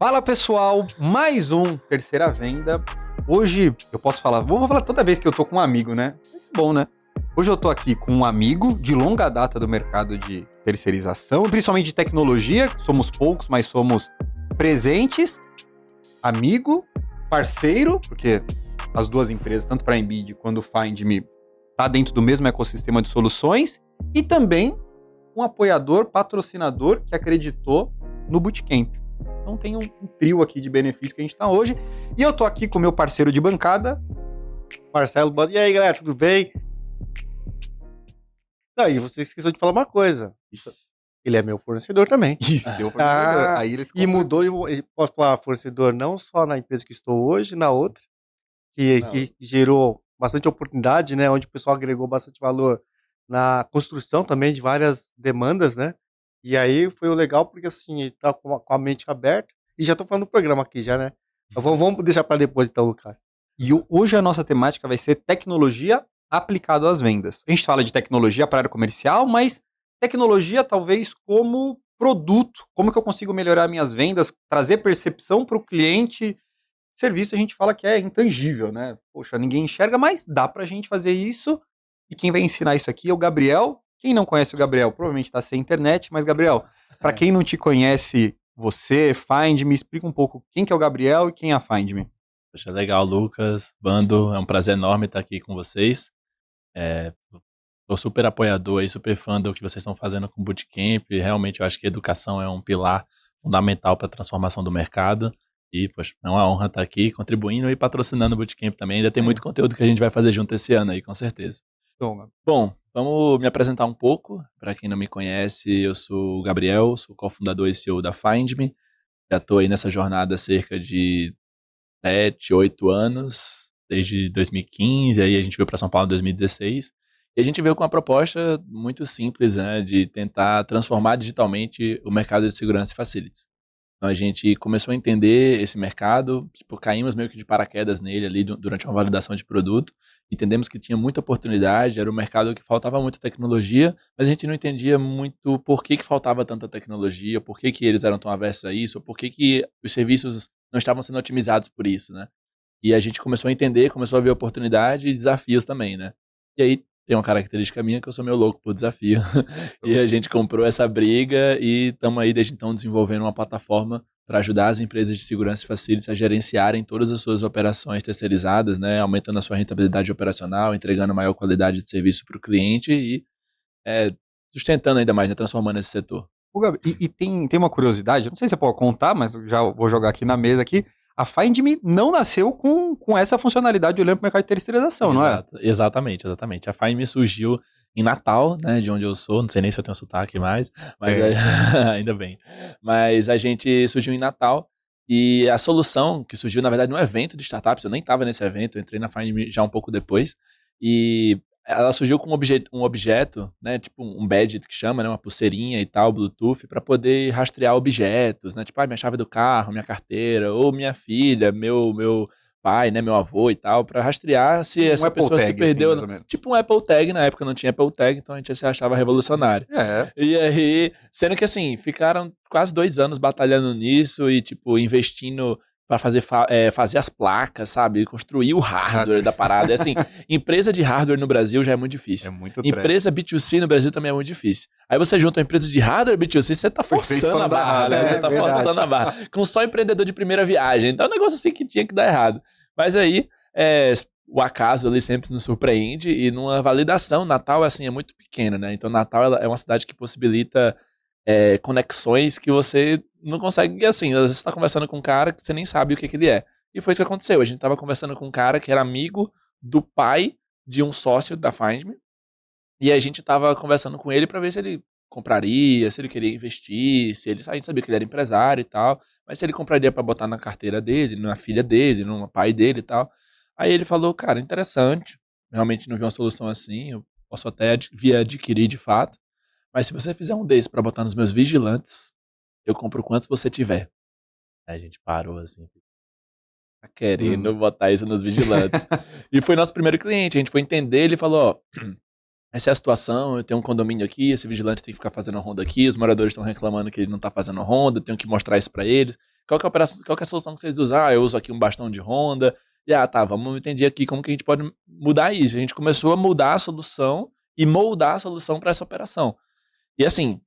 Fala pessoal, mais um Terceira Venda. Hoje eu posso falar, vou falar toda vez que eu tô com um amigo, né? Isso é bom, né? Hoje eu tô aqui com um amigo de longa data do mercado de terceirização, principalmente de tecnologia. Somos poucos, mas somos presentes. Amigo, parceiro, porque as duas empresas, tanto para a Embed quanto o FindMe, tá dentro do mesmo ecossistema de soluções. E também um apoiador, patrocinador que acreditou no Bootcamp. Então tem um trio aqui de benefícios que a gente tá hoje. E eu tô aqui com o meu parceiro de bancada. Marcelo Bando. E aí, galera, tudo bem? Não, e você esqueceu de falar uma coisa. Ele é meu fornecedor também. Isso, eu fornecedor. Ah, Aí eles e mudou, e posso falar fornecedor não só na empresa que estou hoje, na outra, que gerou bastante oportunidade, né? Onde o pessoal agregou bastante valor na construção também de várias demandas, né? E aí foi o legal, porque assim, ele tá com a mente aberta. E já tô falando do programa aqui já, né? Então, vamos deixar para depois então, Lucas. E hoje a nossa temática vai ser tecnologia aplicado às vendas. A gente fala de tecnologia para a área comercial, mas tecnologia talvez como produto. Como que eu consigo melhorar minhas vendas, trazer percepção para o cliente. Serviço a gente fala que é intangível, né? Poxa, ninguém enxerga, mas dá pra gente fazer isso. E quem vai ensinar isso aqui é o Gabriel. Quem não conhece o Gabriel, provavelmente tá sem internet, mas Gabriel, para quem não te conhece, você, Find Me, explica um pouco quem que é o Gabriel e quem é a Find Me. Poxa, legal, Lucas, Bando, é um prazer enorme estar aqui com vocês. Sou super apoiador e super fã do que vocês estão fazendo com o Bootcamp. Realmente eu acho que a educação é um pilar fundamental para a transformação do mercado. E, poxa, é uma honra estar aqui contribuindo e patrocinando o Bootcamp também. Ainda tem muito conteúdo que a gente vai fazer junto esse ano aí, com certeza. Então, Bom, vamos me apresentar um pouco. Para quem não me conhece, eu sou o Gabriel, sou cofundador e CEO da FindMe. Já estou aí nessa jornada há cerca de 7, 8 anos, desde 2015, aí a gente veio para São Paulo em 2016, e a gente veio com uma proposta muito simples, né, de tentar transformar digitalmente o mercado de segurança e facilities. Então a gente começou a entender esse mercado, tipo, caímos meio que de paraquedas nele ali durante uma validação de produto, entendemos que tinha muita oportunidade, era um mercado que faltava muita tecnologia, mas a gente não entendia muito por que faltava tanta tecnologia, por que eles eram tão aversos a isso, por que os serviços não estavam sendo otimizados por isso, né? E a gente começou a entender, começou a ver oportunidade e desafios também, né? E aí tem uma característica minha que eu sou meio louco por desafio. E a gente comprou essa briga e estamos aí desde então desenvolvendo uma plataforma para ajudar as empresas de segurança e facilities a gerenciarem todas as suas operações terceirizadas, né? Aumentando a sua rentabilidade operacional, entregando maior qualidade de serviço para o cliente e sustentando ainda mais, né? Transformando esse setor. Gabriel, e tem uma curiosidade, não sei se você pode contar, mas eu já vou jogar aqui na mesa aqui. A Find Me não nasceu com essa funcionalidade olhando para o mercado de terceirização, não é? Exatamente. A FindMe surgiu em Natal, né, de onde eu sou, não sei nem se eu tenho sotaque mais, mas ainda bem. Mas a gente surgiu em Natal e a solução que surgiu, na verdade, num evento de startups, eu nem estava nesse evento, eu entrei na FindMe já um pouco depois, e ela surgiu com um objeto, né, tipo um badge que chama, né, uma pulseirinha e tal, Bluetooth, para poder rastrear objetos, né, tipo, minha chave do carro, minha carteira, ou minha filha, meu pai, né, meu avô e tal, para rastrear se essa Apple pessoa se Tag, perdeu. assim, mais ou menos. Tipo um Apple Tag, na época não tinha Apple Tag, então a gente se achava revolucionário. É. E aí, sendo que assim, ficaram quase 2 anos batalhando nisso e, tipo, investindo para fazer as placas, sabe? Construir o hardware da parada. E, assim, empresa de hardware no Brasil já é muito difícil. É muito Empresa B2C no Brasil também é muito difícil. Aí você junta uma empresa de hardware B2C, você tá forçando a barra, né? Você tá forçando a barra. Com só empreendedor de primeira viagem. Então é um negócio assim que tinha que dar errado. Mas aí, o acaso ali sempre nos surpreende e numa validação, Natal, assim, é muito pequeno, né? Então Natal é uma cidade que possibilita conexões que você não consegue, assim, às vezes você tá conversando com um cara que você nem sabe o que ele é. E foi isso que aconteceu. A gente tava conversando com um cara que era amigo do pai de um sócio da FindMe, e a gente tava conversando com ele para ver se ele compraria, se ele queria investir, se ele, a gente sabia que ele era empresário e tal, mas se ele compraria para botar na carteira dele, na filha dele, no pai dele e tal. Aí ele falou, cara, interessante, realmente não vi uma solução assim, eu posso até vir adquirir de fato, mas se você fizer um desses para botar nos meus vigilantes, eu compro quantos você tiver. Aí a gente parou assim, tá querendo botar isso nos vigilantes. E foi nosso primeiro cliente, a gente foi entender, ele falou, ó, essa é a situação, eu tenho um condomínio aqui, esse vigilante tem que ficar fazendo ronda aqui, os moradores estão reclamando que ele não tá fazendo ronda, eu tenho que mostrar isso pra eles. Qual que é qual que é a solução que vocês usam? Eu uso aqui um bastão de ronda. E tá, vamos entender aqui como que a gente pode mudar isso. A gente começou a mudar a solução e moldar a solução para essa operação. E assim,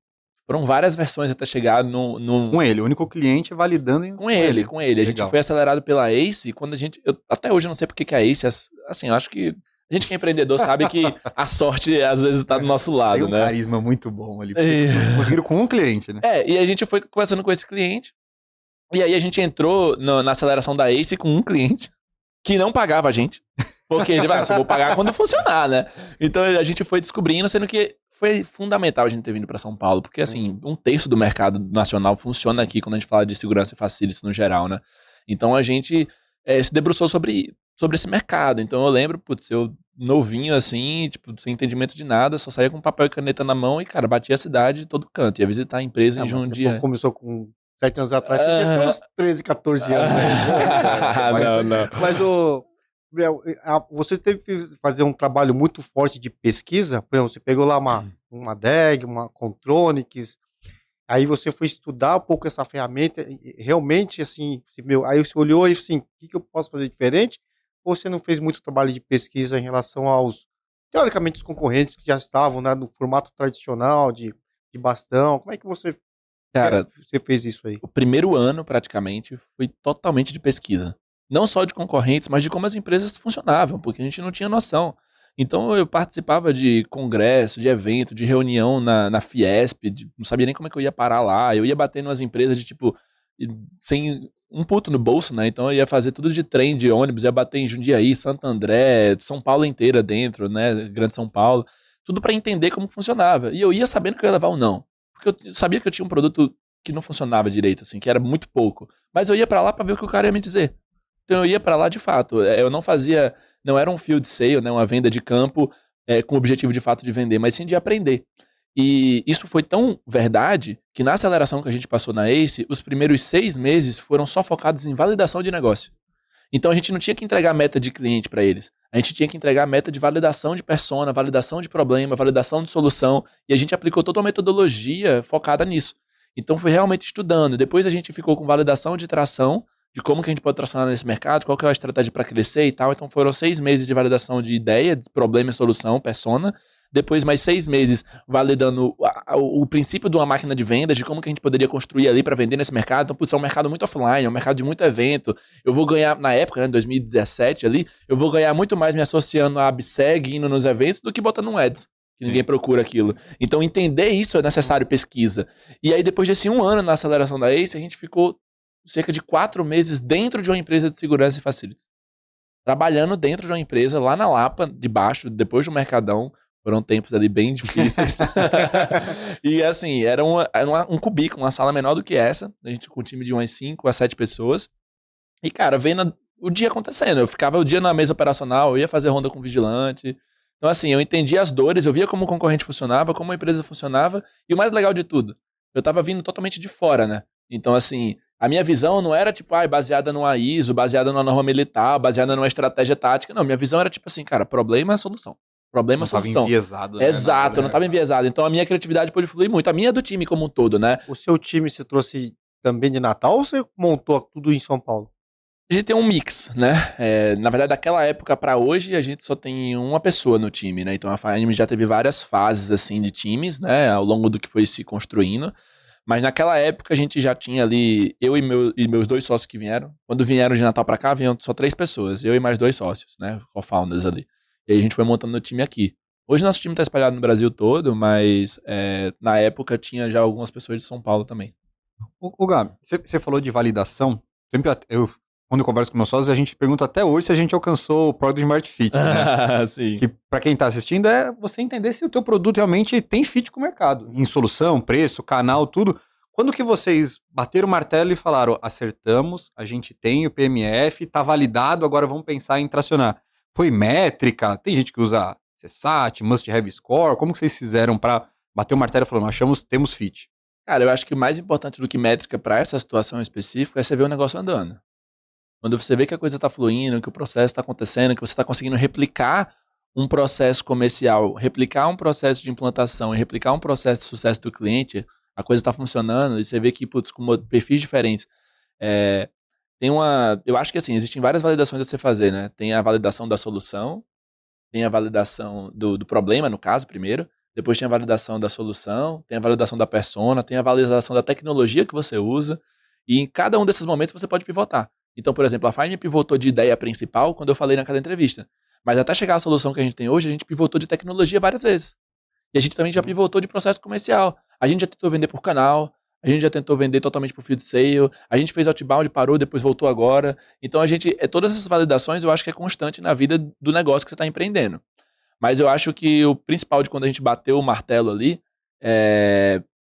foram várias versões até chegar no... Com ele, o único cliente validando Com ele. A gente Legal. foi acelerado pela Ace, quando a gente... até hoje eu não sei porque que a Ace, assim, eu acho que a gente que é empreendedor sabe que a sorte às vezes tá do nosso lado, Tem um né? carisma muito bom ali. Conseguiram com um cliente, né? E a gente foi conversando com esse cliente, e aí a gente entrou na aceleração da Ace com um cliente que não pagava a gente, porque ele vai, só vou pagar quando funcionar, né? Então a gente foi descobrindo, sendo que foi fundamental a gente ter vindo para São Paulo, porque assim, 1/3 do mercado nacional funciona aqui quando a gente fala de segurança e facilities no geral, né? Então a gente se debruçou sobre esse mercado. Então eu lembro, putz, eu novinho assim, tipo, sem entendimento de nada, só saía com papel e caneta na mão e, cara, batia a cidade de todo canto, ia visitar a empresa em Jundiaí. Você começou com 7 anos atrás, você tinha até uns 13, 14 anos. Né? Não. Mas, Gabriel, você teve que fazer um trabalho muito forte de pesquisa. Por exemplo, você pegou lá uma DEG, uma Contronics, aí você foi estudar um pouco essa ferramenta, e realmente, assim, aí você olhou e assim, o que eu posso fazer diferente? Ou você não fez muito trabalho de pesquisa em relação aos, teoricamente, os concorrentes que já estavam, né, no formato tradicional de bastão? Como é que você fez isso aí? O primeiro ano, praticamente, foi totalmente de pesquisa. Não só de concorrentes, mas de como as empresas funcionavam, porque a gente não tinha noção. Então eu participava de congresso, de evento, de reunião na Fiesp, não sabia nem como é que eu ia parar lá. Eu ia bater nas empresas de tipo, sem um puto no bolso, né? Então eu ia fazer tudo de trem, de ônibus, ia bater em Jundiaí, Santo André, São Paulo inteira dentro, né? Grande São Paulo. Tudo para entender como funcionava. E eu ia sabendo que eu ia levar ou não. Porque eu sabia que eu tinha um produto que não funcionava direito, assim, que era muito pouco. Mas eu ia para lá para ver o que o cara ia me dizer. Então eu ia para lá de fato. Eu não fazia, não era um field sale, né, uma venda de campo com o objetivo de fato de vender, mas sim de aprender. E isso foi tão verdade que na aceleração que a gente passou na Ace, os primeiros 6 meses foram só focados em validação de negócio. Então a gente não tinha que entregar meta de cliente para eles. A gente tinha que entregar meta de validação de persona, validação de problema, validação de solução. E a gente aplicou toda uma metodologia focada nisso. Então foi realmente estudando. Depois a gente ficou com validação de tração, de como que a gente pode tracionar nesse mercado, qual que é a estratégia para crescer e tal. Então foram 6 meses de validação de ideia, de problema e solução, persona. Depois mais 6 meses validando o princípio de uma máquina de vendas, de como que a gente poderia construir ali para vender nesse mercado. Então, putz, é um mercado muito offline, é um mercado de muito evento. Eu vou ganhar, na época, né, 2017 ali, eu vou ganhar muito mais me associando a ABSEG, indo nos eventos, do que botando um ads, que ninguém procura aquilo. Então, entender isso é necessário pesquisa. E aí, depois desse 1 ano na aceleração da Ace, a gente ficou cerca de 4 meses dentro de uma empresa de segurança e facilities. Trabalhando dentro de uma empresa, lá na Lapa, de baixo, depois do Mercadão. Foram tempos ali bem difíceis. E assim, era um cubículo, uma sala menor do que essa. A gente com um time de umas 5 a 7 pessoas. E, cara, vendo o dia acontecendo. Eu ficava o dia na mesa operacional, eu ia fazer ronda com o vigilante. Então, assim, eu entendia as dores, eu via como o concorrente funcionava, como a empresa funcionava. E o mais legal de tudo, eu tava vindo totalmente de fora, né? Então, assim, a minha visão não era, tipo, baseada numa ISO, baseada numa norma militar, baseada numa estratégia tática. Não, minha visão era, tipo assim, cara, problema é solução. Problema, solução. Não estava enviesado, né? Exato, não estava enviesado. Então a minha criatividade pôde fluir muito. A minha é do time como um todo, né? O seu time você trouxe também de Natal ou você montou tudo em São Paulo? A gente tem um mix, né? Na verdade, daquela época pra hoje, a gente só tem uma pessoa no time, né? Então a Fine já teve várias fases, assim, de times, né? Ao longo do que foi se construindo. Mas naquela época a gente já tinha ali, eu e meus 2 sócios que vieram. Quando vieram de Natal pra cá, vinham só 3 pessoas. Eu e mais 2 sócios, né? Co-founders ali. E aí a gente foi montando o time aqui. Hoje nosso time tá espalhado no Brasil todo, mas na época tinha já algumas pessoas de São Paulo também. Ô Gabi, você falou de validação. Quando eu converso com meus sócios, a gente pergunta até hoje se a gente alcançou o Product Market Fit, né? Sim. Que pra quem tá assistindo é você entender se o teu produto realmente tem fit com o mercado. Em solução, preço, canal, tudo. Quando que vocês bateram o martelo e falaram, acertamos, a gente tem o PMF, tá validado, agora vamos pensar em tracionar? Foi métrica? Tem gente que usa CSAT, Must Have Score. Como que vocês fizeram para bater o martelo e falar, nós temos fit? Cara, eu acho que o mais importante do que métrica para essa situação específica é você ver o negócio andando. Quando você vê que a coisa tá fluindo, que o processo tá acontecendo, que você tá conseguindo replicar um processo comercial, replicar um processo de implantação e replicar um processo de sucesso do cliente, a coisa está funcionando e você vê que, putz, com perfis diferentes. Eu acho que assim, existem várias validações a você fazer, né? Tem a validação da solução, tem a validação do problema, no caso, primeiro. Depois tem a validação da solução, tem a validação da persona, tem a validação da tecnologia que você usa. E em cada um desses momentos você pode pivotar. Então, por exemplo, a Findme pivotou de ideia principal quando eu falei naquela entrevista. Mas até chegar à solução que a gente tem hoje, a gente pivotou de tecnologia várias vezes. E a gente também já pivotou de processo comercial. A gente já tentou vender por canal, a gente já tentou vender totalmente por field sale, a gente fez outbound, parou, depois voltou agora. Então todas essas validações eu acho que é constante na vida do negócio que você está empreendendo. Mas eu acho que o principal de quando a gente bateu o martelo ali,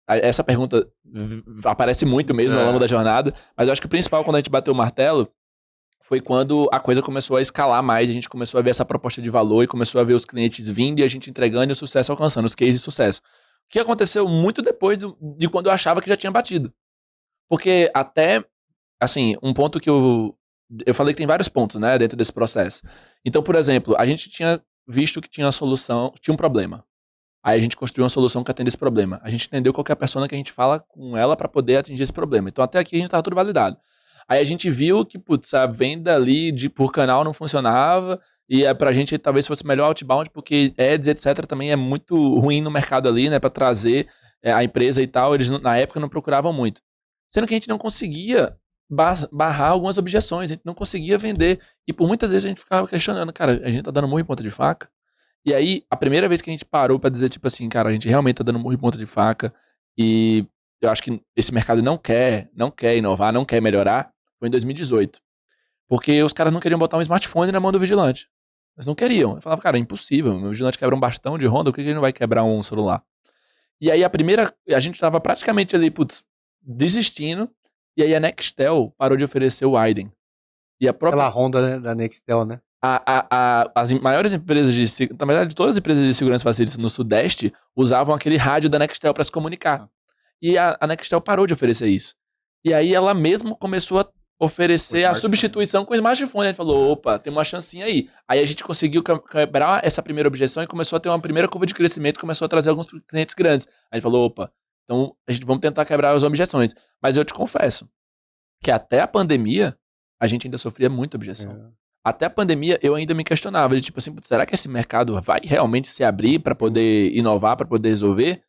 essa pergunta aparece muito mesmo ao longo da jornada, mas eu acho que o principal quando a gente bateu o martelo foi quando a coisa começou a escalar mais, a gente começou a ver essa proposta de valor e começou a ver os clientes vindo e a gente entregando e o sucesso alcançando, os cases de sucesso. O que aconteceu muito depois de quando eu achava que já tinha batido. Porque até, assim, um ponto que eu falei que tem vários pontos, né, dentro desse processo. Então, por exemplo, a gente tinha visto que tinha uma solução, tinha um problema. Aí a gente construiu uma solução que atende esse problema. A gente entendeu qual que é a persona que a gente fala com ela para poder atingir esse problema. Então, até aqui a gente estava tudo validado. Aí a gente viu que, putz, a venda ali por canal não funcionava e pra gente talvez fosse melhor outbound, porque ads, etc, também é muito ruim no mercado ali, né, pra trazer a empresa e tal. Eles na época não procuravam muito. Sendo que a gente não conseguia barrar algumas objeções, a gente não conseguia vender. E por muitas vezes a gente ficava questionando, cara, a gente tá dando murro em ponta de faca? E aí, a primeira vez que a gente parou pra dizer, tipo assim, cara, a gente realmente tá dando murro em ponta de faca e eu acho que esse mercado não quer inovar, não quer melhorar, foi em 2018. Porque os caras não queriam botar um smartphone na mão do vigilante. Eles não queriam. Eu falava, cara, é impossível. O vigilante quebra um bastão de Honda, por que ele não vai quebrar um celular? E aí a gente tava praticamente ali, putz, desistindo, e aí a Nextel parou de oferecer o Aiden. E a própria... Aquela Honda, né, da Nextel, né? As maiores empresas na verdade, todas as empresas de segurança facilities no Sudeste usavam aquele rádio da Nextel para se comunicar. E a Nextel parou de oferecer isso. E aí ela mesmo começou a oferecer a substituição com o smartphone. A gente falou, opa, tem uma chancinha aí. Aí a gente conseguiu quebrar essa primeira objeção e começou a ter uma primeira curva de crescimento, começou a trazer alguns clientes grandes. Aí a gente falou, opa, então vamos tentar quebrar as objeções. Mas eu te confesso que até a pandemia, a gente ainda sofria muita objeção. Até a pandemia, eu ainda me questionava, de tipo assim, será que esse mercado vai realmente se abrir para poder inovar, para poder resolver?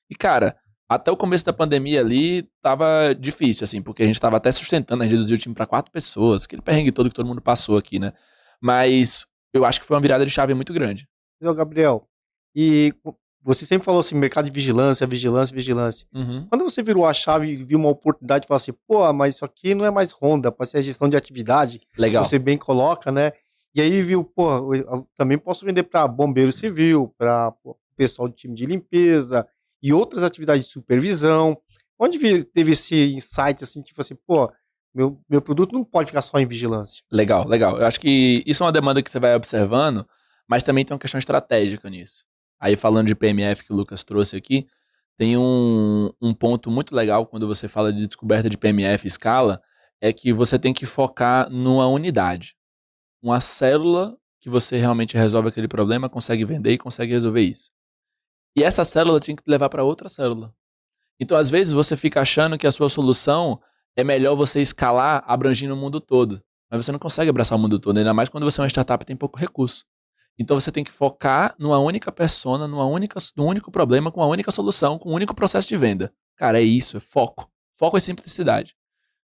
E cara, até o começo da pandemia ali, tava difícil, assim, porque a gente tava até sustentando, a gente reduziu o time para 4 pessoas, aquele perrengue todo que todo mundo passou aqui, né? Mas eu acho que foi uma virada de chave muito grande. Gabriel, e você sempre falou assim, mercado de vigilância. Uhum. Quando você virou a chave e viu uma oportunidade e falou assim, pô, mas isso aqui não é mais Honda, pode ser a gestão de atividade, Legal. você bem coloca, né? E aí viu, pô, eu também posso vender para bombeiro civil, para pessoal de time de limpeza e outras atividades de supervisão. Onde teve esse insight, assim, tipo assim, pô, meu produto não pode ficar só em vigilância. Legal. Eu acho que isso é uma demanda que você vai observando, mas também tem uma questão estratégica nisso. Aí falando de PMF que o Lucas trouxe aqui, tem um ponto muito legal quando você fala de descoberta de PMF escala, é que você tem que focar numa unidade. Uma célula que você realmente resolve aquele problema, consegue vender e consegue resolver isso. E essa célula tinha que te levar para outra célula. Então, às vezes, você fica achando que a sua solução é melhor você escalar abrangindo o mundo todo. Mas você não consegue abraçar o mundo todo, ainda mais quando você é uma startup e tem pouco recurso. Então, você tem que focar numa única persona, num único problema, com uma única solução, com um único processo de venda. Cara, é isso, é foco. Foco e simplicidade.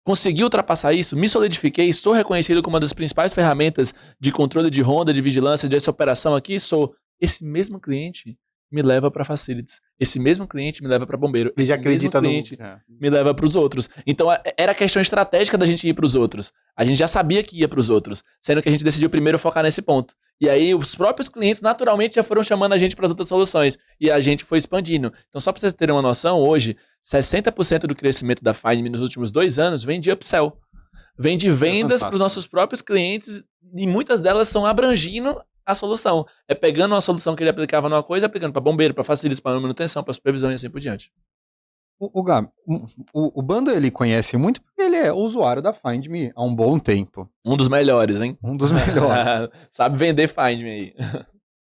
Consegui ultrapassar isso, me solidifiquei, sou reconhecido como uma das principais ferramentas de controle de Honda, de vigilância, dessa operação aqui, sou. Esse mesmo cliente me leva para facilities. Esse mesmo cliente me leva para bombeiro. Esse mesmo cliente me leva para os outros. Então era questão estratégica da gente ir para os outros. A gente já sabia que ia para os outros, sendo que a gente decidiu primeiro focar nesse ponto. E aí os próprios clientes naturalmente já foram chamando a gente para as outras soluções e a gente foi expandindo. Então só para vocês terem uma noção, hoje 60% do crescimento da Findme nos últimos 2 anos vem de upsell. Vem de vendas para os nossos próprios clientes e muitas delas são abrangindo a solução. É pegando uma solução que ele aplicava numa coisa, aplicando para bombeiro, para facilities, para manutenção, para supervisão e assim por diante. O Gab, o Bando ele conhece muito porque ele é usuário da Findme há um bom tempo. Um dos melhores, hein? Um dos melhores. Sabe vender Findme aí.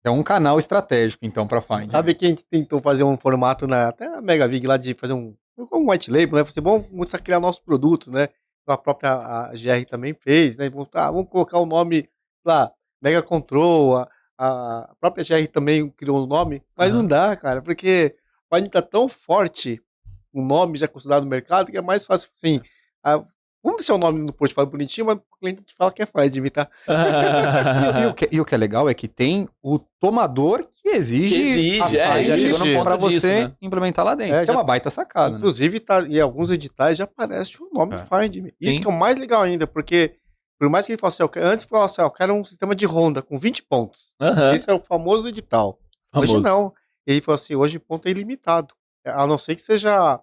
É um canal estratégico, então, pra Find. Sabe que a gente tentou fazer um formato até na Mega Vig lá de fazer um white label, né? Foi bom começar a criar nossos produtos, né? A própria a GR também fez, né? Vamos colocar o nome lá, Mega Control, a própria GR também criou o nome, mas não dá, cara, porque a Find tá tão forte, o nome já considerado no mercado, que é mais fácil, assim, vamos deixar o nome no portfólio bonitinho, mas o cliente te fala que é Find, tá? E o que é legal é que tem o tomador que exige, Que exige, já chegou no ponto pra disso, você né? implementar lá dentro. É já- uma baita sacada, Inclusive, em alguns editais já aparece o nome Find Me. Isso Sim. que é o mais legal ainda, porque por mais que ele falasse, antes falava assim, eu quero um sistema de Honda com 20 pontos. Aham. Esse é o famoso edital. Hoje Famoso. não. Ele falou assim, hoje o ponto é ilimitado. A não ser que seja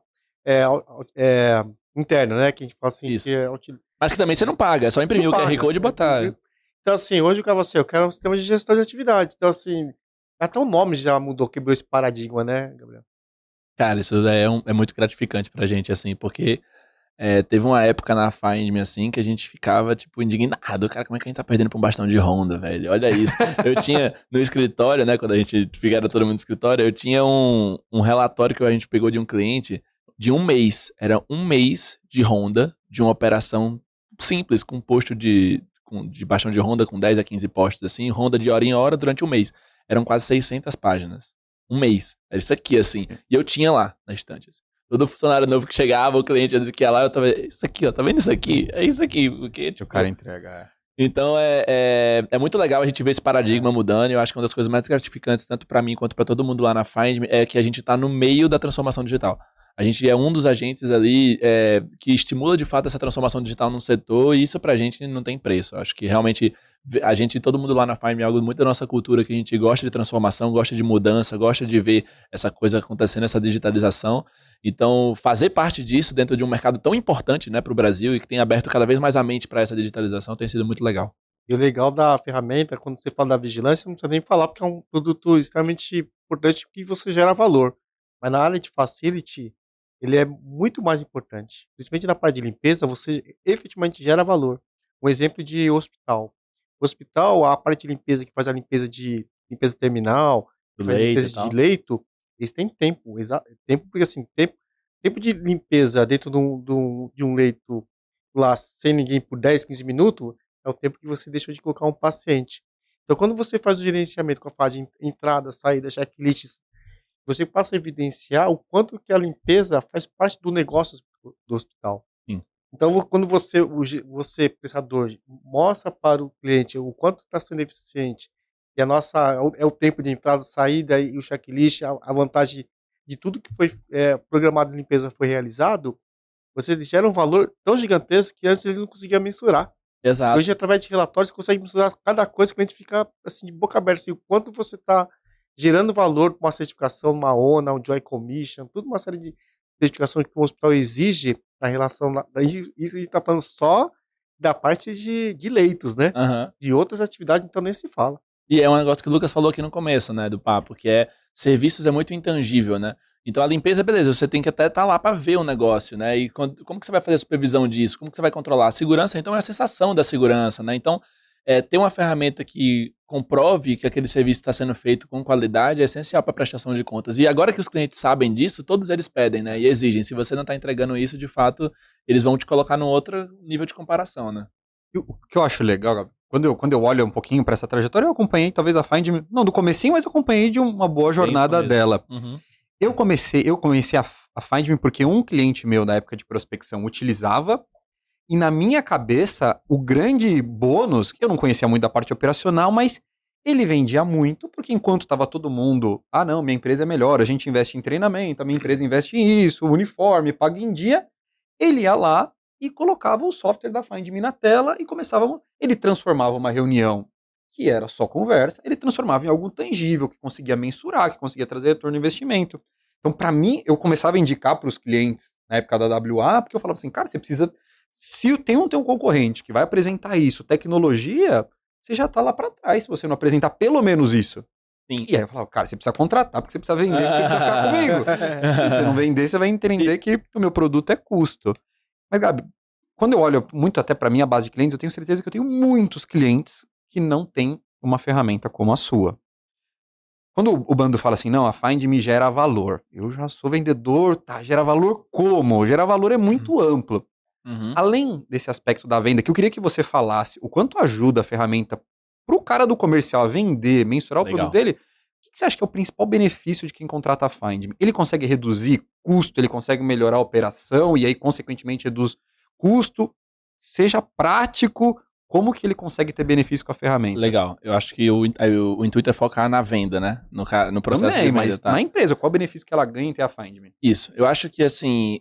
interno, né? Que a gente fala assim, Isso. que é Mas que também você não paga, é só imprimir o QR Code e botar. Então, assim, hoje o cara fala assim, eu quero um sistema de gestão de atividade. Então, assim, até o nome já mudou, quebrou esse paradigma, né, Gabriel? Cara, isso é muito gratificante pra gente, assim, porque teve uma época na Find Me, assim, que a gente ficava, tipo, indignado. Cara, como é que a gente tá perdendo pra um bastão de Honda, velho? Olha isso. Eu tinha, no escritório, né, quando a gente ficaram todo mundo no escritório, eu tinha um relatório que a gente pegou de um cliente de um mês. Era um mês de Honda, de uma operação simples, com posto de bastão de Honda, com 10 a 15 postos, assim, Honda de hora em hora durante um mês. Eram quase 600 páginas. Um mês. Era isso aqui, assim. E eu tinha lá, na estante, assim. Todo funcionário novo que chegava, o cliente dizia que ia lá, eu tava, isso aqui, ó, tá vendo isso aqui? É isso aqui, porque, tipo... O cara entrega. Então é muito legal a gente ver esse paradigma mudando, e eu acho que uma das coisas mais gratificantes, tanto pra mim quanto pra todo mundo lá na Find Me, é que a gente tá no meio da transformação digital. A gente é um dos agentes ali que estimula de fato essa transformação digital num setor, e isso pra gente não tem preço. Eu acho que realmente a gente, todo mundo lá na Find Me, é algo muito da nossa cultura, que a gente gosta de transformação, gosta de mudança, gosta de ver essa coisa acontecendo, essa digitalização. Então, fazer parte disso dentro de um mercado tão importante, né, para o Brasil, e que tem aberto cada vez mais a mente para essa digitalização, tem sido muito legal. E o legal da ferramenta, quando você fala da vigilância, não precisa nem falar, porque é um produto extremamente importante que você gera valor. Mas na área de facility, ele é muito mais importante. Principalmente na parte de limpeza, você efetivamente gera valor. Um exemplo de hospital. O hospital, a parte de limpeza que faz a limpeza de limpeza terminal, que Do faz a leite limpeza e tal. de leito, eles têm tempo. Tempo, porque assim, tempo de limpeza dentro de um leito lá sem ninguém por 10, 15 minutos, é o tempo que você deixou de colocar um paciente. Então, quando você faz o gerenciamento com a fase de entrada, saída, checklists, você passa a evidenciar o quanto que a limpeza faz parte do negócio do hospital. Sim. Então, quando você, prestador, mostra para o cliente o quanto está sendo eficiente, e é o tempo de entrada, saída e o checklist, a vantagem de tudo que foi programado de limpeza foi realizado, você gera um valor tão gigantesco que antes eles não conseguiam mensurar. Exato. Hoje, através de relatórios, você consegue mensurar cada coisa que o cliente fica assim, de boca aberta. Assim, o quanto você está gerando valor para uma certificação, uma ONA, um Joy Commission, toda uma série de certificações que o hospital exige na relação. Isso a gente está falando só da parte de leitos, né? Aham. De outras atividades, então nem se fala. E é um negócio que o Lucas falou aqui no começo, né, do papo, que serviços é muito intangível, né? Então a limpeza, beleza, você tem que até estar lá para ver o negócio, né? E como que você vai fazer a supervisão disso? Como que você vai controlar? A segurança, então, é a sensação da segurança, né? Então, ter uma ferramenta que comprove que aquele serviço está sendo feito com qualidade é essencial para a prestação de contas. E agora que os clientes sabem disso, todos eles pedem, né? E exigem. Se você não está entregando isso, de fato, eles vão te colocar num outro nível de comparação, né? E o que eu acho legal, Gabi, quando eu olho um pouquinho pra essa trajetória, eu acompanhei talvez a Find Me, não do comecinho, mas eu acompanhei de uma boa jornada dela. Uhum. Eu comecei a Find Me porque um cliente meu na época de prospecção utilizava, e na minha cabeça, o grande bônus, que eu não conhecia muito da parte operacional, mas ele vendia muito, porque enquanto estava todo mundo, não, minha empresa é melhor, a gente investe em treinamento, a minha empresa investe em isso, uniforme, paga em dia, ele ia lá e colocava o software da Find Me na tela e ele transformava uma reunião que era só conversa, ele transformava em algo tangível, que conseguia mensurar, que conseguia trazer retorno de investimento. Então, para mim, eu começava a indicar para os clientes, na época da WA, porque eu falava assim, cara, você precisa, se tem um concorrente que vai apresentar isso, tecnologia, você já tá lá para trás, se você não apresentar pelo menos isso. Sim. E aí eu falava, cara, você precisa contratar, porque você precisa vender, porque você precisa ficar comigo. Se você não vender, você vai entender que o meu produto é custo. Mas, Gabi, quando eu olho muito até para minha base de clientes, eu tenho certeza que eu tenho muitos clientes que não têm uma ferramenta como a sua. Quando o bando fala assim, não, a Find me gera valor. Eu já sou vendedor, tá, gera valor como? Gera valor é muito amplo. Uhum. Além desse aspecto da venda, que eu queria que você falasse o quanto ajuda a ferramenta pro cara do comercial a vender, mensurar o Legal. produto dele, o que você acha que é o principal benefício de quem contrata a Find Me? Ele consegue reduzir custo, ele consegue melhorar a operação e aí, consequentemente, reduz custo? Seja prático, como que ele consegue ter benefício com a ferramenta? Legal. Eu acho que o intuito é focar na venda, né? No processo de Também, venda, mas tá? na empresa, qual o benefício que ela ganha em ter a Find Me? Isso. Eu acho que, assim,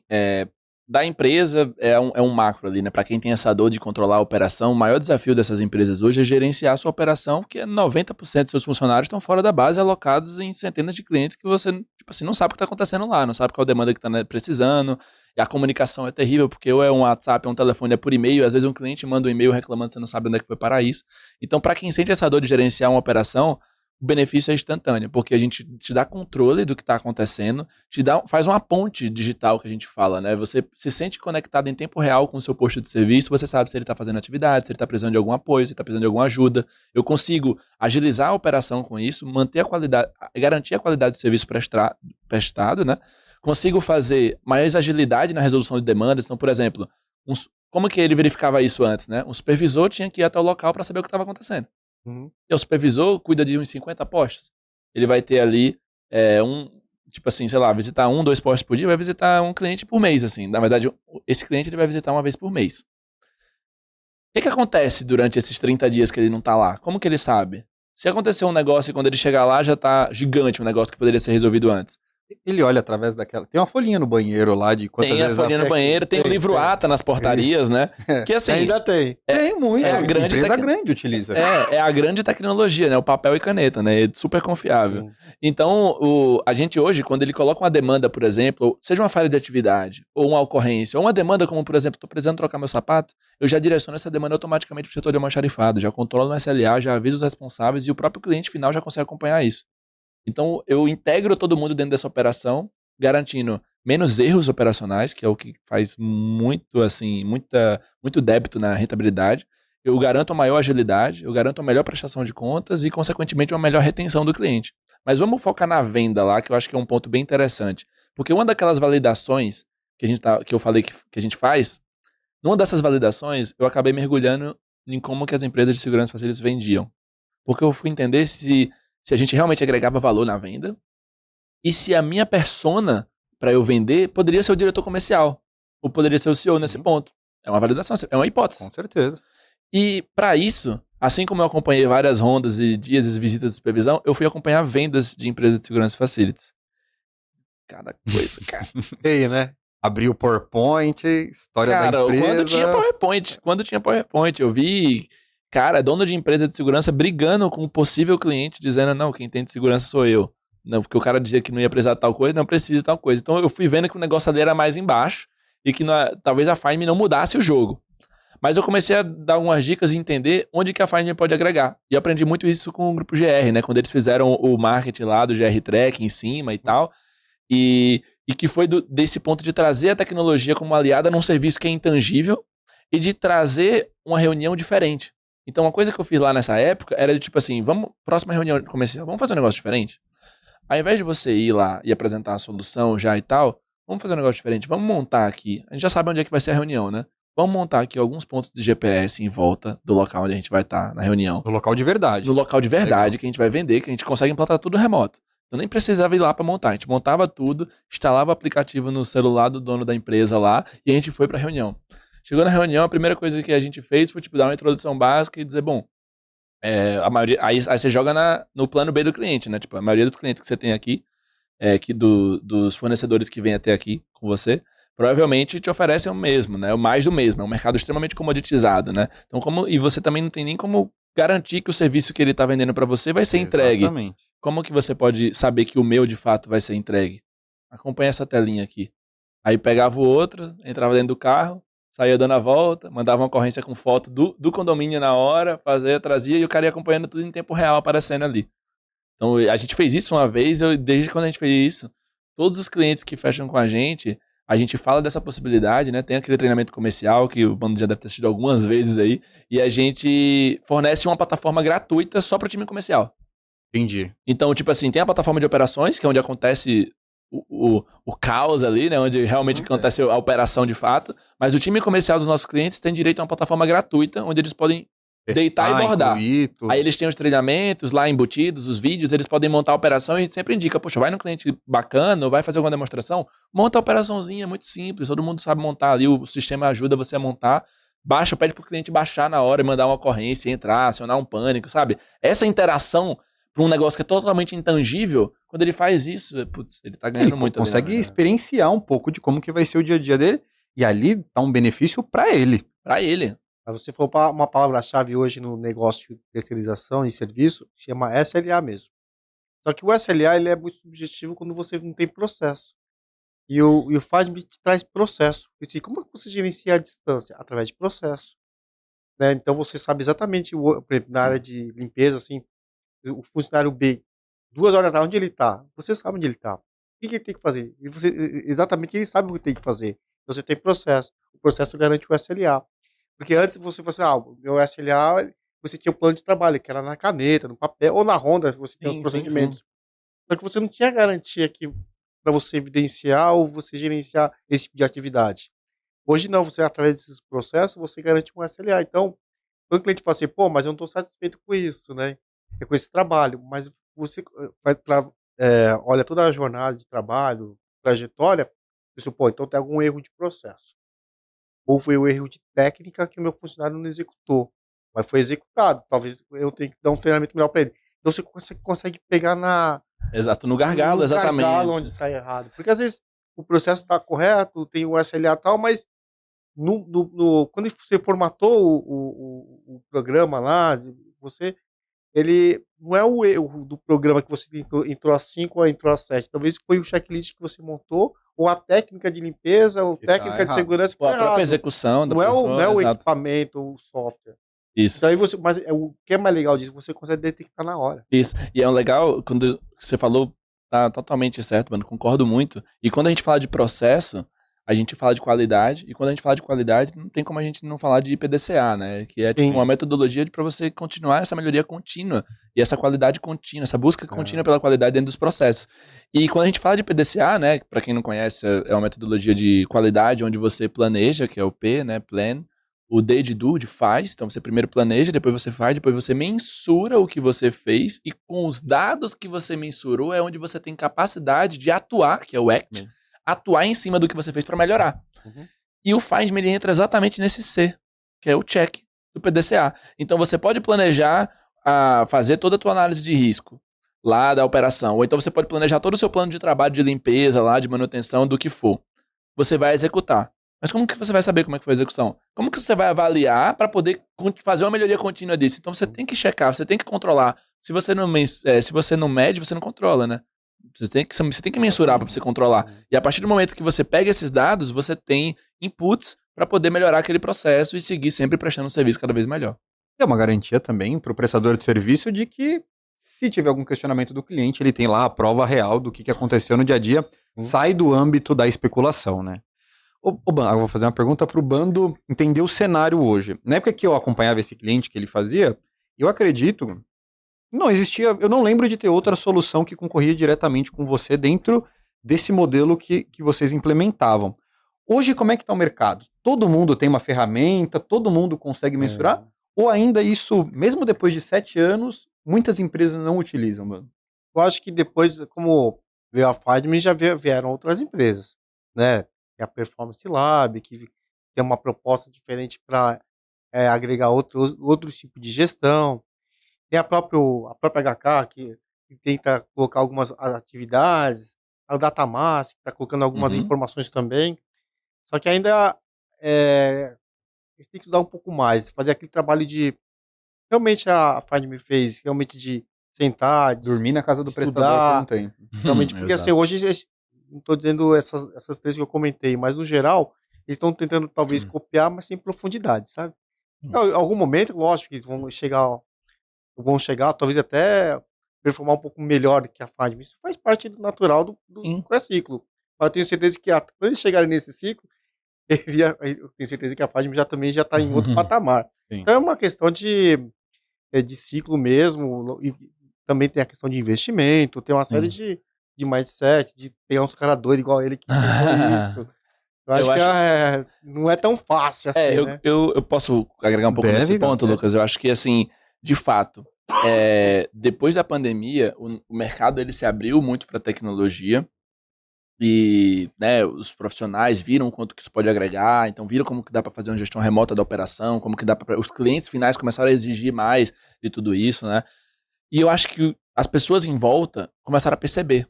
da empresa é um macro ali, né? Para quem tem essa dor de controlar a operação, o maior desafio dessas empresas hoje é gerenciar a sua operação, porque 90% dos seus funcionários estão fora da base, alocados em centenas de clientes que você, tipo assim, não sabe o que está acontecendo lá, não sabe qual demanda que está precisando, e a comunicação é terrível, porque ou é um WhatsApp, é um telefone, é por e-mail, às vezes um cliente manda um e-mail reclamando, você não sabe onde é que foi parar isso. Então, para quem sente essa dor de gerenciar uma operação, o benefício é instantâneo, porque a gente te dá controle do que está acontecendo, faz uma ponte digital que a gente fala, né? Você se sente conectado em tempo real com o seu posto de serviço, você sabe se ele está fazendo atividade, se ele está precisando de algum apoio, se ele está precisando de alguma ajuda. Eu consigo agilizar a operação com isso, manter a qualidade, garantir a qualidade do serviço prestado, né? Consigo fazer mais agilidade na resolução de demandas. Então, por exemplo, como que ele verificava isso antes, né? Um supervisor tinha que ir até o local para saber o que estava acontecendo. E o supervisor cuida de uns 50 postos. Ele vai ter ali tipo assim, sei lá, visitar 2 postos por dia, vai visitar um cliente por mês, assim. Na verdade, esse cliente ele vai visitar uma vez por mês. O que acontece durante esses 30 dias que ele não tá lá? Como que ele sabe? Se acontecer um negócio e quando ele chegar lá já tá gigante, um negócio que poderia ser resolvido antes. Ele olha através daquela... Tem uma folhinha no banheiro lá de quantas Tem a vezes... folhinha no banheiro, tem o livro ata nas portarias, né? Que assim... Ainda tem. Tem muito. É a grande empresa grande utiliza. É a grande tecnologia, né? O papel e caneta, né? É super confiável. Então, a gente hoje, quando ele coloca uma demanda, por exemplo, seja uma falha de atividade, ou uma ocorrência, ou uma demanda como, por exemplo, estou precisando trocar meu sapato, eu já direciono essa demanda automaticamente para o setor de almoxarifado, já controlo no SLA, já aviso os responsáveis e o próprio cliente final já consegue acompanhar isso. Então, eu integro todo mundo dentro dessa operação, garantindo menos erros operacionais, que é o que faz muito, assim, muito débito na rentabilidade. Eu garanto uma maior agilidade, eu garanto uma melhor prestação de contas e, consequentemente, uma melhor retenção do cliente. Mas vamos focar na venda lá, que eu acho que é um ponto bem interessante. Porque uma daquelas validações que eu falei que a gente faz, numa dessas validações, eu acabei mergulhando em como que as empresas de segurança facilities vendiam. Porque eu fui entender se a gente realmente agregava valor na venda e se a minha persona para eu vender poderia ser o diretor comercial ou poderia ser o CEO nesse ponto. É uma validação, é uma hipótese. Com certeza. E para isso, assim como eu acompanhei várias rondas e dias e visitas de supervisão, eu fui acompanhar vendas de empresas de segurança facilities. Cada coisa, cara. Feio, né? Abriu o PowerPoint, história da empresa. Quando tinha PowerPoint, eu vi, cara, dono de empresa de segurança brigando com um possível cliente, dizendo, não, quem tem de segurança sou eu. Não, porque o cara dizia que não ia precisar de tal coisa, não precisa de tal coisa. Então eu fui vendo que o negócio ali era mais embaixo e que talvez a Find Me não mudasse o jogo. Mas eu comecei a dar algumas dicas e entender onde que a Find Me pode agregar. E aprendi muito isso com o grupo GR, né? Quando eles fizeram o marketing lá do GR Track em cima e tal. E que foi desse ponto de trazer a tecnologia como aliada num serviço que é intangível e de trazer uma reunião diferente. Então, uma coisa que eu fiz lá nessa época era de tipo assim, próxima reunião comercial, vamos fazer um negócio diferente? Ao invés de você ir lá e apresentar a solução já e tal, vamos fazer um negócio diferente, vamos montar aqui, a gente já sabe onde é que vai ser a reunião, né? Vamos montar aqui alguns pontos de GPS em volta do local onde a gente vai estar na reunião. No local de verdade. No local de verdade, que a gente vai vender, que a gente consegue implantar tudo remoto. Então nem precisava ir lá para montar, a gente montava tudo, instalava o aplicativo no celular do dono da empresa lá e a gente foi para a reunião. Chegou na reunião, a primeira coisa que a gente fez foi tipo dar uma introdução básica e dizer, bom, a maioria, aí você joga no plano B do cliente, né? Tipo, a maioria dos clientes que você tem aqui, dos fornecedores que vêm até aqui com você, provavelmente te oferecem o mesmo, né? O mais do mesmo. É um mercado extremamente comoditizado, né? Então, e você também não tem nem como garantir que o serviço que ele está vendendo para você vai ser entregue. Exatamente. Como que você pode saber que o meu, de fato, vai ser entregue? Acompanha essa telinha aqui. Aí pegava o outro, entrava dentro do carro, saía dando a volta, mandava uma ocorrência com foto do condomínio na hora, trazia e o cara ia acompanhando tudo em tempo real aparecendo ali. Então, a gente fez isso uma vez, desde quando a gente fez isso, todos os clientes que fecham com a gente fala dessa possibilidade, né? Tem aquele treinamento comercial que o Bando já deve ter assistido algumas vezes aí, e a gente fornece uma plataforma gratuita só para o time comercial. Entendi. Então, tipo assim, tem a plataforma de operações, que é onde acontece o caos ali, né? Onde realmente acontece a operação de fato. Mas o time comercial dos nossos clientes tem direito a uma plataforma gratuita, onde eles podem deitar e bordar. Incluir tudo. Aí eles têm os treinamentos lá embutidos, os vídeos, eles podem montar a operação e a gente sempre indica, poxa, vai no cliente bacana, ou vai fazer alguma demonstração, monta a operaçãozinha, muito simples, todo mundo sabe montar ali, o sistema ajuda você a montar, baixa, pede pro cliente baixar na hora e mandar uma ocorrência, entrar, acionar um pânico, sabe? Essa interação para um negócio que é totalmente intangível, quando ele faz isso, putz, ele tá ganhando muito. Ele consegue experienciar um pouco de como que vai ser o dia a dia dele, e ali tá um benefício para ele. Para ele. Você falou uma palavra-chave hoje no negócio de terceirização e serviço, chama SLA mesmo. Só que o SLA ele é muito subjetivo quando você não tem processo. E o FADM te traz processo. E assim, como é que você gerencia a distância? Através de processo. Né? Então você sabe exatamente, por exemplo, na área de limpeza, assim, o funcionário B, 2 horas da tarde, onde ele está? Você sabe onde ele está. O que ele tem que fazer? E você, exatamente ele sabe o que tem que fazer. Então você tem processo. O processo garante o SLA. Porque antes você fosse, o meu SLA, você tinha o plano de trabalho, que era na caneta, no papel, ou na Honda, você tem os procedimentos. Só que você não tinha garantia que para você evidenciar ou você gerenciar esse tipo de atividade. Hoje não, você através desses processos, você garante um SLA. Então, quando o cliente fala assim, pô, mas eu não estou satisfeito com isso, né? Com esse trabalho, mas você olha toda a jornada de trabalho, trajetória, você, pô, então tem algum erro de processo. Ou foi um erro de técnica que o meu funcionário não executou, mas foi executado. Talvez eu tenha que dar um treinamento melhor para ele. Então você consegue pegar Exato, no gargalo, exatamente. No gargalo onde está errado. Porque às vezes o processo está correto, tem o SLA e tal, mas quando você formatou o programa lá, ele não é o erro do programa que você entrou a 5 ou entrou a 7. Talvez foi o checklist que você montou, ou a técnica de limpeza, ou técnica de segurança que ou a própria execução da pessoa. Não é o equipamento ou o software. Isso. Daí mas o que é mais legal disso, você consegue detectar na hora. Isso. E é legal, quando você falou, tá totalmente certo, mano, concordo muito. E quando a gente fala de processo, a gente fala de qualidade, e quando a gente fala de qualidade, não tem como a gente não falar de PDCA, né? Que é tipo, uma metodologia para você continuar essa melhoria contínua, e essa qualidade contínua, essa busca contínua pela qualidade dentro dos processos. E quando a gente fala de PDCA, né, para quem não conhece, é uma metodologia de qualidade onde você planeja, que é o P, né, plan, o D de do, de faz, então você primeiro planeja, depois você faz, depois você mensura o que você fez, e com os dados que você mensurou é onde você tem capacidade de atuar, que é o ACT, atuar em cima do que você fez para melhorar. E o Find Me entra exatamente nesse C, que é o check do PDCA. Então você pode planejar fazer toda a tua análise de risco lá da operação, ou então você pode planejar todo o seu plano de trabalho de limpeza lá, de manutenção, do que for. Você vai executar. Mas como que você vai saber como é que foi a execução? Como que você vai avaliar para poder fazer uma melhoria contínua disso? Então você tem que checar, você tem que controlar. Se você não mede, você não controla, né? Você tem que mensurar para você controlar. E a partir do momento que você pega esses dados, você tem inputs para poder melhorar aquele processo e seguir sempre prestando um serviço cada vez melhor. É uma garantia também para o prestador de serviço de que, se tiver algum questionamento do cliente, ele tem lá a prova real do que aconteceu no dia a dia, sai do âmbito da especulação, né? Eu vou fazer uma pergunta para o Bando entender o cenário hoje. Na época que eu acompanhava esse cliente que ele fazia, eu acredito... Não existia, eu não lembro de ter outra solução que concorria diretamente com você dentro desse modelo que vocês implementavam. Hoje, como é que está o mercado? Todo mundo tem uma ferramenta, todo mundo consegue mensurar? Ou ainda isso, mesmo depois de 7 anos, muitas empresas não utilizam, mano? Eu acho que depois, como veio a FADM, já vieram outras empresas, né? A Performance Lab, que tem uma proposta diferente para agregar outros tipos de gestão. Tem a própria HK, que tenta colocar algumas atividades, a Datamass, que está colocando algumas informações também. Só que ainda eles têm que estudar um pouco mais, fazer aquele trabalho de... Realmente a Find Me fez, realmente de sentar, de dormir na casa do estudar, prestador por um tempo. Realmente, porque assim, hoje, não estou dizendo essas três que eu comentei, mas no geral, eles estão tentando talvez copiar, mas sem profundidade, sabe? Em algum momento, lógico que eles vão chegar, talvez até performar um pouco melhor do que a FADM. Isso faz parte do natural do ciclo. Mas eu tenho certeza que quando eles chegarem nesse ciclo, eu tenho certeza que a FADM também já está em outro patamar. Então é uma questão de ciclo mesmo, e também tem a questão de investimento, tem uma série de mindset, de pegar uns caras doidos igual ele que fez isso. Eu acho que não é tão fácil assim, né? Eu posso agregar um pouco nesse ponto, Lucas. Eu acho que, assim, de fato, depois da pandemia, o mercado ele se abriu muito para tecnologia e, né, os profissionais viram o quanto que isso pode agregar, então viram como que dá para fazer uma gestão remota da operação, como que dá para... Os clientes finais começaram a exigir mais de tudo isso, né? E eu acho que as pessoas em volta começaram a perceber.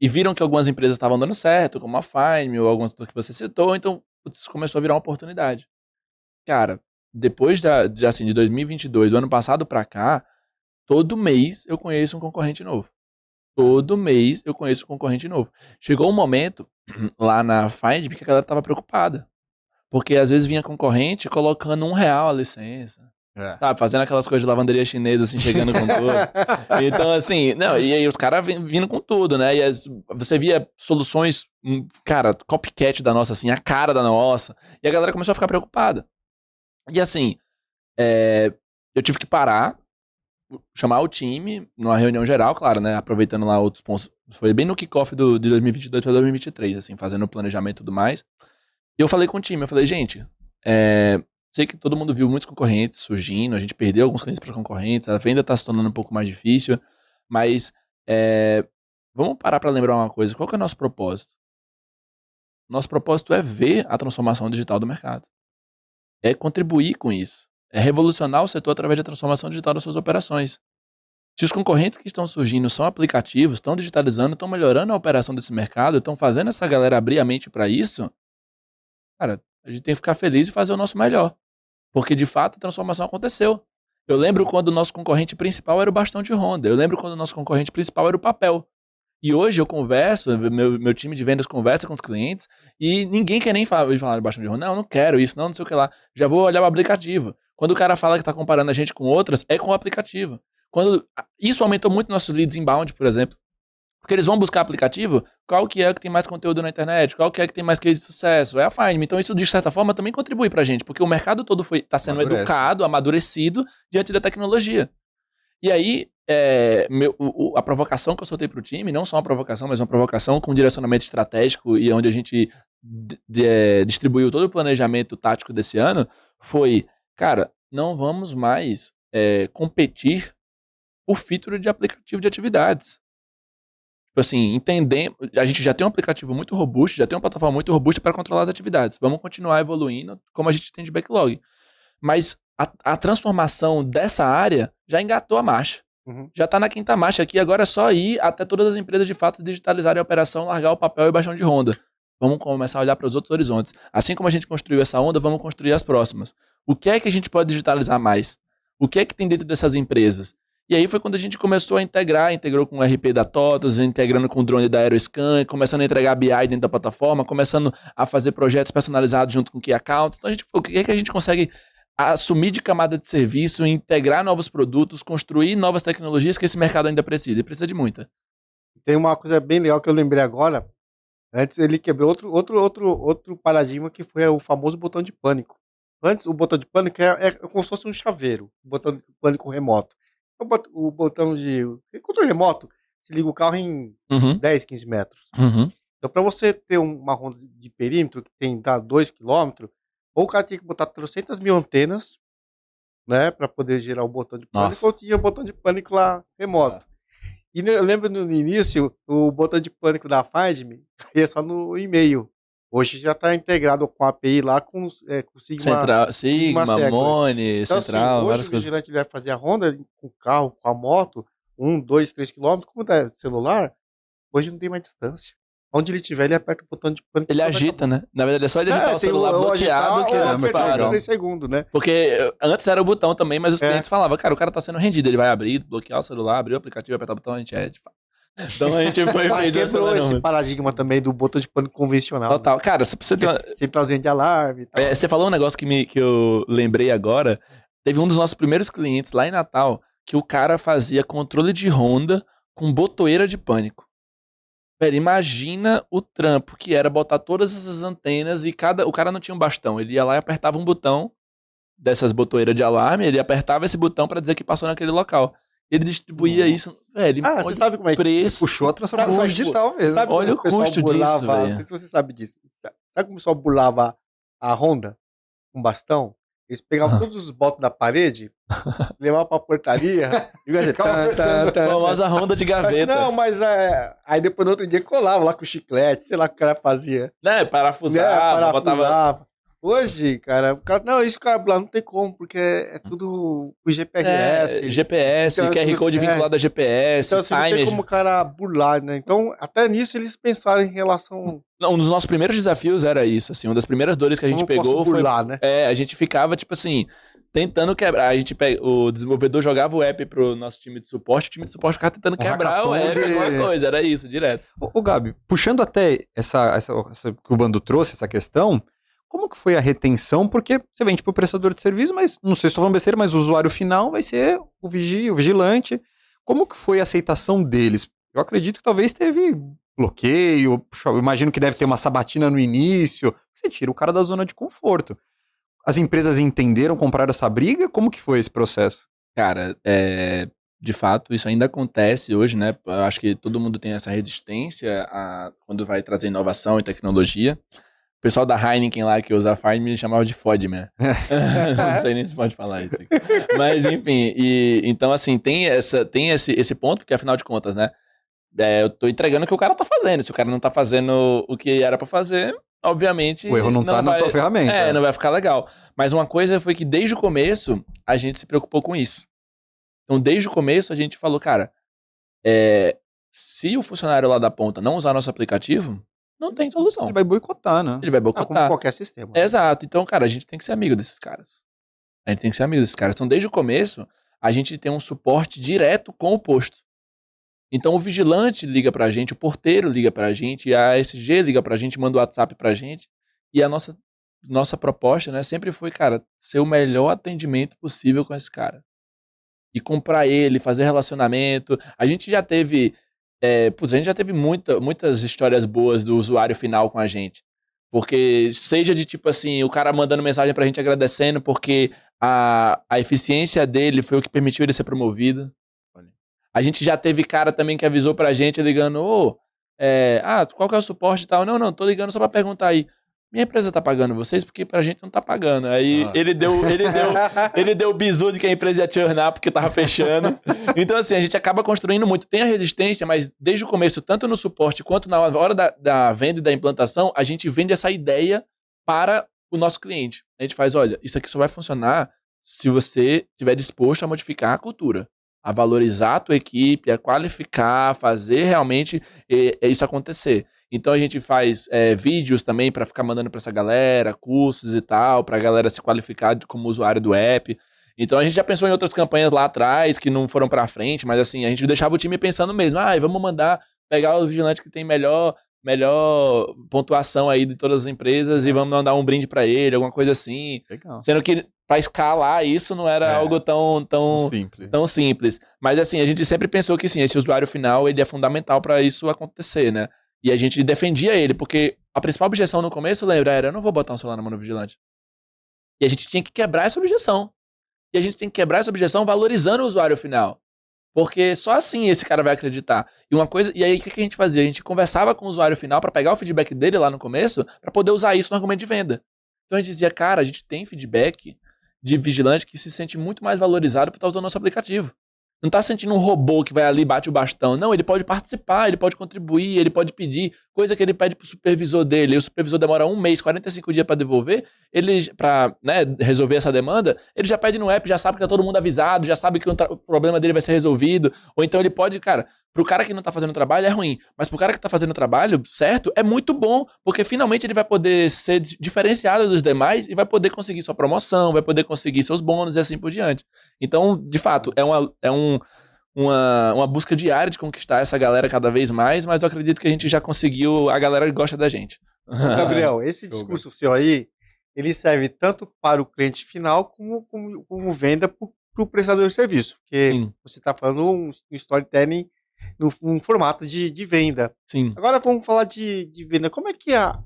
E viram que algumas empresas estavam dando certo, como a Findme ou algumas que você citou, então isso começou a virar uma oportunidade. Cara, depois de 2022, do ano passado pra cá, todo mês eu conheço um concorrente novo. Todo mês eu conheço um concorrente novo. Chegou um momento lá na Findme que a galera tava preocupada. Porque às vezes vinha concorrente colocando R$1 a licença. Sabe, fazendo aquelas coisas de lavanderia chinesa, assim, chegando com tudo. Então, assim, não, e aí os caras vindo com tudo, né? E você via soluções, cara, copycat da nossa, assim, a cara da nossa. E a galera começou a ficar preocupada. E assim, eu tive que parar, chamar o time, numa reunião geral, claro, né? Aproveitando lá outros pontos. Foi bem no kickoff de 2022 para 2023, assim, fazendo o planejamento e tudo mais. E eu falei com o time, eu falei, gente, sei que todo mundo viu muitos concorrentes surgindo, a gente perdeu alguns clientes para concorrentes, a venda está se tornando um pouco mais difícil, mas vamos parar para lembrar uma coisa, qual que é o nosso propósito? Nosso propósito é ver a transformação digital do mercado, é contribuir com isso, é revolucionar o setor através da transformação digital das suas operações. Se os concorrentes que estão surgindo são aplicativos, estão digitalizando, estão melhorando a operação desse mercado, estão fazendo essa galera abrir a mente para isso, cara, a gente tem que ficar feliz e fazer o nosso melhor. Porque, de fato, a transformação aconteceu. Eu lembro quando o nosso concorrente principal era o bastão de ronda. Eu lembro quando o nosso concorrente principal era o papel. E hoje eu converso, meu time de vendas conversa com os clientes e ninguém quer nem falar de bastão de ronda. Não quero isso, não sei o que lá. Já vou olhar o aplicativo. Quando o cara fala que está comparando a gente com outras, é com o aplicativo. Isso aumentou muito nossos leads inbound, por exemplo. Porque eles vão buscar aplicativo, qual que é que tem mais conteúdo na internet, qual que é que tem mais case de sucesso, é a Findme. Então isso, de certa forma, também contribui pra gente, porque o mercado todo está sendo educado, amadurecido diante da tecnologia. E aí, a provocação que eu soltei pro time, não só uma provocação, mas uma provocação com direcionamento estratégico e onde a gente distribuiu todo o planejamento tático desse ano, foi, cara, não vamos mais competir por feature de aplicativo de atividades. Tipo assim, a gente já tem um aplicativo muito robusto, já tem uma plataforma muito robusta para controlar as atividades. Vamos continuar evoluindo como a gente tem de backlog. Mas a transformação dessa área já engatou a marcha. Já está na quinta marcha aqui, agora é só ir até todas as empresas de fato digitalizarem a operação, largar o papel e bastão de ronda. Vamos começar a olhar para os outros horizontes. Assim como a gente construiu essa onda, vamos construir as próximas. O que é que a gente pode digitalizar mais? O que é que tem dentro dessas empresas? E aí foi quando a gente começou a integrou com o RP da TOTOS, integrando com o drone da Aeroscan, começando a entregar BI dentro da plataforma, começando a fazer projetos personalizados junto com Key Accounts. Então a gente falou, o que é que a gente consegue assumir de camada de serviço, integrar novos produtos, construir novas tecnologias que esse mercado ainda precisa, e precisa de muita. Tem uma coisa bem legal que eu lembrei agora, antes ele quebrou outro paradigma que foi o famoso botão de pânico. Antes o botão de pânico é como se fosse um chaveiro, o botão de pânico remoto. O botão de controle remoto, se liga o carro em 10, 15 metros. Então, para você ter uma ronda de perímetro que tem 2 km, ou o cara tem que botar 300.000 antenas, né, para poder gerar o botão de pânico, ou tinha o botão de pânico lá remoto. E eu lembro no início, o botão de pânico da Findme ia só no e-mail. Hoje já está integrado com a API lá com Sigma. Sigma, Mone, então, Central, assim, várias hoje coisas. O vigilante vai fazer a ronda com o carro, com a moto, 1, 2, 3 km, como é celular, hoje não tem mais distância. Onde ele estiver, ele aperta o botão de pânico. Ele agita, né? Na verdade, é só ele digitar o celular bloqueado que ele dispara. 3 segundos, né? Porque antes era o botão também, mas os clientes falavam, cara, o cara tá sendo rendido, ele vai abrir, bloquear o celular, abrir o aplicativo, apertar o botão, a gente de fato. Então a gente foi feito esse paradigma também do botão de pânico convencional. Total. Né? Cara, se você tem uma... centralzinha de alarme e tal. Você falou um negócio que eu lembrei agora. Teve um dos nossos primeiros clientes lá em Natal que o cara fazia controle de ronda com botoeira de pânico. Velho, imagina o trampo que era botar todas essas antenas e o cara não tinha um bastão. Ele ia lá e apertava um botão dessas botoeiras de alarme, ele apertava esse botão para dizer que passou naquele local. Ele distribuía isso, velho, Ah, você sabe como é que preço. Puxou a transformação Sabe- digital mesmo. Sabe Olha como o o pessoal custo disso, burlava, velho. não sei se você sabe disso. Sabe como o pessoal burlava a Honda com bastão? Eles pegavam todos os botos da parede, levavam pra portaria e Ficava apertando. A famosa Honda de Mas, gaveta. não, mas aí depois no outro dia colava lá com chiclete, sei lá o que o cara fazia. Né, parafusava, botava... Parafusava. Hoje, cara, o cara, não, isso o cara burlar não tem como, porque é tudo o GPS. GPS, Então, QR Code vinculado a GPS, Então, assim, não tem timer. como o cara burlar, né? Então, até nisso eles pensaram em relação... Um dos nossos primeiros desafios era isso, assim, uma das primeiras dores que a gente Como eu posso pegou foi... burlar, né? A gente ficava, tipo assim, tentando quebrar. O desenvolvedor jogava o app pro nosso time de suporte, o time de suporte ficava tentando quebrar o app, alguma coisa, era isso, direto. Ô, Gabi, puxando até essa que o Bando trouxe, essa questão, como que foi a retenção? Porque você vende pro prestador de serviço, mas não sei se estou falando besteira, mas o usuário final vai ser o vigilante. Como que foi a aceitação deles? Eu acredito que talvez teve bloqueio, puxa, eu imagino que deve ter uma sabatina no início. Você tira o cara da zona de conforto. As empresas entenderam, compraram essa briga? Como que foi esse processo? Cara, de fato, isso ainda acontece hoje, né? Eu acho que todo mundo tem essa resistência quando vai trazer inovação e tecnologia. O pessoal da Heineken lá que usa a Fine me chamava de Fodmer. Não sei nem se pode falar isso aqui. Mas, enfim, então, assim, tem esse ponto, porque afinal de contas, né? Eu tô entregando o que o cara tá fazendo. Se o cara não tá fazendo o que era pra fazer, obviamente... O erro não tá na tua ferramenta. Não vai ficar legal. Mas uma coisa foi que desde o começo, a gente se preocupou com isso. Então, desde o começo, a gente falou, cara, se o funcionário lá da ponta não usar nosso aplicativo, não tem solução. Ele vai boicotar, né? Ele vai Como boicotar. qualquer sistema. Exato. Então, cara, a gente tem que ser amigo desses caras. Então, desde o começo, a gente tem um suporte direto com o posto. Então, o vigilante liga pra gente, o porteiro liga pra gente, a ASG liga pra gente, manda o WhatsApp pra gente. E a nossa proposta, né, sempre foi, cara, ser o melhor atendimento possível com esse cara. E comprar ele, fazer relacionamento. A gente já teve muitas histórias boas do usuário final com a gente. Porque seja de tipo assim, o cara mandando mensagem pra gente agradecendo porque a eficiência dele foi o que permitiu ele ser promovido. A gente já teve cara também que avisou pra gente ligando, qual que é o suporte e tal? Não, tô ligando só pra perguntar aí. Minha empresa tá pagando vocês porque pra gente não tá pagando. Aí ele deu o bizu de que a empresa ia churnar porque tava fechando. Então, assim, a gente acaba construindo muito. Tem a resistência, mas desde o começo, tanto no suporte quanto na hora da venda e da implantação, a gente vende essa ideia para o nosso cliente. A gente faz, olha, isso aqui só vai funcionar se você estiver disposto a modificar a cultura, a valorizar a tua equipe, a qualificar, fazer realmente isso acontecer. Então a gente faz vídeos também para ficar mandando para essa galera, cursos e tal, para a galera se qualificar como usuário do app. Então a gente já pensou em outras campanhas lá atrás que não foram para frente, mas assim, a gente deixava o time pensando mesmo, vamos mandar pegar o vigilante que tem melhor pontuação aí de todas as empresas e vamos mandar um brinde para ele, alguma coisa assim. Legal. Sendo que para escalar isso não era algo tão simples. Mas assim, a gente sempre pensou que sim, esse usuário final ele é fundamental para isso acontecer, né? E a gente defendia ele, porque a principal objeção no começo, lembra, era eu não vou botar um celular na mão do vigilante. E a gente tinha que quebrar essa objeção. E a gente tem que quebrar essa objeção valorizando o usuário final. Porque só assim esse cara vai acreditar. E aí o que a gente fazia? A gente conversava com o usuário final para pegar o feedback dele lá no começo, para poder usar isso no argumento de venda. Então a gente dizia, cara, a gente tem feedback de vigilante que se sente muito mais valorizado por estar usando nosso aplicativo. Não tá sentindo um robô que vai ali e bate o bastão. Não, ele pode participar, ele pode contribuir, ele pode pedir, coisa que ele pede pro supervisor dele. E o supervisor demora 1 mês, 45 dias para devolver, pra resolver essa demanda, ele já pede no app, já sabe que tá todo mundo avisado, já sabe que o problema dele vai ser resolvido. Ou então ele pode, cara, pro cara que não tá fazendo o trabalho é ruim, mas pro cara que tá fazendo o trabalho, certo, é muito bom, porque finalmente ele vai poder ser diferenciado dos demais e vai poder conseguir sua promoção, vai poder conseguir seus bônus e assim por diante. Então, de fato, é uma busca diária de conquistar essa galera cada vez mais, mas eu acredito que a gente já conseguiu a galera que gosta da gente. Gabriel, esse discurso seu aí, ele serve tanto para o cliente final como venda para o prestador de serviço, porque Sim. você está falando um storytelling num formato de venda. Sim. Agora vamos falar de venda. Como é que a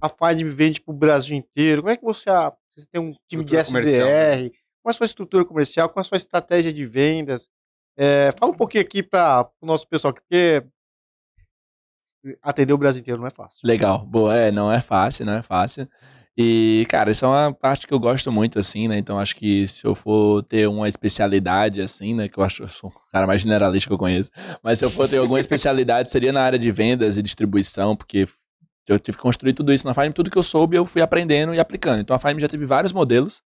Findme vende para o Brasil inteiro? Como é que você tem um time de SDR? Qual é a sua estrutura comercial? Qual é a sua estratégia de vendas? Fala um pouquinho aqui para o nosso pessoal, porque atender o Brasil inteiro não é fácil. Legal, boa, não é fácil, não é fácil. E, cara, isso é uma parte que eu gosto muito, assim, né? Então, acho que se eu for ter uma especialidade, assim, né? Que eu sou o cara mais generalista que eu conheço. Mas se eu for ter alguma especialidade, seria na área de vendas e distribuição, porque eu tive que construir tudo isso na Fime. Tudo que eu soube, eu fui aprendendo e aplicando. Então, a Fime já teve vários modelos,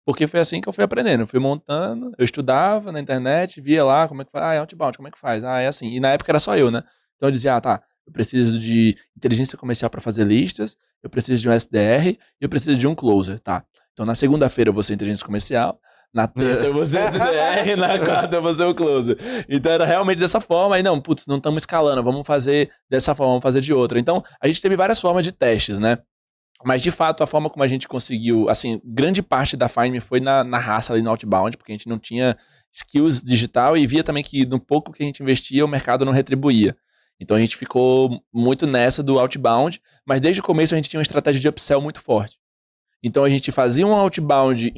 porque foi assim que eu fui aprendendo. Eu fui montando, eu estudava na internet, via lá como é que faz. É outbound, como é que faz? É assim. E na época era só eu, né? Então, eu dizia, tá, eu preciso de inteligência comercial para fazer listas, eu preciso de um SDR e eu preciso de um closer, tá? Então na segunda-feira eu vou ser inteligência comercial, na terça eu vou ser SDR, na quarta eu vou ser o closer. Então era realmente dessa forma, aí não estamos escalando, vamos fazer dessa forma, vamos fazer de outra. Então a gente teve várias formas de testes, né? Mas de fato a forma como a gente conseguiu, assim, grande parte da Fime foi na raça ali no outbound, porque a gente não tinha skills digital e via também que no pouco que a gente investia o mercado não retribuía. Então a gente ficou muito nessa do outbound, mas desde o começo a gente tinha uma estratégia de upsell muito forte. Então a gente fazia um outbound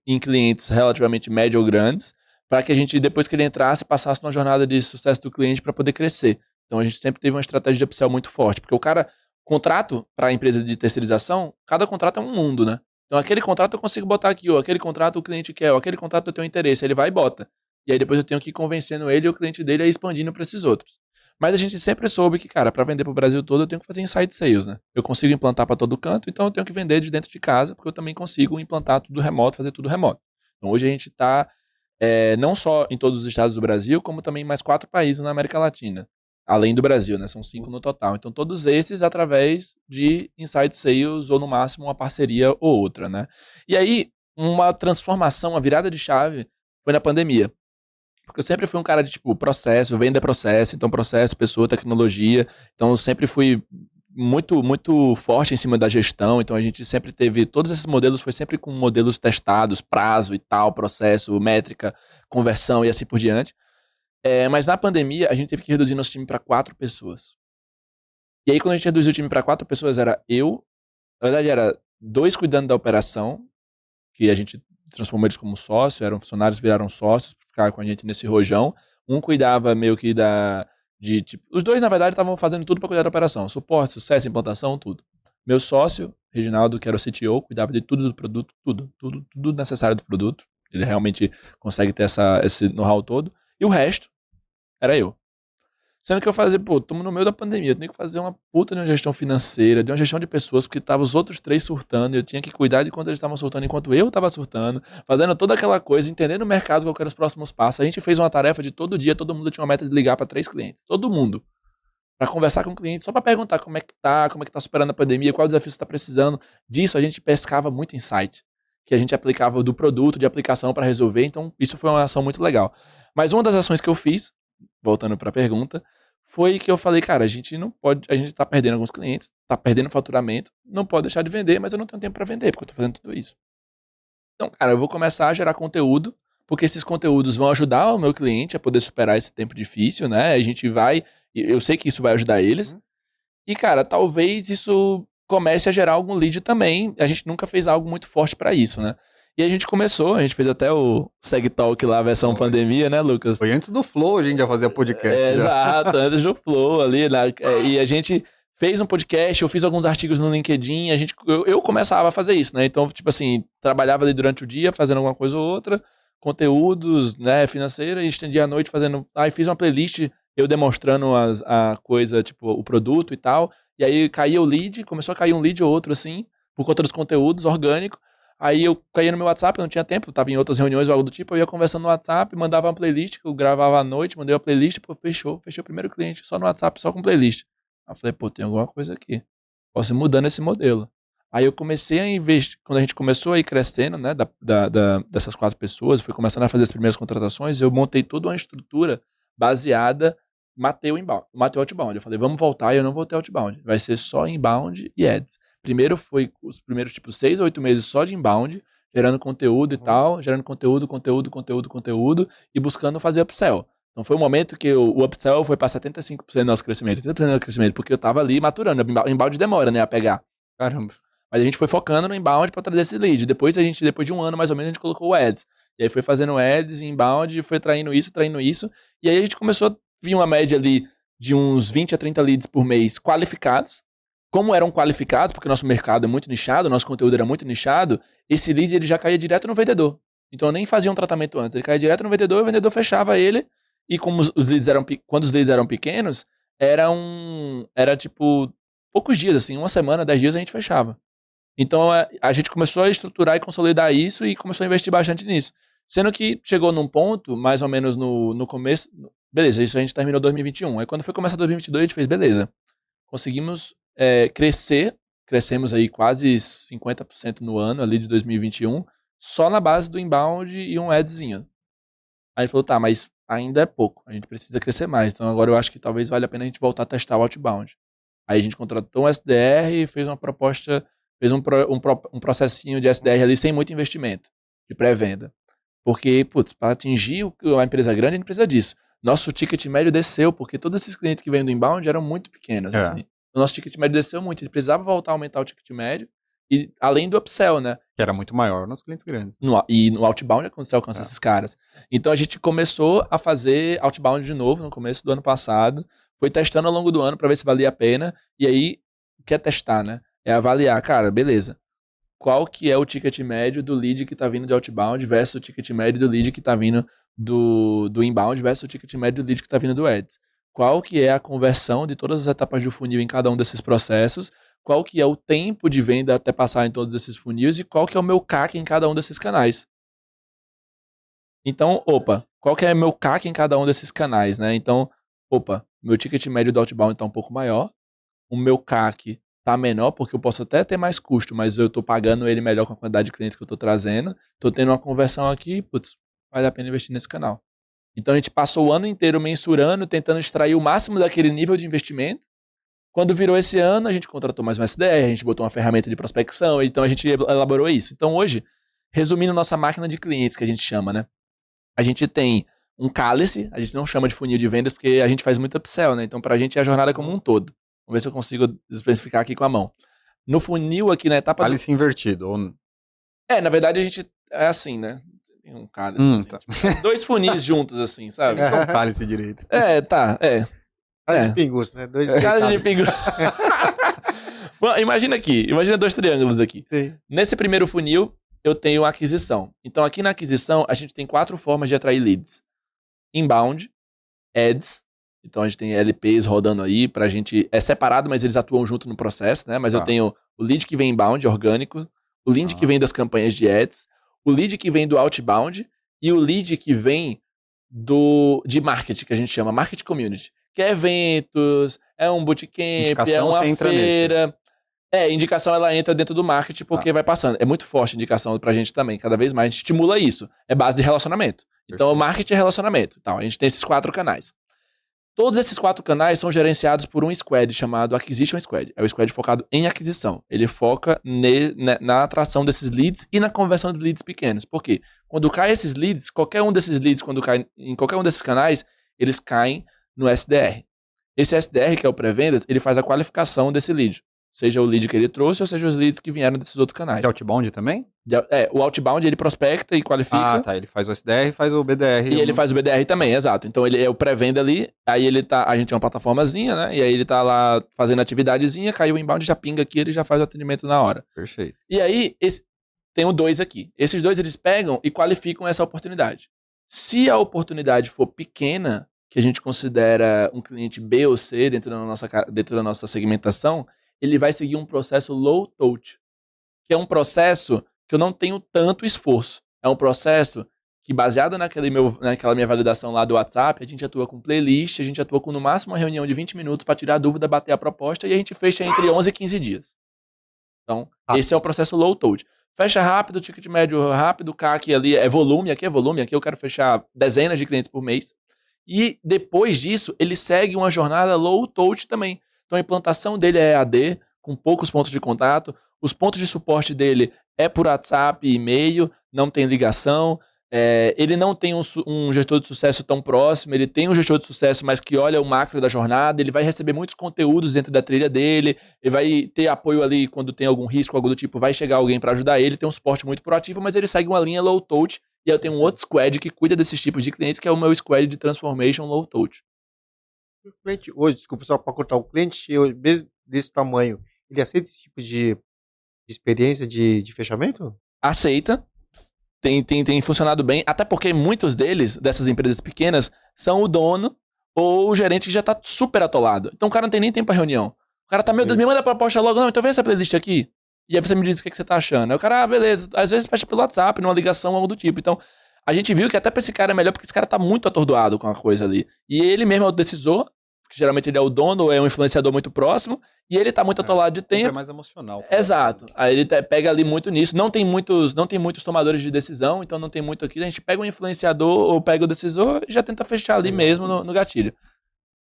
em clientes relativamente médios ou grandes, para que a gente, depois que ele entrasse, passasse numa jornada de sucesso do cliente para poder crescer. Então a gente sempre teve uma estratégia de upsell muito forte, porque o cara, contrato para a empresa de terceirização, cada contrato é um mundo, né? Então aquele contrato eu consigo botar aqui, ou aquele contrato o cliente quer, ou aquele contrato eu tenho interesse, ele vai e bota. E aí depois eu tenho que ir convencendo ele e o cliente dele a ir expandindo para esses outros. Mas a gente sempre soube que, cara, para vender para o Brasil todo, eu tenho que fazer inside sales, né? Eu consigo implantar para todo canto, então eu tenho que vender de dentro de casa, porque eu também consigo implantar tudo remoto, fazer tudo remoto. Então hoje a gente está não só em todos os estados do Brasil, como também em mais 4 países na América Latina, além do Brasil, né? São 5 no total. Então todos esses através de inside sales ou no máximo uma parceria ou outra, né? E aí uma transformação, uma virada de chave foi na pandemia. Porque eu sempre fui um cara de, tipo, processo, venda processo, então processo, pessoa, tecnologia. Então eu sempre fui muito, muito forte em cima da gestão. Então a gente sempre teve, todos esses modelos foi sempre com modelos testados, prazo e tal, processo, métrica, conversão e assim por diante. Mas na pandemia a gente teve que reduzir nosso time para 4 pessoas. E aí quando a gente reduziu o time para 4 pessoas, era eu, na verdade era 2 cuidando da operação, que a gente transformou eles como sócio, eram funcionários, viraram sócios, ficar com a gente nesse rojão. Um cuidava meio que tipo, os dois, na verdade, estavam fazendo tudo para cuidar da operação. Suporte, sucesso, implantação, tudo. Meu sócio, Reginaldo, que era o CTO, cuidava de tudo do produto, tudo necessário do produto. Ele realmente consegue ter esse know-how todo. E o resto era eu. Sendo que eu fazia, estamos no meio da pandemia, eu tenho que fazer uma puta de uma gestão financeira, de uma gestão de pessoas, porque estavam os outros 3 surtando, e eu tinha que cuidar de quando eles estavam surtando, enquanto eu estava surtando, fazendo toda aquela coisa, entendendo o mercado, qual eram os próximos passos. A gente fez uma tarefa de todo dia, todo mundo tinha uma meta de ligar para 3 clientes, todo mundo, para conversar com o cliente, só para perguntar como é que tá superando a pandemia, qual desafio você está precisando. Disso a gente pescava muito insight, que a gente aplicava do produto, de aplicação para resolver, então isso foi uma ação muito legal. Mas uma das ações que eu fiz, voltando para a pergunta, foi que eu falei, cara, a gente não pode, a gente tá perdendo alguns clientes, tá perdendo faturamento, não pode deixar de vender, mas eu não tenho tempo para vender, porque eu tô fazendo tudo isso. Então, cara, eu vou começar a gerar conteúdo, porque esses conteúdos vão ajudar o meu cliente a poder superar esse tempo difícil, né? A gente vai, eu sei que isso vai ajudar eles. E, cara, talvez isso comece a gerar algum lead também. A gente nunca fez algo muito forte para isso, né? E a gente começou, a gente fez até o Seg Talk lá, versão pandemia, né, Lucas? Foi antes do Flow, a gente já fazia podcast. Exato, antes do Flow ali, né? E a gente fez um podcast, eu fiz alguns artigos no LinkedIn, eu começava a fazer isso, né? Então, tipo assim, trabalhava ali durante o dia, fazendo alguma coisa ou outra, conteúdos, né, financeira, e estendia à noite fazendo... Aí fiz uma playlist, eu demonstrando a coisa, tipo, o produto e tal, e aí caía o lead, começou a cair um lead ou outro, assim, por conta dos conteúdos orgânicos. Aí eu caía no meu WhatsApp, eu não tinha tempo, eu tava em outras reuniões ou algo do tipo, eu ia conversando no WhatsApp, mandava uma playlist, que eu gravava à noite, mandei uma playlist, fechei o primeiro cliente, só no WhatsApp, só com playlist. Aí eu falei, tem alguma coisa aqui, posso ir mudando esse modelo. Aí eu comecei a investir, quando a gente começou a ir crescendo, né, dessas 4 pessoas, fui começando a fazer as primeiras contratações, eu montei toda uma estrutura baseada, matei o outbound. Eu falei, vamos voltar, e eu não vou ter outbound, vai ser só inbound e ads. Primeiro foi os primeiros, 6 ou 8 meses só de inbound, gerando conteúdo e tal, gerando conteúdo, e buscando fazer upsell. Então foi um momento que o upsell foi para 75% do nosso crescimento, 80% do nosso crescimento, porque eu tava ali maturando. O inbound demora, né, a pegar. Caramba. Mas a gente foi focando no inbound para trazer esse lead. Depois de um ano mais ou menos, a gente colocou o ads. E aí foi fazendo ads, inbound, foi traindo isso. E aí a gente começou a vir uma média ali de uns 20 a 30 leads por mês qualificados. Como eram qualificados, porque o nosso mercado é muito nichado, o nosso conteúdo era muito nichado, esse lead ele já caía direto no vendedor. Então eu nem fazia um tratamento antes, ele caía direto no vendedor, o vendedor fechava ele, e como os leads quando os leads eram pequenos, era tipo poucos dias, assim, uma semana, 10 dias a gente fechava. Então a gente começou a estruturar e consolidar isso e começou a investir bastante nisso. Sendo que chegou num ponto, mais ou menos no começo, beleza, isso a gente terminou em 2021. Aí quando foi começar 2022, a gente fez, beleza, conseguimos crescemos aí quase 50% no ano ali de 2021, só na base do inbound e um adzinho. Aí ele falou, tá, mas ainda é pouco, a gente precisa crescer mais, então agora eu acho que talvez valha a pena a gente voltar a testar o outbound. Aí a gente contratou um SDR e fez uma proposta, fez um processinho de SDR ali sem muito investimento, de pré-venda. Porque, para atingir a empresa grande, a gente precisa disso. Nosso ticket médio desceu, porque todos esses clientes que vêm do inbound eram muito pequenos, assim. O nosso ticket médio desceu muito, ele precisava voltar a aumentar o ticket médio, e além do upsell, né? Que era muito maior nos clientes grandes. E no outbound é quando você alcança esses caras. Então a gente começou a fazer outbound de novo no começo do ano passado, foi testando ao longo do ano para ver se valia a pena, e aí, o que é testar, né? É avaliar, cara, beleza, qual que é o ticket médio do lead que tá vindo de outbound versus o ticket médio do lead que tá vindo do inbound versus o ticket médio do lead que tá vindo do ads. Qual que é a conversão de todas as etapas do funil em cada um desses processos, qual que é o tempo de venda até passar em todos esses funis e qual que é o meu CAC em cada um desses canais. Então, qual que é o meu CAC em cada um desses canais, né? Então, meu ticket médio do outbound tá um pouco maior, o meu CAC tá menor, porque eu posso até ter mais custo, mas eu tô pagando ele melhor com a quantidade de clientes que eu tô trazendo, tô tendo uma conversão aqui, vale a pena investir nesse canal. Então a gente passou o ano inteiro mensurando, tentando extrair o máximo daquele nível de investimento. Quando virou esse ano, a gente contratou mais um SDR, a gente botou uma ferramenta de prospecção, então a gente elaborou isso. Então hoje, resumindo nossa máquina de clientes, que a gente chama, né? A gente tem um cálice, a gente não chama de funil de vendas, porque a gente faz muito upsell, né? Então pra gente é a jornada como um todo. Vamos ver se eu consigo especificar aqui com a mão. No funil aqui na etapa... Cálice invertido. Na verdade a gente é assim, né? Tem um cálice, assim, tá. tipo, 2 funis juntos, assim, sabe? Não cálice direito. Cálice de pingus, né? Cálice de pingus. Bom, imagina 2 triângulos aqui. Sim. Nesse primeiro funil, eu tenho a aquisição. Então aqui na aquisição, a gente tem 4 formas de atrair leads. Inbound, ads, então a gente tem LPs rodando aí pra gente, é separado, mas eles atuam junto no processo, né? Mas eu tenho o lead que vem inbound, orgânico, o lead que vem das campanhas de ads, o lead que vem do outbound e o lead que vem de marketing, que a gente chama marketing community, que é eventos, é um bootcamp, Indicação, é uma você entra feira. Indicação ela entra dentro do marketing porque vai passando. É muito forte a indicação pra gente também, cada vez mais estimula isso. É base de relacionamento. Então o marketing é relacionamento. Então, a gente tem esses 4 canais. Todos esses 4 canais são gerenciados por um squad chamado Acquisition Squad. É o squad focado em aquisição. Ele foca na atração desses leads e na conversão de leads pequenos. Por quê? Quando cai esses leads, qualquer um desses leads, quando cai em qualquer um desses canais, eles caem no SDR. Esse SDR, que é o pré-vendas, ele faz a qualificação desse lead. Seja o lead que ele trouxe ou seja os leads que vieram desses outros canais. De outbound também? O outbound ele prospecta e qualifica. Ah, tá. Ele faz o SDR e faz o BDR. E ele faz o BDR também, exato. Então ele é o pré-venda ali, aí a gente tem uma plataformazinha, né? E aí ele tá lá fazendo atividadezinha, caiu o inbound, já pinga aqui, ele já faz o atendimento na hora. Perfeito. E aí, tem o 2 aqui. Esses 2 eles pegam e qualificam essa oportunidade. Se a oportunidade for pequena, que a gente considera um cliente B ou C dentro da nossa segmentação, ele vai seguir um processo low touch, que é um processo que eu não tenho tanto esforço. É um processo que, baseado naquela minha validação lá do WhatsApp, a gente atua com playlist, a gente atua com no máximo uma reunião de 20 minutos para tirar a dúvida, bater a proposta e a gente fecha entre 11 e 15 dias. Então, esse é o processo low touch. Fecha rápido, ticket médio rápido, CAC ali é volume, aqui eu quero fechar dezenas de clientes por mês. E depois disso, ele segue uma jornada low touch também. Então a implantação dele é EAD, com poucos pontos de contato. Os pontos de suporte dele é por WhatsApp e e-mail, não tem ligação. Ele não tem um gestor de sucesso tão próximo, ele tem um gestor de sucesso, mas que olha o macro da jornada, ele vai receber muitos conteúdos dentro da trilha dele, ele vai ter apoio ali quando tem algum risco, algo do tipo, vai chegar alguém para ajudar ele, tem um suporte muito proativo, mas ele segue uma linha low touch, E eu tenho um outro squad que cuida desses tipos de clientes, que é o meu squad de Transformation Low Touch. O cliente hoje, desculpa só para cortar, o cliente hoje, mesmo desse tamanho, ele aceita esse tipo de experiência de fechamento? Aceita, tem funcionado bem, até porque muitos deles, dessas empresas pequenas, são o dono ou o gerente que já tá super atolado. Então o cara não tem nem tempo pra reunião. O cara tá, meu Deus, me manda a proposta logo. Não, então vem essa playlist aqui. E aí você me diz o que você tá achando. Aí o cara, beleza. Às vezes fecha pelo WhatsApp, numa ligação, algo do tipo. Então, a gente viu que até pra esse cara é melhor, porque esse cara tá muito atordoado com a coisa ali. E ele mesmo é o decisor, que geralmente ele é o dono ou é um influenciador muito próximo, e ele tá muito atolado de tempo. É mais emocional. Exato. Aí ele pega ali muito nisso. Não tem muitos tomadores de decisão, então não tem muito aqui. A gente pega o influenciador ou pega o decisor e já tenta fechar ali mesmo no gatilho.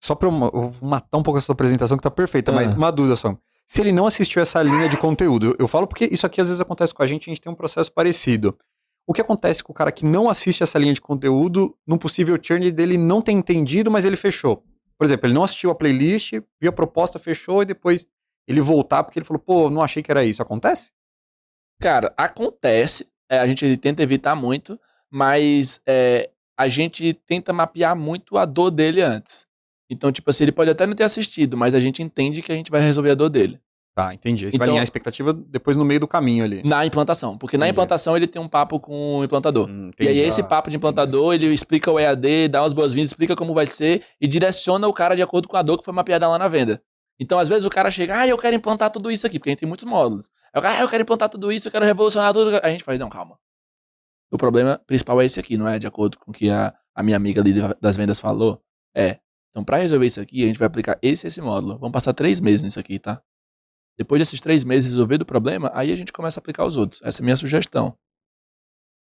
Só pra eu matar um pouco essa sua apresentação, que tá perfeita, mas uma dúvida só. Se ele não assistiu essa linha de conteúdo, eu falo porque isso aqui às vezes acontece com a gente tem um processo parecido. O que acontece com o cara que não assiste essa linha de conteúdo, num possível churn dele não tem entendido, mas ele fechou? Por exemplo, ele não assistiu a playlist, viu a proposta, fechou e depois ele voltar porque ele falou, pô, não achei que era isso. Acontece? Cara, acontece. A gente tenta evitar muito, mas a gente tenta mapear muito a dor dele antes. Então, tipo assim, ele pode até não ter assistido, mas a gente entende que a gente vai resolver a dor dele. Tá, entendi. Aí você Então, vai alinhar a expectativa depois no meio do caminho ali. Na implantação. Porque na Entendi. implantação ele tem um papo com o implantador. E Entendi. aí esse papo de implantador, ele explica o EAD, dá umas boas-vindas, explica como vai ser e direciona o cara de acordo com a dor que foi mapeada lá na venda. Então, às vezes, o cara chega, eu quero implantar tudo isso aqui, porque a gente tem muitos módulos. Aí o cara, eu quero implantar tudo isso, eu quero revolucionar tudo. Aí a gente faz, não, calma. O problema principal é esse aqui, não é de acordo com o que a minha amiga ali das vendas falou? Então, pra resolver isso aqui, a gente vai aplicar esse módulo. Vamos passar 3 meses nisso aqui, tá? Depois desses 3 meses resolvido o problema, aí a gente começa a aplicar os outros. Essa é a minha sugestão.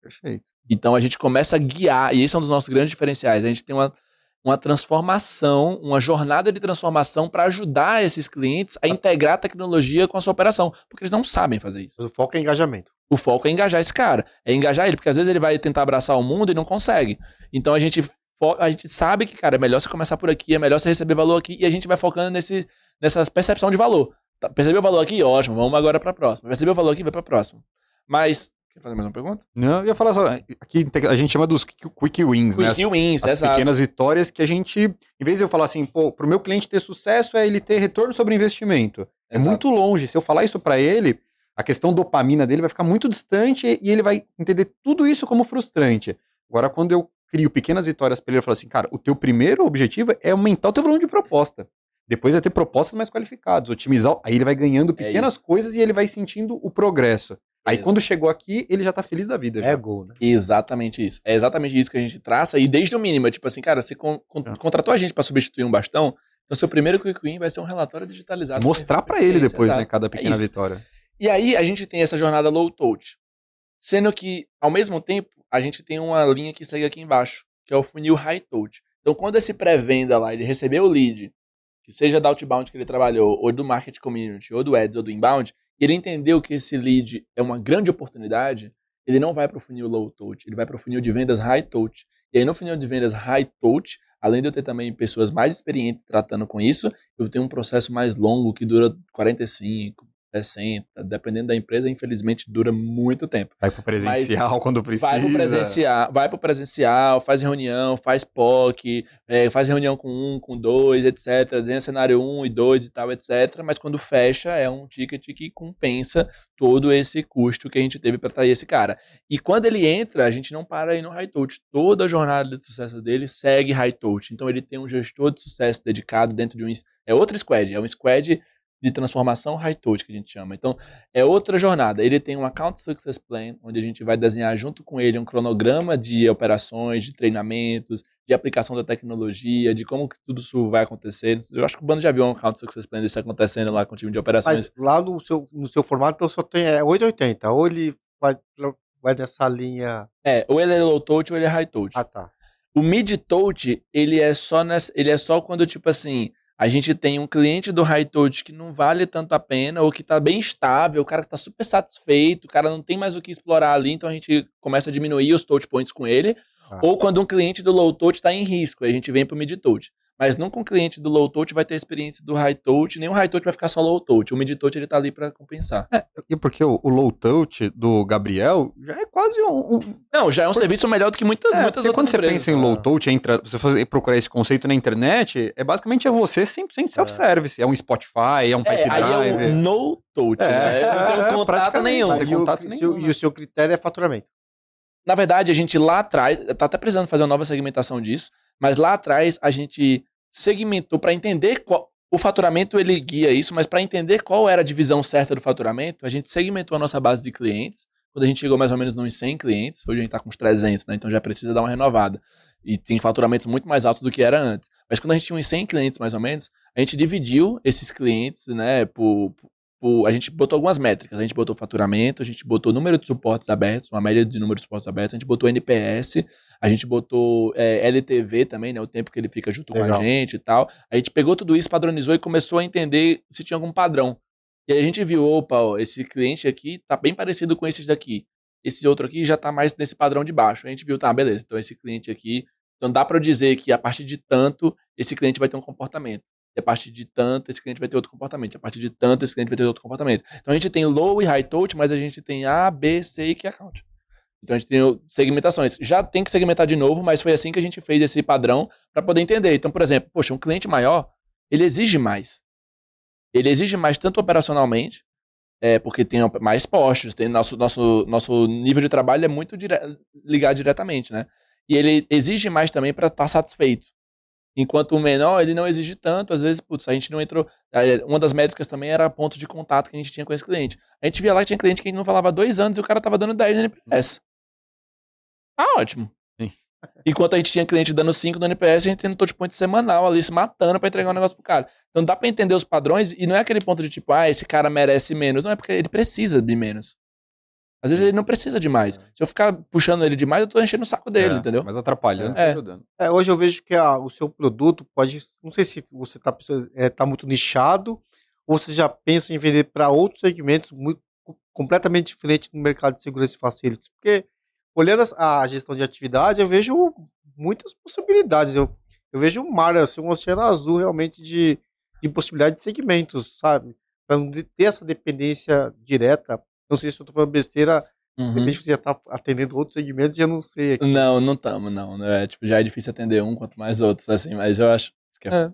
Perfeito. Então a gente começa a guiar, e esse é um dos nossos grandes diferenciais. A gente tem uma transformação, uma jornada de transformação para ajudar esses clientes a integrar a tecnologia com a sua operação, porque eles não sabem fazer isso. O foco é engajamento. O foco é engajar esse cara, é engajar ele, porque às vezes ele vai tentar abraçar o mundo e não consegue. Então a gente sabe que, cara, é melhor você começar por aqui, é melhor você receber valor aqui, e a gente vai focando nessa percepção de valor. Tá, percebeu o valor aqui? Ótimo, vamos agora pra próxima. Percebeu o valor aqui? Vai pra próxima. Mas, quer fazer mais uma pergunta? Não, eu ia falar só, aqui a gente chama dos quick wins, né? Quick wins, as exato. pequenas vitórias que a gente, em vez de eu falar assim, pô, pro meu cliente ter sucesso é ele ter retorno sobre investimento. É Exato. muito longe. Se eu falar isso pra ele, a questão dopamina dele vai ficar muito distante e ele vai entender tudo isso como frustrante. Agora, quando eu crio pequenas vitórias pra ele, eu falo assim, cara, o teu primeiro objetivo é aumentar o teu volume de proposta. Depois vai ter propostas mais qualificadas, otimizar, aí ele vai ganhando pequenas coisas e ele vai sentindo o progresso. Aí quando chegou aqui, ele já tá feliz da vida. Já. É gol, né? Exatamente isso. É exatamente isso que a gente traça, e desde o mínimo, tipo assim, cara, você contratou a gente pra substituir um bastão, então seu primeiro quick win vai ser um relatório digitalizado. Mostrar pra ele depois, exato. né, cada pequena vitória. E aí a gente tem essa jornada low touch, sendo que, ao mesmo tempo, a gente tem uma linha que segue aqui embaixo, que é o funil high touch. Então quando esse pré-venda lá, ele recebeu o lead, que seja da outbound que ele trabalhou, ou do market community, ou do ads, ou do inbound, e ele entendeu que esse lead é uma grande oportunidade, ele não vai para o funil low touch, ele vai para o funil de vendas high touch. E aí no funil de vendas high touch, além de eu ter também pessoas mais experientes tratando com isso, eu tenho um processo mais longo que dura 45, 60, dependendo da empresa, infelizmente dura muito tempo. Vai pro presencial quando precisa. Vai pro presencial, faz reunião, faz POC, faz reunião com 1, com 2, etc. Dentro do cenário 1 e 2 e tal, etc. Mas quando fecha, é um ticket que compensa todo esse custo que a gente teve para atrair esse cara. E quando ele entra, a gente não para aí no high touch. Toda a jornada de sucesso dele segue high touch. Então ele tem um gestor de sucesso dedicado dentro de outro squad, é um squad de transformação high touch que a gente chama. Então, é outra jornada. Ele tem um Account Success Plan, onde a gente vai desenhar junto com ele um cronograma de operações, de treinamentos, de aplicação da tecnologia, de como que tudo isso vai acontecer. Eu acho que o Bando já viu um Account Success Plan desse acontecendo lá com o time de operações. Mas lá no seu formato, então só tem 880, ou ele vai nessa linha... Ou ele é low touch ou ele é high touch. Ah, tá. O mid touch, ele é só quando, tipo assim, a gente tem um cliente do high touch que não vale tanto a pena, ou que tá bem estável, o cara que tá super satisfeito, o cara não tem mais o que explorar ali, então a gente começa a diminuir os touch points com ele. Ou quando um cliente do low touch tá em risco, aí a gente vem pro mid touch. Mas nunca um cliente do low touch vai ter a experiência do high touch, nem o high touch vai ficar só low touch. O mid touch ele tá ali para compensar. E porque o low touch do Gabriel já é quase Não, já é um serviço melhor do que muitas outras quando você empresas. pensa em low touch, você procurar esse conceito na internet, basicamente você 100% self-service. É um Spotify, é um Pipe Aí é Drive. o no touch, né? Eu não tenho contato nenhum. Não tem contato nenhum. E o seu critério é faturamento. Na verdade, a gente lá atrás, tá até precisando fazer uma nova segmentação disso, mas lá atrás a gente segmentou para entender qual. O faturamento ele guia isso, mas para entender qual era a divisão certa do faturamento, a gente segmentou a nossa base de clientes. Quando a gente chegou mais ou menos nos 100 clientes, hoje a gente está com uns 300, né? Então já precisa dar uma renovada. E tem faturamentos muito mais altos do que era antes. Mas quando a gente tinha uns 100 clientes mais ou menos, a gente dividiu esses clientes, né, a gente botou algumas métricas. A gente botou faturamento, a gente botou número de suportes abertos, uma média de número de suportes abertos, a gente botou NPS, a gente botou LTV também, né, o tempo que ele fica junto com a gente e tal. A gente pegou tudo isso, padronizou e começou a entender se tinha algum padrão. E aí a gente viu, opa, ó, esse cliente aqui tá bem parecido com esses daqui. Esse outro aqui já tá mais nesse padrão de baixo. A gente viu, tá, beleza, então esse cliente aqui, então dá para dizer que a partir de tanto, esse cliente vai ter um comportamento. E a partir de tanto, esse cliente vai ter outro comportamento. E a partir de tanto, esse cliente vai ter outro comportamento. Então a gente tem low e high touch, mas a gente tem A, B, C e key account. Então a gente tem segmentações. Já tem que segmentar de novo, mas foi assim que a gente fez esse padrão para poder entender. Então, por exemplo, poxa, um cliente maior, ele exige mais. Ele exige mais tanto operacionalmente, porque tem mais postos, tem nosso nível de trabalho é muito ligado diretamente, né? E ele exige mais também para estar satisfeito. Enquanto o menor, ele não exige tanto, às vezes, putz, a gente não entrou... Uma das métricas também era pontos de contato que a gente tinha com esse cliente. A gente via lá que tinha cliente que a gente não falava há 2 anos e o cara tava dando 10 no NPS. Ah, ótimo. Sim. Enquanto a gente tinha cliente dando 5 no NPS, a gente tendo touchpoint semanal ali, se matando pra entregar um negócio pro cara. Então dá pra entender os padrões e não é aquele ponto de tipo, esse cara merece menos. Não, é porque ele precisa de menos. Às vezes ele não precisa de mais. Se eu ficar puxando ele demais, eu tô enchendo o saco dele, entendeu? Mas atrapalhando, ajudando. Hoje eu vejo que o seu produto pode... Não sei se você tá muito nichado ou você já pensa em vender para outros segmentos completamente diferentes no mercado de segurança e facilities. Porque, olhando a gestão de atividade, eu vejo muitas possibilidades. Eu vejo um mar, assim, um oceano azul realmente de possibilidade de segmentos, sabe? Para não ter essa dependência direta. Não sei se eu tô falando besteira, de repente você já tá atendendo outros segmentos e eu não sei. Aqui. Não estamos, não. Já é difícil atender um quanto mais outros, assim, mas eu acho...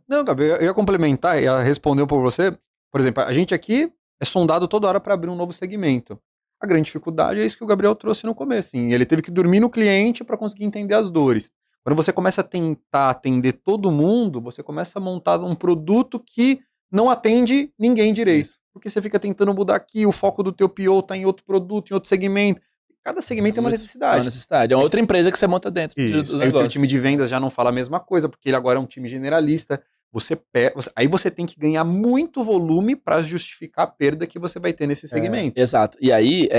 Não, Gabi, eu ia complementar, ia responder por você. Por exemplo, a gente aqui é sondado toda hora para abrir um novo segmento. A grande dificuldade é isso que o Gabriel trouxe no começo. Assim, ele teve que dormir no cliente para conseguir entender as dores. Quando você começa a tentar atender todo mundo, você começa a montar um produto que não atende ninguém direito. Isso. Porque você fica tentando mudar aqui, o foco do teu PO tá em outro produto, em outro segmento. Cada segmento tem uma necessidade. Uma necessidade. É uma outra empresa que você monta dentro dos negócios. Aí o teu time de vendas já não fala a mesma coisa, porque ele agora é um time generalista. Aí você tem que ganhar muito volume para justificar a perda que você vai ter nesse segmento. Exato. E aí,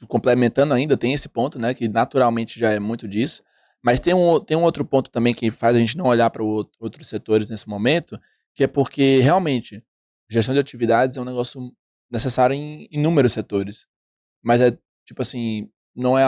complementando ainda, tem esse ponto, né, que naturalmente já é muito disso, mas tem um outro ponto também que faz a gente não olhar para outros setores nesse momento, que é porque realmente gestão de atividades é um negócio necessário em inúmeros setores. Mas tipo assim, não é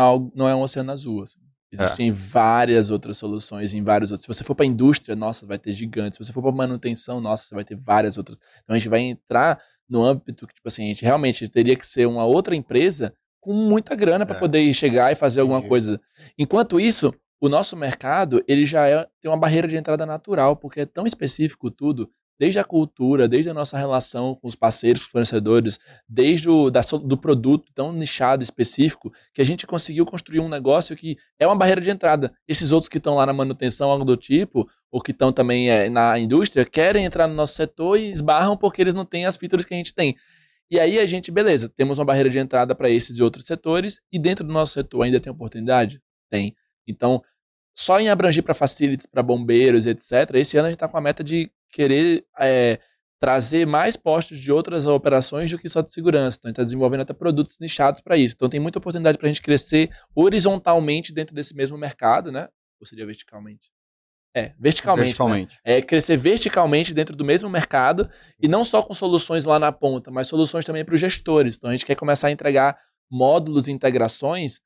um oceano azul. Assim. Existem várias outras soluções em vários outros. Se você for para a indústria, nossa, vai ter gigantes. Se você for para manutenção, nossa, você vai ter várias outras. Então a gente vai entrar no âmbito que, tipo assim, a gente realmente teria que ser uma outra empresa com muita grana para poder chegar e fazer alguma coisa. Enquanto isso, o nosso mercado, ele já tem uma barreira de entrada natural, porque é tão específico tudo. Desde a cultura, desde a nossa relação com os parceiros, fornecedores, desde do produto tão nichado, específico, que a gente conseguiu construir um negócio que é uma barreira de entrada. Esses outros que estão lá na manutenção, algo do tipo, ou que estão também na indústria, querem entrar no nosso setor e esbarram porque eles não têm as features que a gente tem. E aí a gente, beleza, temos uma barreira de entrada para esses e outros setores, e dentro do nosso setor ainda tem oportunidade? Tem. Então, só em abranger para facilities, para bombeiros, etc., esse ano a gente está com a meta de querer trazer mais postos de outras operações do que só de segurança. Então, a gente está desenvolvendo até produtos nichados para isso. Então, tem muita oportunidade para a gente crescer horizontalmente dentro desse mesmo mercado, né? Ou seria verticalmente? Verticalmente. Né? Crescer verticalmente dentro do mesmo mercado e não só com soluções lá na ponta, mas soluções também para os gestores. Então, a gente quer começar a entregar módulos e integrações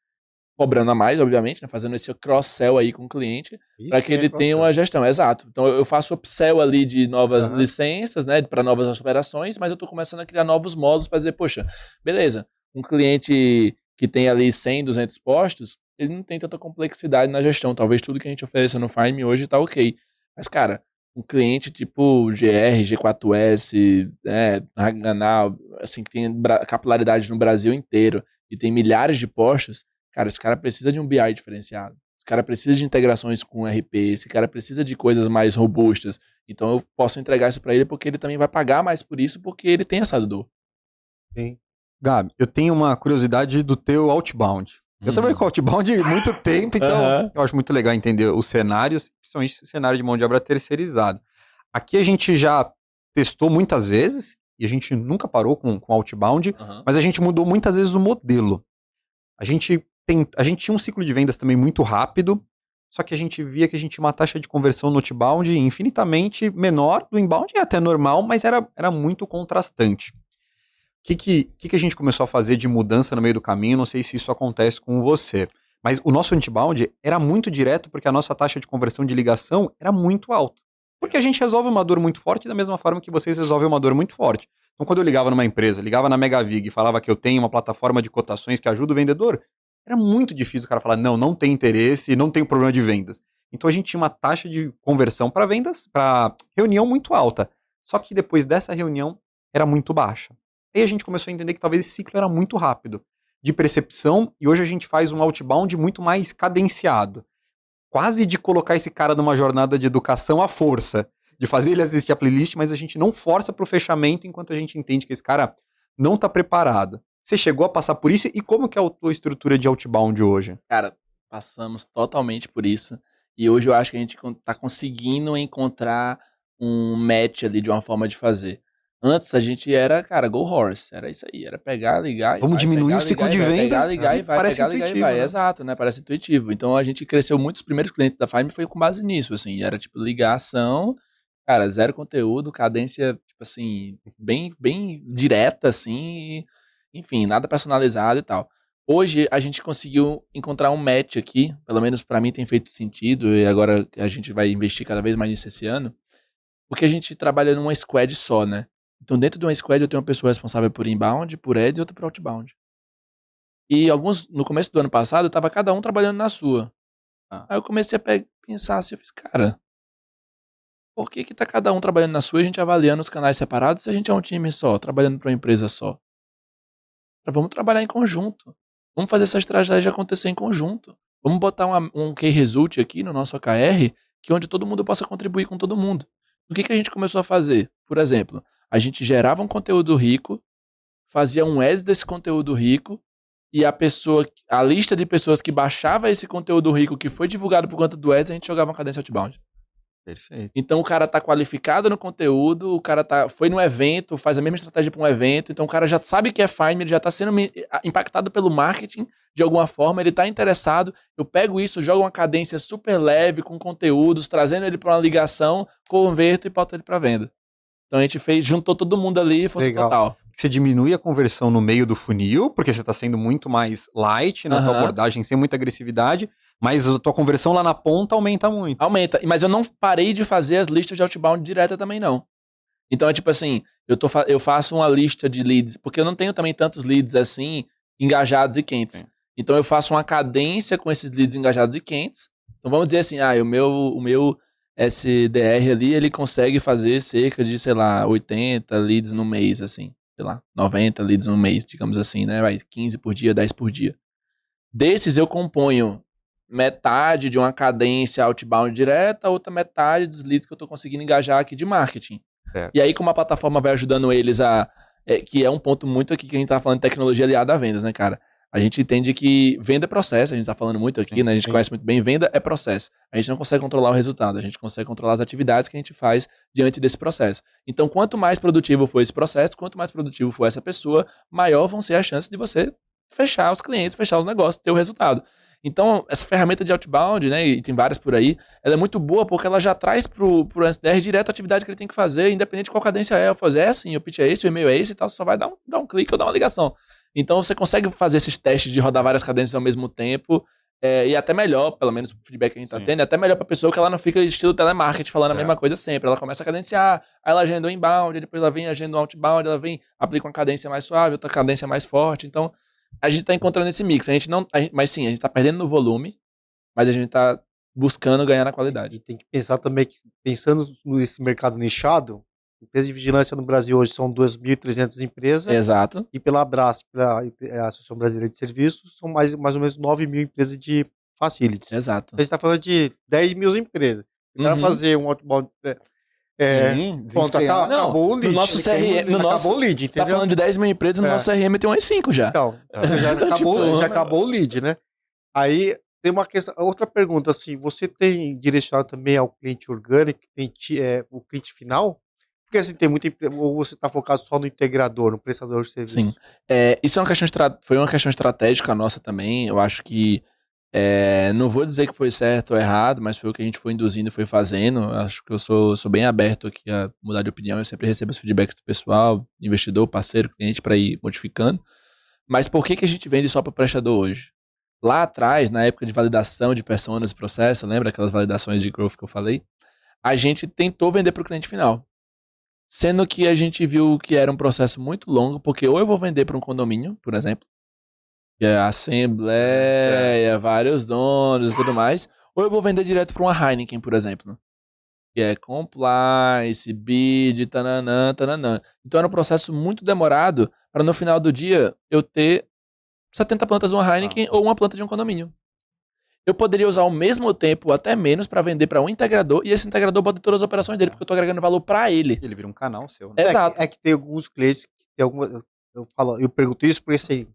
cobrando a mais, obviamente, né? Fazendo esse cross-sell aí com o cliente, para que ele tenha uma gestão. Exato. Então eu faço upsell ali de novas licenças, né? Para novas operações, mas eu estou começando a criar novos módulos para dizer, poxa, beleza, um cliente que tem ali 100, 200 postos, ele não tem tanta complexidade na gestão. Talvez tudo que a gente ofereça no Fime hoje tá ok. Mas, cara, um cliente tipo GR, G4S, né, Haganah, assim, que tem capilaridade no Brasil inteiro e tem milhares de postos, cara, esse cara precisa de um BI diferenciado. Esse cara precisa de integrações com RP, esse cara precisa de coisas mais robustas. Então eu posso entregar isso para ele porque ele também vai pagar mais por isso porque ele tem essa dor. Sim. Gabi, eu tenho uma curiosidade do teu outbound. Eu trabalho com outbound há muito tempo, então eu acho muito legal entender os cenários, principalmente o cenário de mão de obra terceirizado. Aqui a gente já testou muitas vezes, e a gente nunca parou com outbound, mas a gente mudou muitas vezes o modelo. A gente tinha um ciclo de vendas também muito rápido, só que a gente via que a gente tinha uma taxa de conversão no outbound infinitamente menor do inbound, é até normal, mas era muito contrastante. O que a gente começou a fazer de mudança no meio do caminho? Não sei se isso acontece com você, mas o nosso outbound era muito direto porque a nossa taxa de conversão de ligação era muito alta. Porque a gente resolve uma dor muito forte da mesma forma que vocês resolvem uma dor muito forte. Então, quando eu ligava numa empresa, ligava na Megavig e falava que eu tenho uma plataforma de cotações que ajuda o vendedor, era muito difícil o cara falar, não tem interesse, não tem problema de vendas. Então, a gente tinha uma taxa de conversão para vendas, para reunião muito alta. Só que depois dessa reunião, era muito baixa. Aí a gente começou a entender que talvez esse ciclo era muito rápido, de percepção, e hoje a gente faz um outbound muito mais cadenciado. Quase de colocar esse cara numa jornada de educação à força, de fazer ele assistir a playlist, mas a gente não força pro fechamento enquanto a gente entende que esse cara não tá preparado. Você chegou a passar por isso? E como que é a tua estrutura de outbound hoje? Cara, passamos totalmente por isso, e hoje eu acho que a gente tá conseguindo encontrar um match ali de uma forma de fazer. Antes a gente era, cara, go horse, era isso aí, era pegar, ligar e vamos diminuir o ciclo de vendas, pegar, ligar e vai, parece pegar, ligar e vai, né? exato, né, parece intuitivo. Então a gente cresceu muito, os primeiros clientes da Fime foi com base nisso, assim, era tipo ligação, cara, zero conteúdo, cadência, tipo assim, bem direta, assim, e, enfim, nada personalizado e tal. Hoje a gente conseguiu encontrar um match aqui, pelo menos pra mim tem feito sentido, e agora a gente vai investir cada vez mais nisso esse ano, porque a gente trabalha numa squad só, né? Então, dentro de uma squad, eu tenho uma pessoa responsável por inbound, por ads e outra por outbound. E no começo do ano passado, tava cada um trabalhando na sua. Aí eu comecei a pensar assim, eu fiz, cara, por que tá cada um trabalhando na sua e a gente avaliando os canais separados se a gente é um time só, trabalhando para uma empresa só? Vamos trabalhar em conjunto. Vamos fazer essa estratégia acontecer em conjunto. Vamos botar um key result aqui no nosso OKR, que onde todo mundo possa contribuir com todo mundo. O que a gente começou a fazer? Por exemplo, a gente gerava um conteúdo rico, fazia um ads desse conteúdo rico, e a lista de pessoas que baixava esse conteúdo rico que foi divulgado por conta do ads, a gente jogava uma cadência outbound. Perfeito. Então o cara tá qualificado no conteúdo, o cara foi no evento, faz a mesma estratégia para um evento, então o cara já sabe que é Fime, ele já tá sendo impactado pelo marketing de alguma forma, ele tá interessado, eu pego isso, jogo uma cadência super leve com conteúdos, trazendo ele para uma ligação, converto e boto ele para venda. Então a gente juntou todo mundo ali e força total. Você diminui a conversão no meio do funil, porque você tá sendo muito mais light na tua abordagem, sem muita agressividade, mas a tua conversão lá na ponta aumenta muito. Aumenta, mas eu não parei de fazer as listas de outbound direta também não. Então é tipo assim, eu faço uma lista de leads, porque eu não tenho também tantos leads assim, engajados e quentes. Sim. Então eu faço uma cadência com esses leads engajados e quentes. Então vamos dizer assim, o meu SDR ali, ele consegue fazer cerca de, sei lá, 80 leads no mês, assim. Sei lá, 90 leads no mês, digamos assim, né? Vai 15 por dia, 10 por dia. Desses eu componho metade de uma cadência outbound direta, outra metade dos leads que eu tô conseguindo engajar aqui de marketing. Certo. E aí, como a plataforma vai ajudando eles que é um ponto muito aqui que a gente tá falando de tecnologia aliada a vendas, né, cara? A gente entende que venda é processo, a gente tá falando muito aqui, sim, né? A gente conhece muito bem, venda é processo. A gente não consegue controlar o resultado, a gente consegue controlar as atividades que a gente faz diante desse processo. Então, quanto mais produtivo for esse processo, quanto mais produtivo for essa pessoa, maior vão ser as chances de você fechar os clientes, fechar os negócios, ter o resultado. Então, essa ferramenta de outbound, né, e tem várias por aí, ela é muito boa porque ela já traz pro SDR direto a atividade que ele tem que fazer, independente de qual cadência é. Eu fazer assim, o pitch é esse, o e-mail é esse e tal, você só vai dar um clique ou dar uma ligação. Então você consegue fazer esses testes de rodar várias cadências ao mesmo tempo, e até melhor, pelo menos o feedback que a gente tá Sim. tendo, é até melhor pra pessoa que ela não fica estilo telemarketing falando a mesma coisa sempre. Ela começa a cadenciar, aí ela agenda o inbound, depois ela vem agenda o outbound, ela vem, aplica uma cadência mais suave, outra cadência mais forte. Então, a gente tá encontrando esse mix. Mas sim, a gente tá perdendo no volume, mas a gente tá buscando ganhar na qualidade. E tem que pensar também que, pensando nesse mercado nichado, empresas de vigilância no Brasil hoje são 2.300 empresas, Exato. e pela Abras, pela Associação Brasileira de Serviços, são mais ou menos 9.000 empresas de facilities. Exato. Então, a gente está falando de 10.000 empresas. O cara fazer um outbound... Sim, pronto, desenfreado. acabou o lead. No nosso CRM, acabou o lead, Você tá entendeu? falando de 10 mil empresas, no nosso CRM tem umas 5 já. Então, Tipo, já acabou o lead, né? Aí tem uma questão, outra pergunta, assim, você tem direcionado também ao cliente orgânico, o cliente final? Porque assim, tem muita empresa, ou você está focado só no integrador, no prestador de serviço? Sim. Isso é uma questão foi uma questão estratégica nossa também. Eu acho que não vou dizer que foi certo ou errado, mas foi o que a gente foi induzindo e foi fazendo. Eu acho que eu sou bem aberto aqui a mudar de opinião. Eu sempre recebo os feedbacks do pessoal, investidor, parceiro, cliente, para ir modificando. Mas por que a gente vende só para o prestador hoje? Lá atrás, na época de validação de personas e processo, lembra aquelas validações de growth que eu falei? A gente tentou vender para o cliente final. Sendo que a gente viu que era um processo muito longo, porque ou eu vou vender para um condomínio, por exemplo, que é assembleia, vários donos e tudo mais, ou eu vou vender direto para uma Heineken, por exemplo, que é compliance, bid, tananã, tananã. Então era um processo muito demorado para no final do dia eu ter 70 plantas de uma Heineken ou uma planta de um condomínio. Eu poderia usar o mesmo tempo, até menos, para vender para um integrador, e esse integrador bota todas as operações dele, porque eu tô agregando valor para ele. Ele vira um canal seu, né? Exato. É que tem alguns clientes que tem alguma. Eu pergunto isso porque assim,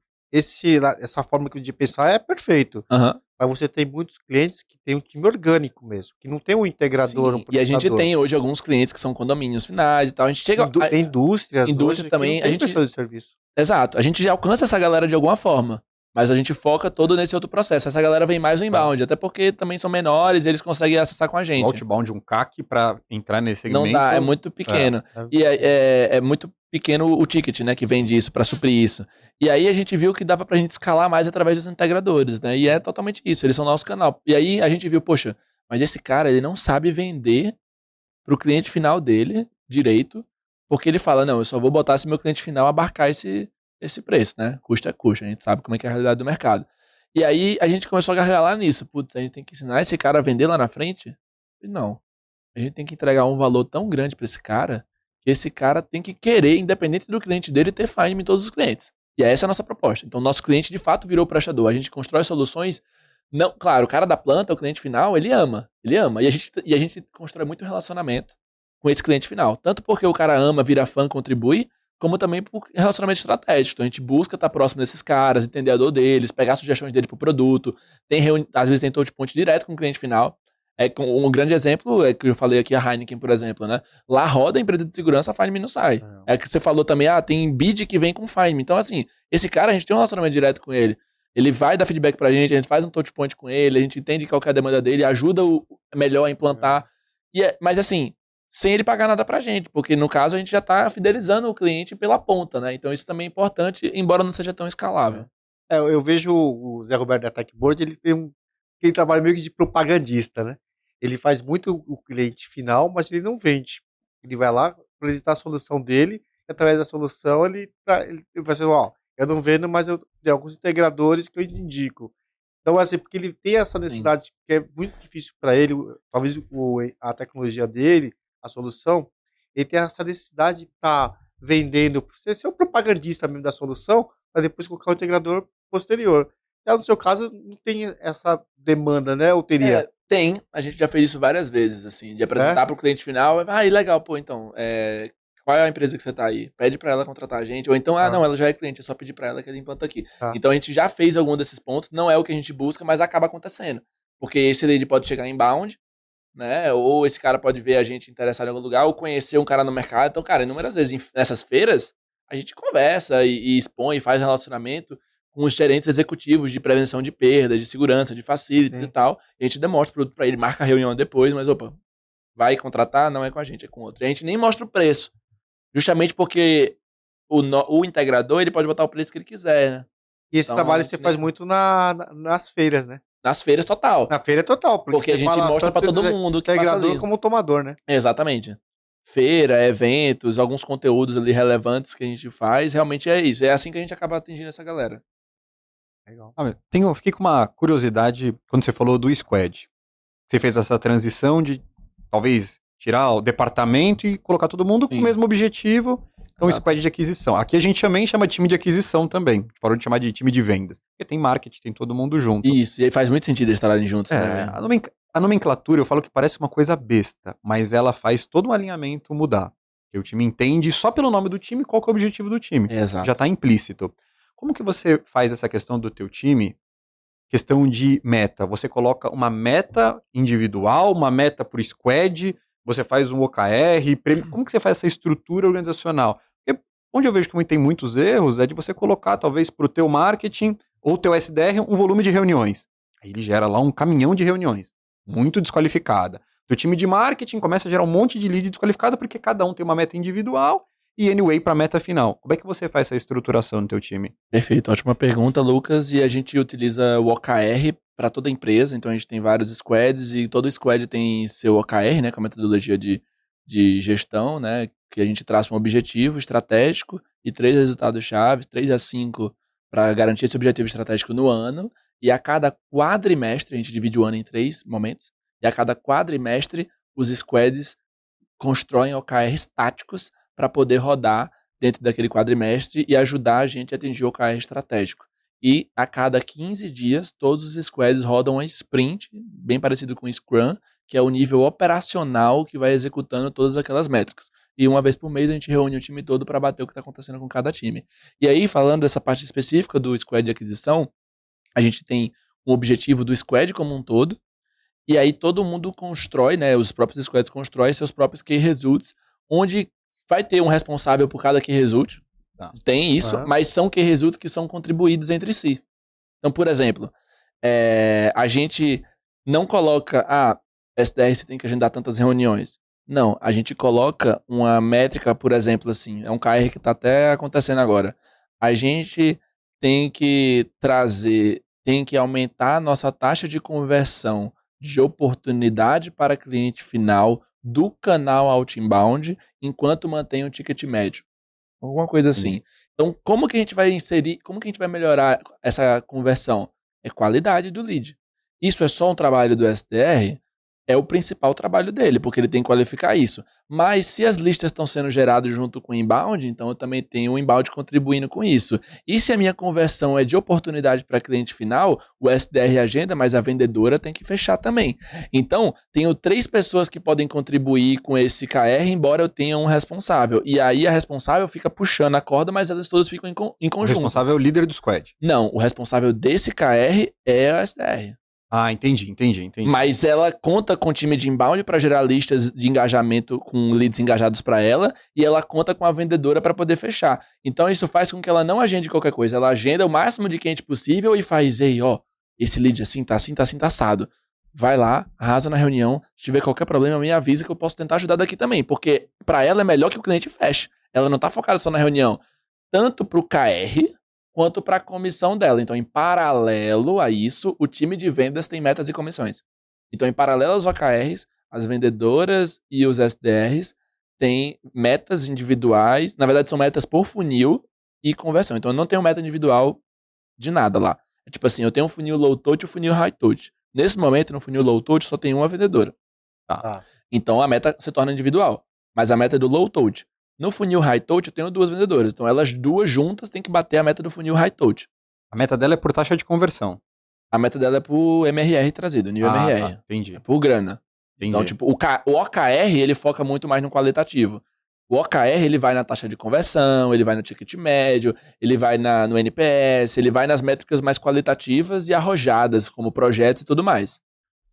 essa forma de pensar é perfeito. Mas você tem muitos clientes que tem um time orgânico mesmo, que não tem um integrador, Sim, um prestador. e a gente tem hoje alguns clientes que são condomínios finais e tal. A gente chega. Tem indústrias indústria hoje também, que não tem a gente. prestador de serviço. Exato. A gente já alcança essa galera de alguma forma. Mas a gente foca todo nesse outro processo. Essa galera vem mais no inbound, até porque também são menores e eles conseguem acessar com a O gente. outbound, um CAC pra entrar nesse segmento. Não dá, é muito pequeno. E é muito pequeno o ticket, né, que vem disso, pra suprir isso. E aí a gente viu que dava pra gente escalar mais através dos integradores, né? E é totalmente isso, eles são nosso canal. E aí a gente viu, poxa, mas esse cara, ele não sabe vender pro cliente final dele direito, porque ele fala, não, eu só vou botar se meu cliente final abarcar esse preço, né? Custo é custo, a gente sabe como é que é a realidade do mercado. E aí a gente começou a gargalar nisso. Putz, a gente tem que ensinar esse cara a vender lá na frente? E não. A gente tem que entregar um valor tão grande pra esse cara, que esse cara tem que querer, independente do cliente dele, ter Findme em todos os clientes. E essa é a nossa proposta. Então, nosso cliente, de fato, virou prestador. A gente constrói soluções. Não, claro, o cara da planta, o cliente final, ele ama. Ele ama. E a gente constrói muito relacionamento com esse cliente final. Tanto porque o cara ama, vira fã, contribui, como também por relacionamento estratégico. Então a gente busca estar próximo desses caras, entender a dor deles, pegar sugestões dele pro produto, às vezes tem touchpoint direto com o cliente final. Um grande exemplo é que eu falei aqui, a Heineken, por exemplo, né? Lá roda a empresa de segurança, a Findme não sai. É que você falou também, tem bid que vem com Findme. Então assim, esse cara, a gente tem um relacionamento direto com ele. Ele vai dar feedback pra gente, a gente faz um touchpoint com ele, a gente entende qual que é a demanda dele, ajuda melhor a implantar. Mas assim, sem ele pagar nada pra gente, porque no caso a gente já tá fidelizando o cliente pela ponta, né? Então isso também é importante, embora não seja tão escalável. Eu vejo o Zé Roberto da Techboard, ele tem ele trabalha meio que de propagandista, né? Ele faz muito o cliente final, mas ele não vende. Ele vai lá apresentar a solução dele, e através da solução ele vai ser, eu não vendo, mas eu tenho alguns integradores que eu indico. Então, assim, porque ele tem essa necessidade, que é muito difícil para ele, talvez a tecnologia dele, a solução, ele tem essa necessidade de estar vendendo, você ser o propagandista mesmo da solução, para depois colocar o integrador posterior. No seu caso, não tem essa demanda, né? Ou teria? Tem. A gente já fez isso várias vezes, assim, de apresentar para o cliente final. Legal, pô, então, qual é a empresa que você tá aí? Pede para ela contratar a gente. Ou então, não, ela já é cliente, é só pedir para ela que ela implanta aqui. Então a gente já fez algum desses pontos, não é o que a gente busca, mas acaba acontecendo. Porque esse lead pode chegar inbound, né? Ou esse cara pode ver a gente interessado em algum lugar, ou conhecer um cara no mercado. Então, cara, inúmeras vezes nessas feiras, a gente conversa e expõe, faz relacionamento com os gerentes executivos de prevenção de perda, de segurança, de facilities e tal. E a gente demonstra o produto pra ele, marca a reunião depois, mas vai contratar? Não é com a gente, é com outro. E a gente nem mostra o preço. Justamente porque o integrador, ele pode botar o preço que ele quiser, né? E esse Então, trabalho a gente você faz muito nas feiras, né? Nas feiras, total. Na feira é total. Porque a você gente fala mostra pra tanto todo mundo que passa integrador ali. como tomador, né? Exatamente. Feira, eventos, alguns conteúdos ali relevantes que a gente faz, realmente é isso. É assim que a gente acaba atingindo essa galera. Legal. Fiquei com uma curiosidade quando você falou do Squad. Você fez essa transição de talvez tirar o departamento e colocar todo mundo com o Sim. mesmo objetivo. Então, Exato. Squad de aquisição. Aqui a gente também chama time de aquisição também. A gente parou de chamar de time de vendas. Porque tem marketing, tem todo mundo junto. Isso, e aí faz muito sentido eles estarem juntos, né? A nomenclatura, eu falo que parece uma coisa besta, mas ela faz todo um alinhamento mudar. Porque o time entende só pelo nome do time qual que é o objetivo do time. Exato. Já está implícito. Como que você faz essa questão do teu time? Questão de meta. Você coloca uma meta individual, uma meta por squad, você faz um OKR, como que você faz essa estrutura organizacional? Porque onde eu vejo que tem muitos erros é de você colocar, talvez, para o teu marketing ou teu SDR, um volume de reuniões. Aí ele gera lá um caminhão de reuniões, muito desqualificada. Do time de marketing começa a gerar um monte de lead desqualificado porque cada um tem uma meta individual e anyway para a meta final. Como é que você faz essa estruturação no teu time? Perfeito, ótima pergunta, Lucas. E a gente utiliza o OKR para toda a empresa, então a gente tem vários squads e todo squad tem seu OKR, né, com a metodologia de gestão, né, que a gente traça um objetivo estratégico e 3 resultados-chave, 3 a 5 para garantir esse objetivo estratégico no ano, e a cada quadrimestre, a gente divide o ano em 3 momentos, e a cada quadrimestre os squads constroem OKRs táticos para poder rodar dentro daquele quadrimestre e ajudar a gente a atingir o OKR estratégico. E a cada 15 dias, todos os squads rodam uma sprint, bem parecido com o Scrum, que é o nível operacional que vai executando todas aquelas métricas. E uma vez por mês a gente reúne o time todo para bater o que está acontecendo com cada time. E aí, falando dessa parte específica do squad de aquisição, a gente tem um objetivo do squad como um todo, e aí todo mundo constrói, né, os próprios squads constroem seus próprios key results, onde vai ter um responsável por cada key result. Tá. Tem isso, mas são key results que são contribuídos entre si. Então, por exemplo, a gente não coloca, SDR você tem que agendar tantas reuniões. Não, a gente coloca uma métrica, por exemplo, assim, é um KR que está até acontecendo agora. A gente tem que aumentar a nossa taxa de conversão de oportunidade para cliente final do canal outbound, enquanto mantém um ticket médio. Alguma coisa assim. Então, como que a gente vai melhorar essa conversão? É qualidade do lead. Isso é só um trabalho do SDR? É o principal trabalho dele, porque ele tem que qualificar isso. Mas se as listas estão sendo geradas junto com o inbound, então eu também tenho o inbound contribuindo com isso. E se a minha conversão é de oportunidade para cliente final, o SDR agenda, mas a vendedora tem que fechar também. Então, tenho 3 pessoas que podem contribuir com esse KR, embora eu tenha um responsável. E aí a responsável fica puxando a corda, mas elas todas ficam em conjunto. O responsável é o líder do squad. Não, o responsável desse KR é a SDR. Ah, entendi. Mas ela conta com o time de inbound para gerar listas de engajamento com leads engajados para ela, e ela conta com a vendedora para poder fechar. Então isso faz com que ela não agende qualquer coisa, ela agenda o máximo de cliente possível e faz, esse lead assim, tá assado. Vai lá, arrasa na reunião, se tiver qualquer problema me avisa que eu posso tentar ajudar daqui também, porque para ela é melhor que o cliente feche. Ela não tá focada só na reunião, tanto pro KR quanto para a comissão dela. Então, em paralelo a isso, o time de vendas tem metas e comissões. Então, em paralelo aos OKRs, as vendedoras e os SDRs têm metas individuais. Na verdade, são metas por funil e conversão. Então, eu não tenho meta individual de nada lá. É tipo assim, eu tenho um funil low touch e um funil high touch. Nesse momento, no funil low touch, só tem uma vendedora. Tá? Então, a meta se torna individual. Mas a meta é do low touch. No funil high touch eu tenho 2 vendedoras, então elas duas juntas têm que bater a meta do funil high touch. A meta dela é por taxa de conversão. A meta dela é por MRR trazido, nível MRR. Tá, entendi. É por grana. Entendi. Então, tipo, o OKR, ele foca muito mais no qualitativo. O OKR, ele vai na taxa de conversão, ele vai no ticket médio, ele vai no NPS, ele vai nas métricas mais qualitativas e arrojadas, como projetos e tudo mais.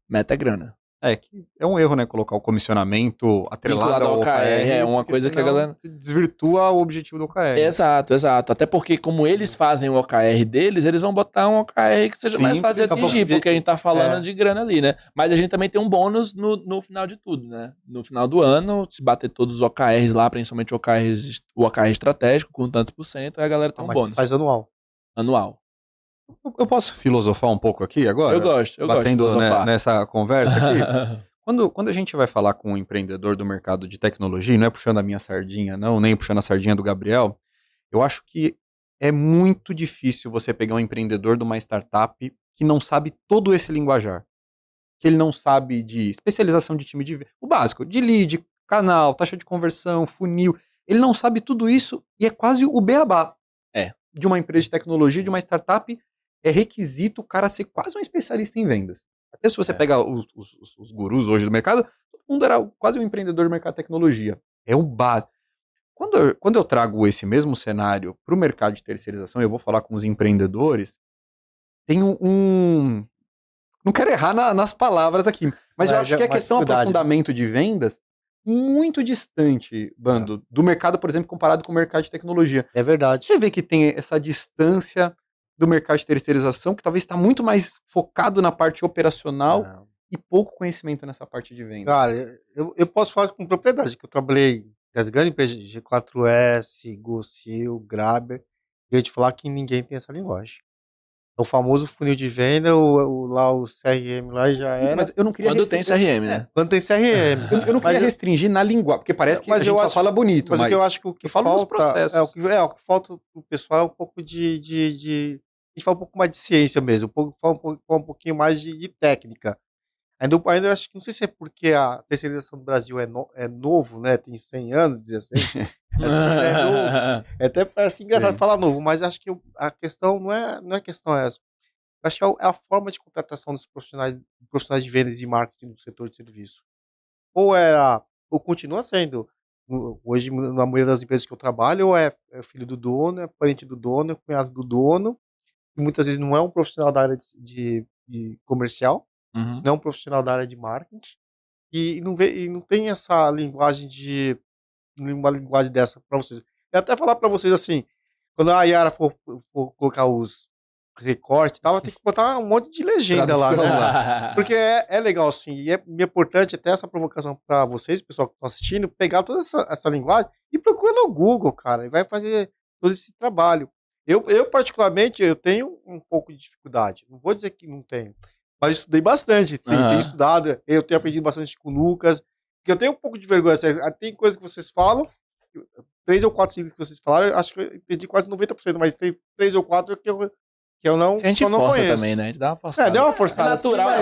Meta é grana. Que é um erro, né? Colocar o comissionamento atrelado Vinculado ao ao OKR. é uma porque coisa que a senão galera... desvirtua o objetivo do OKR. Exato. Até porque como eles fazem o OKR deles, eles vão botar um OKR que seja Sim, mais fácil de porque atingir, porque a gente tá falando É. de grana ali, né? Mas a gente também tem um bônus no final de tudo, né? No final do ano, se bater todos os OKRs lá, principalmente o OKR estratégico, com tantos por cento, aí a galera tem um Mas você bônus faz anual. anual. Eu posso filosofar um pouco aqui agora? Eu gosto de Batendo filosofar. nessa conversa aqui. Quando a gente vai falar com um empreendedor do mercado de tecnologia, não é puxando a minha sardinha, não, nem puxando a sardinha do Gabriel, eu acho que é muito difícil você pegar um empreendedor de uma startup que não sabe todo esse linguajar. Que ele não sabe de especialização de time o básico, de lead, canal, taxa de conversão, funil. Ele não sabe tudo isso e é quase o beabá. De uma empresa de tecnologia, de uma startup, é requisito o cara ser quase um especialista em vendas. Até se você pega os gurus hoje do mercado, todo mundo era quase um empreendedor do mercado de tecnologia. É o básico. Quando eu trago esse mesmo cenário para o mercado de terceirização, eu vou falar com os empreendedores, tem não quero errar nas palavras aqui, mas eu acho que a questão aprofundamento de vendas muito distante, Bando, do mercado, por exemplo, comparado com o mercado de tecnologia. É verdade. Você vê que tem essa distância do mercado de terceirização, que talvez está muito mais focado na parte operacional e pouco conhecimento nessa parte de venda. Cara, eu posso falar com propriedade, que eu trabalhei nas grandes empresas G4S, GoSil, Grabber, e eu ia te falar que ninguém tem essa linguagem. O famoso funil de venda, o CRM lá já era. Mas eu não queria Quando tem CRM, né? Quando tem CRM. Eu não queria restringir na língua, porque parece que a gente só fala bonito. Mas o que eu acho que o que falo dos falta processos. o que falta pro pessoal é um pouco de a gente fala um pouco mais de ciência mesmo, fala um pouquinho mais de técnica. Ainda eu acho que, não sei se é porque a terceirização do Brasil é novo, né? Tem 100 anos, 16. É novo. É até parece engraçado falar novo, mas acho que a questão não é questão essa. Eu acho que é a forma de contratação dos profissionais de vendas e marketing do setor de serviço. Ou continua sendo, hoje, na maioria das empresas que eu trabalho, ou é filho do dono, é parente do dono, é cunhado do dono, e muitas vezes não é um profissional da área de comercial, não é um profissional da área de marketing, e não tem essa linguagem uma linguagem dessa para vocês. Eu até falar para vocês assim, quando a Yara for colocar os recortes e tal, tem que botar um monte de legenda lá, né? Porque é legal assim, e é importante até essa provocação para vocês, pessoal que estão assistindo, pegar toda essa linguagem e procura no Google, cara, e vai fazer todo esse trabalho. Eu particularmente, eu tenho um pouco de dificuldade, não vou dizer que não tenho, mas estudei bastante, sim, tenho estudado, eu tenho aprendido bastante com o Lucas, porque eu tenho um pouco de vergonha, tem coisas que vocês falam, 3 ou 4 siglas que vocês falaram, eu acho que eu entendi quase 90%, mas tem 3 ou 4 que eu não conheço. A gente força também, né? A gente dá uma forçada. Deu uma forçada. É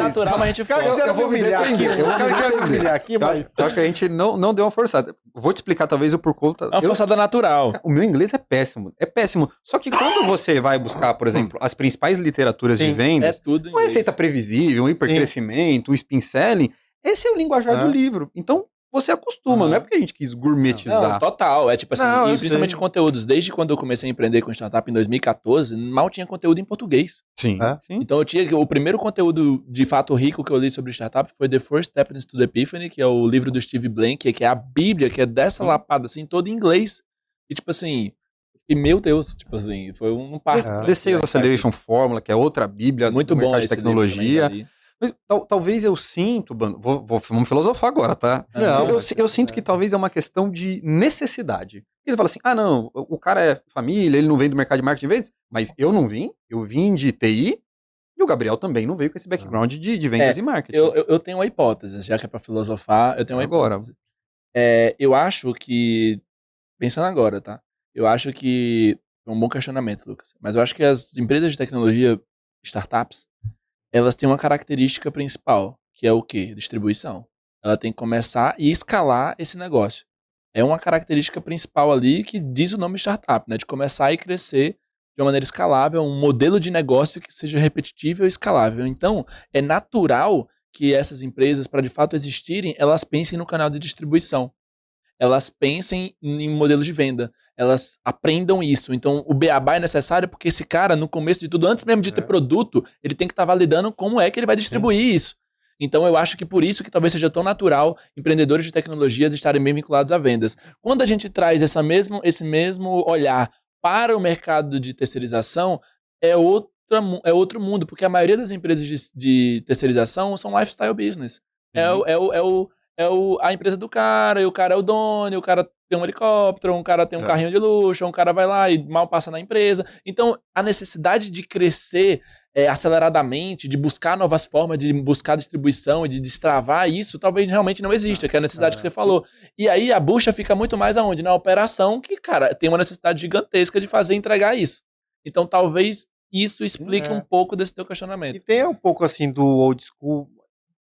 natural, mas a gente força. Eu vou me humilhar aqui, mas... Eu acho que a gente não deu uma forçada. Vou te explicar, talvez, por conta... É uma forçada natural. O meu inglês é péssimo. É péssimo. Só que quando você vai buscar, por exemplo, as principais literaturas de vendas, uma receita previsível, um hipercrescimento, um spin selling, esse é o linguajar do livro. Então, você acostuma, não é porque a gente quis gourmetizar. Não, total. É tipo assim, e principalmente conteúdos. Desde quando eu comecei a empreender com startup em 2014, mal tinha conteúdo em português. Sim. Então o primeiro conteúdo de fato rico que eu li sobre startup foi The First Steps to the Epiphany, que é o livro do Steve Blank, que é a bíblia, que é dessa lapada, assim, todo em inglês. E tipo assim, meu Deus, tipo assim, foi um passo. The Sales Acceleration Formula, que é outra bíblia muito do bom mercado de tecnologia. Mas, talvez eu sinto, vamos filosofar agora, tá? Eu sinto que talvez é uma questão de necessidade. Você fala assim, não, o cara é família, ele não vem do mercado de marketing de vendas, mas eu não vim, eu vim de TI, e o Gabriel também não veio com esse background de vendas e marketing. Eu tenho uma hipótese, já que é pra filosofar, eu tenho uma hipótese. Eu acho que, pensando agora, tá? Eu acho que, é um bom questionamento, Lucas, mas eu acho que as empresas de tecnologia, startups, elas têm uma característica principal, que é o quê? Distribuição. Ela tem que começar e escalar esse negócio. É uma característica principal ali que diz o nome startup, né? De começar e crescer de uma maneira escalável, um modelo de negócio que seja repetitível e escalável. Então, é natural que essas empresas, para de fato existirem, elas pensem no canal de distribuição. Elas pensem em modelo de venda. Elas aprendam isso. Então, o beabá é necessário porque esse cara, no começo de tudo, antes mesmo de ter produto, ele tem que estar validando como é que ele vai distribuir isso. Então eu acho que por isso que talvez seja tão natural empreendedores de tecnologias estarem bem vinculados a vendas. Quando a gente traz esse mesmo olhar para o mercado de terceirização, é outro mundo, porque a maioria das empresas de terceirização são lifestyle business. A empresa do cara, e o cara é o dono, e o cara tem um helicóptero, um cara tem um carrinho de luxo, um cara vai lá e mal passa na empresa. Então, a necessidade de crescer aceleradamente, de buscar novas formas, de buscar distribuição e de destravar isso, talvez realmente não exista, que é a necessidade que você falou. E aí, a bucha fica muito mais aonde? Na operação, que, cara, tem uma necessidade gigantesca de fazer e entregar isso. Então, talvez isso explique um pouco desse teu questionamento. E tem um pouco, assim, do old school,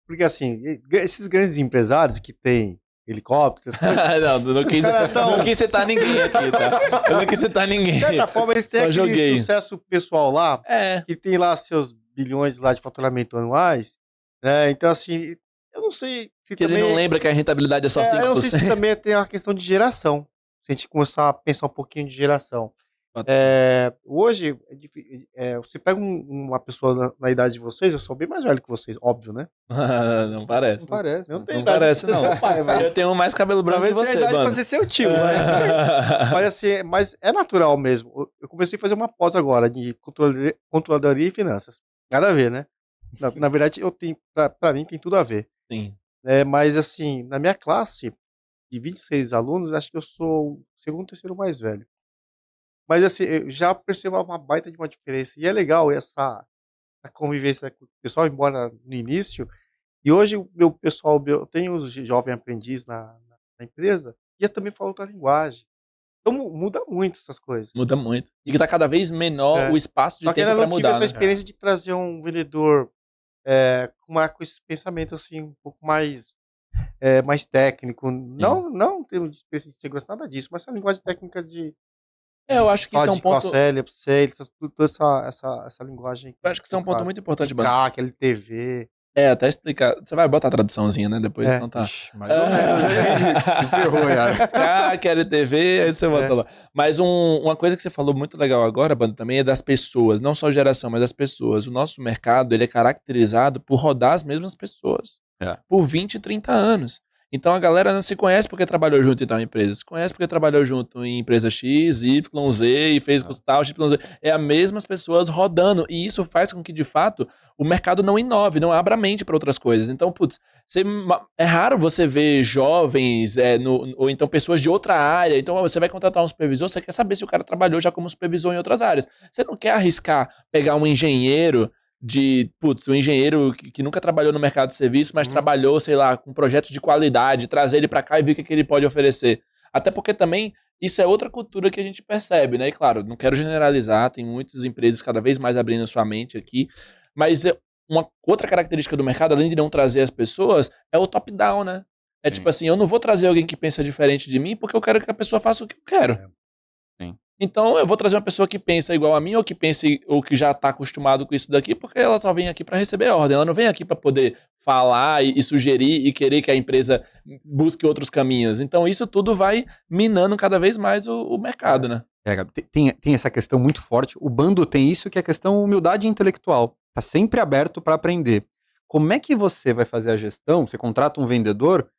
porque, assim, esses grandes empresários que têm helicópteros, não quis citar ninguém aqui, tá? Eu não quis citar ninguém. De certa forma, eles têm aquele sucesso pessoal lá, que tem lá seus bilhões lá de faturamento anuais, né? Então, assim, eu não sei se que também... ele não lembra que a rentabilidade é só 5%. Eu não sei se também tem uma questão de geração, se a gente começar a pensar um pouquinho de geração. Hoje, você pega uma pessoa na idade de vocês, eu sou bem mais velho que vocês, óbvio, né? Não parece. Não parece. Não parece, não. Pai, mas... Eu tenho mais cabelo branco que você, mano. Mas ser seu tio, mas, assim, mas é natural mesmo. Eu comecei a fazer uma pós agora de controladoria e finanças. Nada a ver, né? Na verdade, pra mim tem tudo a ver. Sim. Mas assim, na minha classe de 26 alunos, acho que eu sou o segundo, terceiro mais velho. Mas assim, eu já percebo uma baita de uma diferença. E é legal essa convivência com o pessoal, embora no início. E hoje o meu pessoal, eu tenho os jovens aprendiz na empresa, e eu também falo outra linguagem. Então muda muito essas coisas. Muda muito. E que tá cada vez menor o espaço de tempo para mudar. Só que ainda não tive essa experiência de trazer um vendedor com esse pensamento assim, um pouco mais técnico. Não ter uma experiência de segurança, nada disso, mas essa linguagem técnica de... eu acho que isso é um ponto... toda essa linguagem... Eu acho que isso é um ponto muito importante, Bando. LTV... até explicar. Você vai botar a traduçãozinha, né? Depois não tá. Mais ou menos. Se ferrou, LTV, aí você bota lá. Mas uma coisa que você falou muito legal agora, Bando, também é das pessoas. Não só geração, mas das pessoas. O nosso mercado, ele é caracterizado por rodar as mesmas pessoas. Por 20, 30 anos. Então a galera não se conhece porque trabalhou junto em tal empresa. Se conhece porque trabalhou junto em empresa X, Y, Z e fez tal, Y, Z. É as mesmas pessoas rodando. E isso faz com que, de fato, o mercado não inove, não abra a mente para outras coisas. Então, é raro você ver jovens ou então pessoas de outra área. Então, você vai contratar um supervisor, você quer saber se o cara trabalhou já como supervisor em outras áreas. Você não quer arriscar pegar um engenheiro um engenheiro que nunca trabalhou no mercado de serviço, mas trabalhou, sei lá, com projetos de qualidade, trazer ele para cá e ver o que ele pode oferecer. Até porque também isso é outra cultura que a gente percebe, né? E claro, não quero generalizar, tem muitas empresas cada vez mais abrindo a sua mente aqui, mas uma outra característica do mercado, além de não trazer as pessoas, é o top-down, né? Tipo assim, eu não vou trazer alguém que pensa diferente de mim porque eu quero que a pessoa faça o que eu quero. Então eu vou trazer uma pessoa que pensa igual a mim ou que pense ou que já está acostumado com isso daqui, porque ela só vem aqui para receber ordem. Ela não vem aqui para poder falar e sugerir e querer que a empresa busque outros caminhos. Então isso tudo vai minando cada vez mais o mercado, né? Gabi, tem essa questão muito forte. O Bando tem isso, que é a questão humildade intelectual. Tá sempre aberto para aprender. Como é que você vai fazer a gestão? Você contrata um vendedor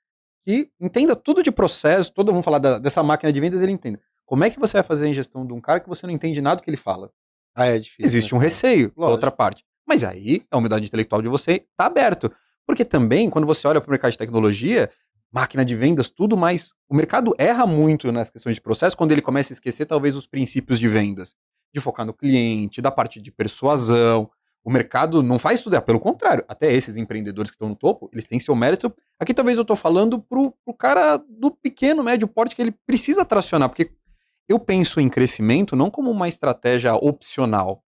que entenda tudo de processo, vamos falar dessa máquina de vendas, ele entenda. Como é que você vai fazer a gestão de um cara que você não entende nada do que ele fala? É difícil. Existe um receio da outra parte. Mas aí, a humildade intelectual de você tá aberto. Porque também, quando você olha para o mercado de tecnologia, máquina de vendas, tudo mais, o mercado erra muito nas questões de processo quando ele começa a esquecer talvez os princípios de vendas. De focar no cliente, da parte de persuasão. O mercado não faz tudo, pelo contrário. Até esses empreendedores que estão no topo, eles têm seu mérito. Aqui talvez eu tô falando pro cara do pequeno, médio porte que ele precisa tracionar, porque eu penso em crescimento não como uma estratégia opcional.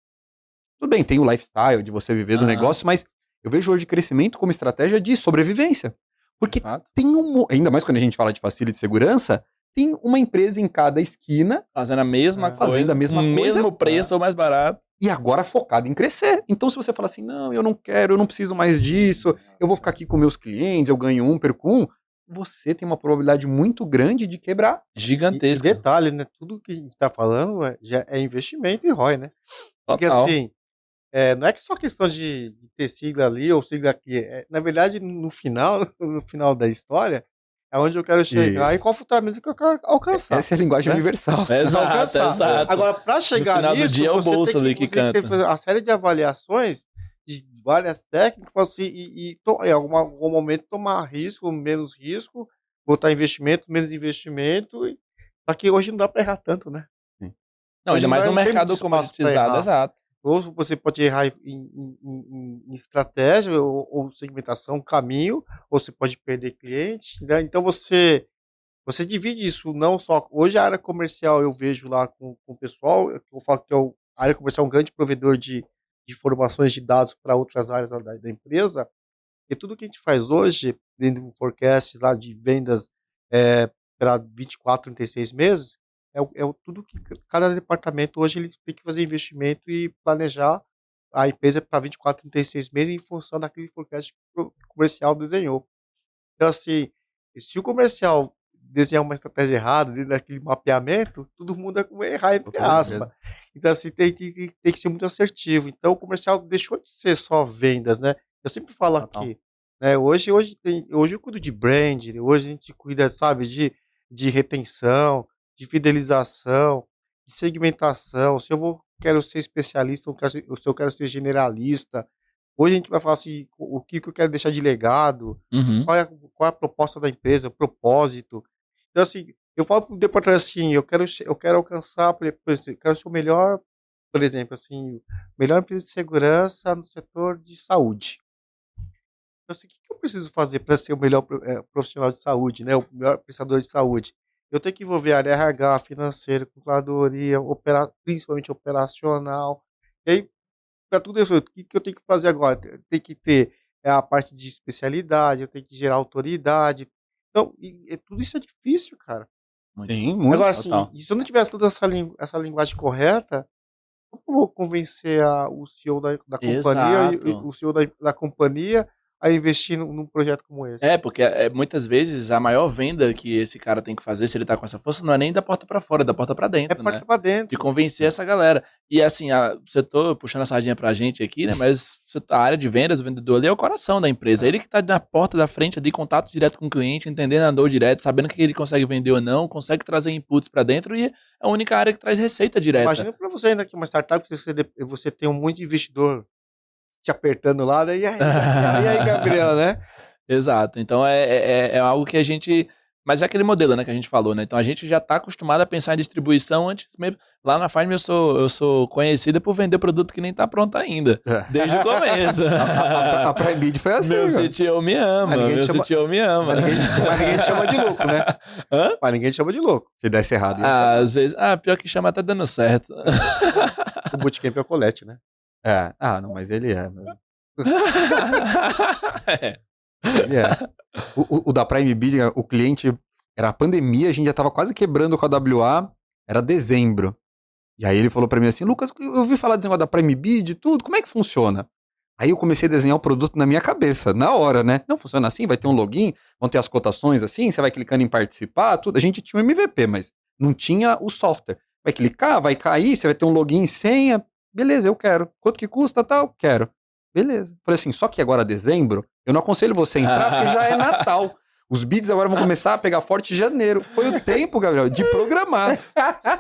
Tudo bem, tem o lifestyle de você viver do negócio, mas eu vejo hoje crescimento como estratégia de sobrevivência. Porque tem ainda mais quando a gente fala de facility de segurança, tem uma empresa em cada esquina fazendo a mesma coisa, fazendo a mesma coisa, mesmo preço ou mais barato. E agora focado em crescer. Então se você fala assim, não, eu não quero, eu não preciso mais disso, eu vou ficar aqui com meus clientes, eu ganho um, perco um, você tem uma probabilidade muito grande de quebrar. Gigantesca. E detalhe, né? Tudo que a gente tá falando já é investimento em ROI, né? Porque Total. assim, não é que só questão de ter sigla ali ou sigla aqui. Na verdade, no final, no final da história, é onde eu quero chegar e Isso. qual o faturamento que eu quero alcançar. Essa é a linguagem né? universal. Exato, Alcançar. exato. Agora, para No chegar final do nisso, dia é o bolso ali que você tem que canta. fazer uma série de avaliações de várias técnicas assim, em algum momento tomar risco, menos risco, botar investimento, menos investimento. Só que hoje não dá para errar tanto, né? Não, Hoje ainda mais no não tem muito mercado espaço para commoditizado, errar. exato. Ou você pode errar em estratégia ou segmentação, caminho, ou você pode perder cliente, né? Então você divide isso não só. Hoje a área comercial eu vejo lá com o pessoal, eu falo que a área comercial é um grande provedor de informações de dados para outras áreas da empresa, e tudo que a gente faz hoje, dentro do forecast lá de vendas para 24, 36 meses, tudo que cada departamento hoje eles têm que fazer investimento e planejar a empresa para 24, 36 meses em função daquele forecast que o comercial desenhou. Então, assim, se o comercial desenhar uma estratégia errada dentro daquele mapeamento, todo mundo vai errar, entre Total, aspas. Então, assim, tem que ser muito assertivo. Então, o comercial deixou de ser só vendas, né? Eu sempre falo total. aqui, né? Hoje eu cuido de brand, hoje a gente cuida, sabe, de retenção, de fidelização, de segmentação. Se quero ser especialista, se eu quero ser generalista. Hoje a gente vai falar assim, o que eu quero deixar de legado, Uhum. qual é a proposta da empresa, o propósito. Então, assim, eu falo para o departamento assim, eu quero alcançar, por exemplo, eu quero ser o melhor, por exemplo, assim, melhor empresa de segurança no setor de saúde. Então, assim, o que eu preciso fazer para ser o melhor profissional de saúde, né? O melhor prestador de saúde? Eu tenho que envolver a área RH, financeira, controladoria, principalmente operacional. E aí, para tudo isso, o que eu tenho que fazer agora? Tem que ter a parte de especialidade, eu tenho que gerar autoridade. Então, tudo isso é difícil, cara. Muito. Sim, Agora, muito. assim, Total. e se eu não tivesse toda essa linguagem correta, como eu vou convencer o CEO da companhia, Exato. o CEO da companhia a investir num projeto como esse? Porque muitas vezes a maior venda que esse cara tem que fazer, se ele tá com essa força, não é nem da porta pra fora, é da porta pra É dentro, né? porta para De dentro. convencer essa galera. E assim, você tô puxando a sardinha pra gente aqui, né? Mas a área de vendas, o vendedor ali é o coração da empresa. É ele que tá na porta da frente, de contato direto com o cliente, entendendo a dor direto, sabendo o que ele consegue vender ou não, consegue trazer inputs pra dentro e é a única área que traz receita direta. Imagina para você ainda que uma startup, você tem um monte de investidor te apertando lá, né? E aí, Gabriel, né? Exato. Então é algo que a gente. Mas é aquele modelo, né, que a gente falou, né? Então a gente já está acostumado a pensar em distribuição antes mesmo. Lá na Fine eu sou conhecida por vender produto que nem tá pronto ainda. É. Desde o começo. A Prime Bid foi assim, Meu cara. CTO me ama, ninguém meu te chama- CTO me ama. Mas ninguém te chama de louco, né? Hã? Mas ninguém te chama de louco. Se desse errado, ia Às vezes. Pior que chama tá dando certo. O bootcamp é o Colette, né? É. Ah, não, mas ele é. Meu. É. Ele é. O da Prime Bid, o cliente, era a pandemia, a gente já tava quase quebrando com a WA, era dezembro. E aí ele falou pra mim assim, Lucas, eu ouvi falar desse negócio da Prime Bid e tudo, como é que funciona? Aí eu comecei a desenhar o produto na minha cabeça, na hora, né? Não funciona assim, vai ter um login, vão ter as cotações assim, você vai clicando em participar, tudo. A gente tinha um MVP, mas não tinha o software. Vai clicar, vai cair, você vai ter um login e senha. Beleza, eu quero. Quanto que custa, tal? Quero. Beleza. Falei assim, só que agora dezembro, eu não aconselho você a entrar porque já é Natal. Os bids agora vão começar a pegar forte em janeiro. Foi o tempo, Gabriel, de programar.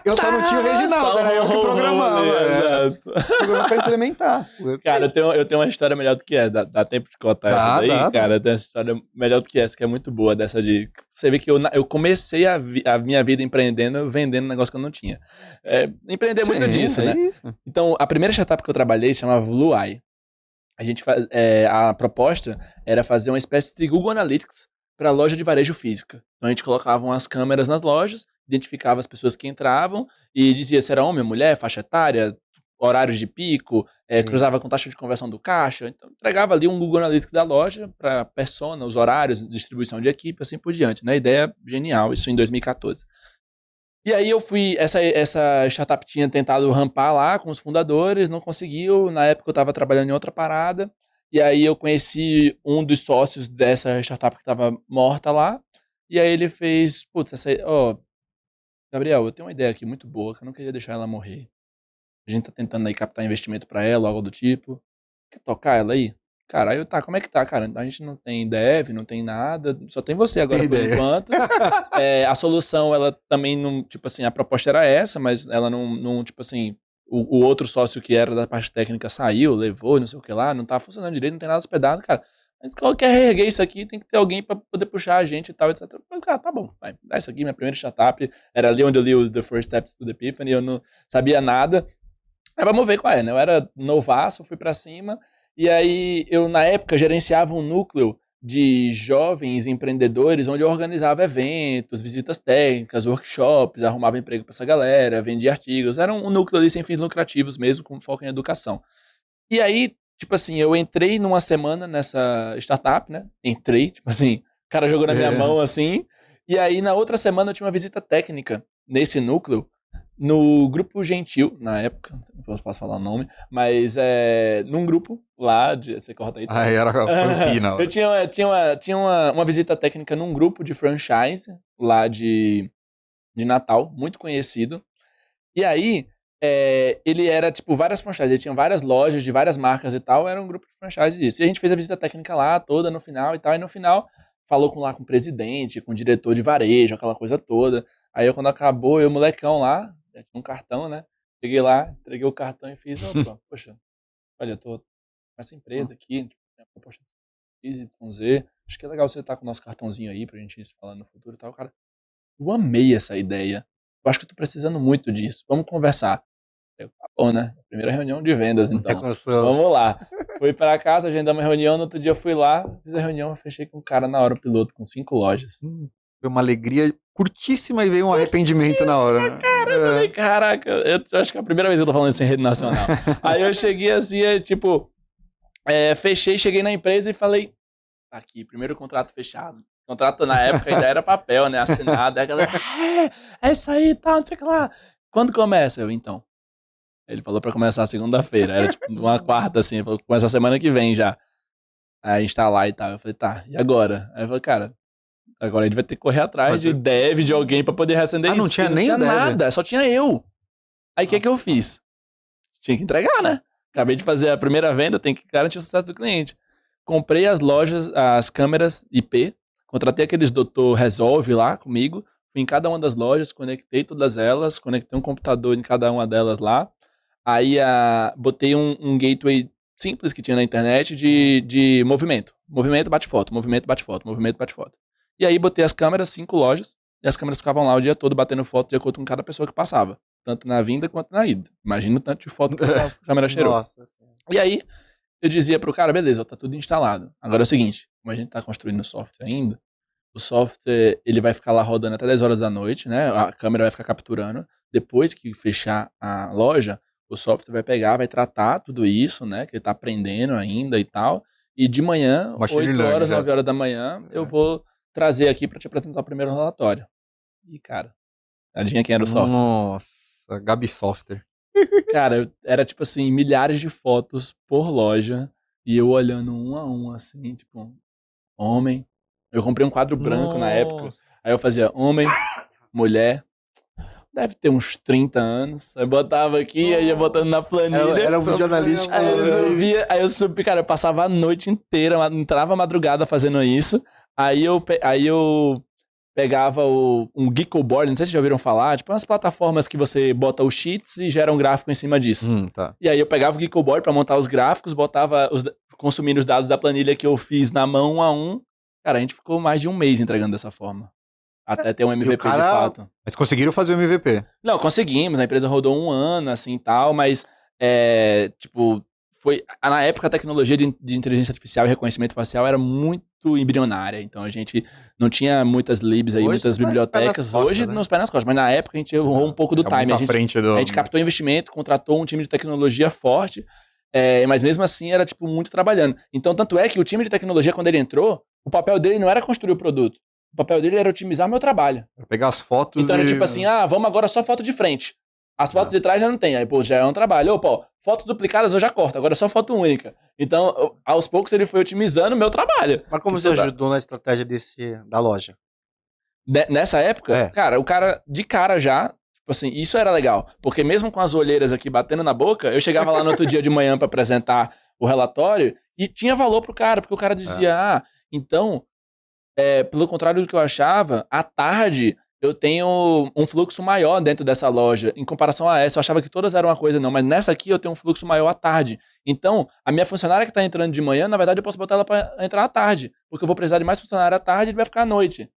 Eu só não tinha o Reginaldo, era eu que programava. Programar pra implementar. Cara, eu tenho uma história melhor do que essa. Dá tempo de contar essa daí, cara? Tem uma história melhor do que essa, que é muito boa, dessa de... Você vê que eu comecei a minha vida empreendendo, vendendo um negócio que eu não tinha. Empreender muito disso, né? Isso. Então, a primeira startup que eu trabalhei chamava Blue Eye. A proposta era fazer uma espécie de Google Analytics para loja de varejo física. Então a gente colocava umas câmeras nas lojas, identificava as pessoas que entravam e dizia se era homem ou mulher, faixa etária, horários de pico, cruzava com taxa de conversão do caixa. Então entregava ali um Google Analytics da loja para persona, os horários, distribuição de equipe, assim por diante. Né? Ideia genial, isso em 2014. E aí essa startup tinha tentado rampar lá com os fundadores, não conseguiu. Na época eu estava trabalhando em outra parada. E aí eu conheci um dos sócios dessa startup que estava morta lá. E aí ele fez, putz, Gabriel, eu tenho uma ideia aqui muito boa, que eu não queria deixar ela morrer. A gente tá tentando aí captar investimento pra ela, algo do tipo. Quer tocar ela aí? Cara, aí eu, tá, como é que tá, cara? A gente não tem dev, não tem nada, só tem você agora Tem por ideia. enquanto. A solução, ela também não, tipo assim, a proposta era essa, mas ela não tipo assim, o outro sócio que era da parte técnica saiu, levou, não sei o que lá, não tá funcionando direito, não tem nada hospedado, cara. A gente quer reerguer isso aqui, tem que ter alguém pra poder puxar a gente e tal, etc. Eu falei, cara, tá bom, vai, dá isso aqui, minha primeira startup, era ali onde eu li o The First Steps to the Epiphany, eu não sabia nada. Aí vamos ver qual é, né? Eu era novaço, fui pra cima, e aí eu, na época, gerenciava um núcleo de jovens empreendedores, onde eu organizava eventos, visitas técnicas, workshops, arrumava emprego pra essa galera, vendia artigos. Era um núcleo ali sem fins lucrativos mesmo, com foco em educação. E aí, tipo assim, eu entrei numa semana nessa startup, né? Entrei, tipo assim, o cara jogou na minha mão assim, e aí na outra semana eu tinha uma visita técnica nesse núcleo, no Grupo Gentil, na época, não posso falar o nome, mas num grupo lá, você corta aí. Aí era fanfi na hora. Eu tinha uma visita técnica num grupo de franchise lá de Natal, muito conhecido. E aí, ele era, tipo, várias franchises, ele tinha várias lojas de várias marcas e tal, era um grupo de franchises disso. E a gente fez a visita técnica lá, toda no final e tal, e no final falou com o presidente, com o diretor de varejo, aquela coisa toda. Aí quando acabou, eu, molecão lá, já tinha um cartão, né? Cheguei lá, entreguei o cartão e fiz, opa, poxa, olha, eu tô com essa empresa aqui, poxa, Z, acho que é legal você estar com o nosso cartãozinho aí pra gente ir se falando no futuro e tal. Cara, eu amei essa ideia. Eu acho que eu tô precisando muito disso. Vamos conversar. Eu, tá bom, né? Primeira reunião de vendas, então. Vamos lá. Fui pra casa, agendamos uma reunião, no outro dia fui lá, fiz a reunião, fechei com um cara na hora, o piloto, com 5 lojas. Foi uma alegria curtíssima e veio um arrependimento na hora. Cara, eu falei, caraca, eu acho que é a primeira vez que eu tô falando isso em rede nacional. Aí eu cheguei assim, fechei, cheguei na empresa e falei, tá aqui, primeiro contrato fechado. O contrato na época ainda era papel, né? Assinado. Aí a galera, é isso aí, tal, não sei o que lá. Quando começa? Eu, então. Ele falou pra começar segunda-feira. Era tipo uma quarta, assim. Ele falou, começa a semana que vem já. Aí a gente tá lá e tal. Eu falei, tá, e agora? Aí eu falei, cara, agora a gente vai ter que correr atrás de dev, de alguém pra poder reacender isso. Não tinha nem não tinha dev. nada, só tinha eu. Aí o que eu fiz? Tinha que entregar, né? Acabei de fazer a primeira venda, tem que garantir o sucesso do cliente. Comprei as lojas, as câmeras IP, contratei aqueles doutor Resolve lá comigo, fui em cada uma das lojas, conectei todas elas, conectei um computador em cada uma delas lá. Aí botei um gateway simples que tinha na internet de movimento. Movimento, bate foto, movimento, bate foto, movimento, bate foto. E aí botei as câmeras, 5 lojas, e as câmeras ficavam lá o dia todo batendo foto de acordo com cada pessoa que passava. Tanto na vinda quanto na ida. Imagina o tanto de foto que essa câmera cheirou. Nossa. E aí, eu dizia pro cara, beleza, tá tudo instalado. Agora é o seguinte, como a gente tá construindo o software ainda, o software, ele vai ficar lá rodando até 10 horas da noite, né? A câmera vai ficar capturando. Depois que fechar a loja, o software vai pegar, vai tratar tudo isso, né? Que ele tá aprendendo ainda e tal. E de manhã, 8 horas, 9 horas da manhã, eu vou trazer aqui pra te apresentar o primeiro relatório. E, cara, adivinha quem era o software? Nossa, Gabi Software. Cara, era tipo assim, milhares de fotos por loja. E eu olhando um a um, assim, tipo, homem. Eu comprei um quadro branco na época. Aí eu fazia homem, mulher. Deve ter uns 30 anos. Aí botava aqui, aí ia botando na planilha. Era um vídeo analítico. Aí eu subi, cara, eu passava a noite inteira, entrava madrugada fazendo isso. Aí eu pegava um Geekoboard, não sei se vocês já ouviram falar, tipo umas plataformas que você bota os sheets e gera um gráfico em cima disso. Tá. E aí eu pegava o Geekoboard pra montar os gráficos, consumindo os dados da planilha que eu fiz na mão um a um. Cara, a gente ficou mais de um mês entregando dessa forma. Até ter um MVP de fato. Mas conseguiram fazer o MVP? Não, conseguimos. A empresa rodou 1 ano, assim, tal, mas, na época a tecnologia de inteligência artificial e reconhecimento facial era muito embrionária, então a gente não tinha muitas libs aí, muitas bibliotecas. Hoje, nos pés nas costas, mas na época a gente errou um pouco do time. A gente captou investimento, contratou um time de tecnologia forte, mas mesmo assim era, tipo, muito trabalhando. Então, tanto é que o time de tecnologia, quando ele entrou, o papel dele não era construir o produto. O papel dele era otimizar meu trabalho. Pegar as fotos então era tipo assim, vamos agora só foto de frente. As fotos de trás já não tem. Aí, pô, já é um trabalho. Opa, ó, fotos duplicadas eu já corto, agora é só foto única. Então, aos poucos ele foi otimizando o meu trabalho. Mas como você ajudou na estratégia da loja? Nessa época, cara, o cara, de cara já, Tipo assim, isso era legal. Porque mesmo com as olheiras aqui batendo na boca, eu chegava lá no outro dia de manhã pra apresentar o relatório e tinha valor pro cara, porque o cara dizia, então, pelo contrário do que eu achava, à tarde eu tenho um fluxo maior dentro dessa loja. Em comparação a essa, eu achava que todas eram uma coisa, não. Mas nessa aqui eu tenho um fluxo maior à tarde. Então, a minha funcionária que tá entrando de manhã, na verdade eu posso botar ela pra entrar à tarde. Porque eu vou precisar de mais funcionário à tarde e ele vai ficar à noite.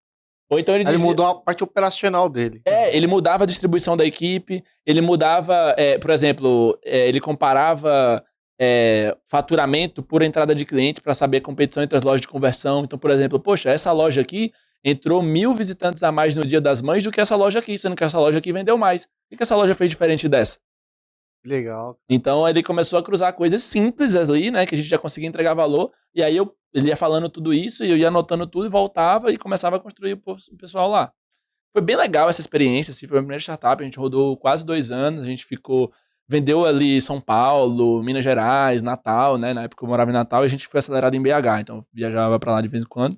Ou então ele Aí ele dizia... mudou a parte operacional dele. ele mudava a distribuição da equipe, ele mudava, por exemplo, ele comparava faturamento por entrada de cliente para saber a competição entre as lojas de conversão. Então, por exemplo, poxa, essa loja aqui entrou 1.000 visitantes a mais no Dia das Mães do que essa loja aqui, sendo que essa loja aqui vendeu mais. O que essa loja fez diferente dessa? Legal. Então ele começou a cruzar coisas simples ali, né, que a gente já conseguia entregar valor, e aí ele ia falando tudo isso, e eu ia anotando tudo e voltava e começava a construir o pessoal lá. Foi bem legal essa experiência, assim, foi a primeira startup, a gente rodou quase 2 anos, a gente vendeu ali São Paulo, Minas Gerais, Natal, né, na época eu morava em Natal, e a gente foi acelerado em BH, então eu viajava pra lá de vez em quando.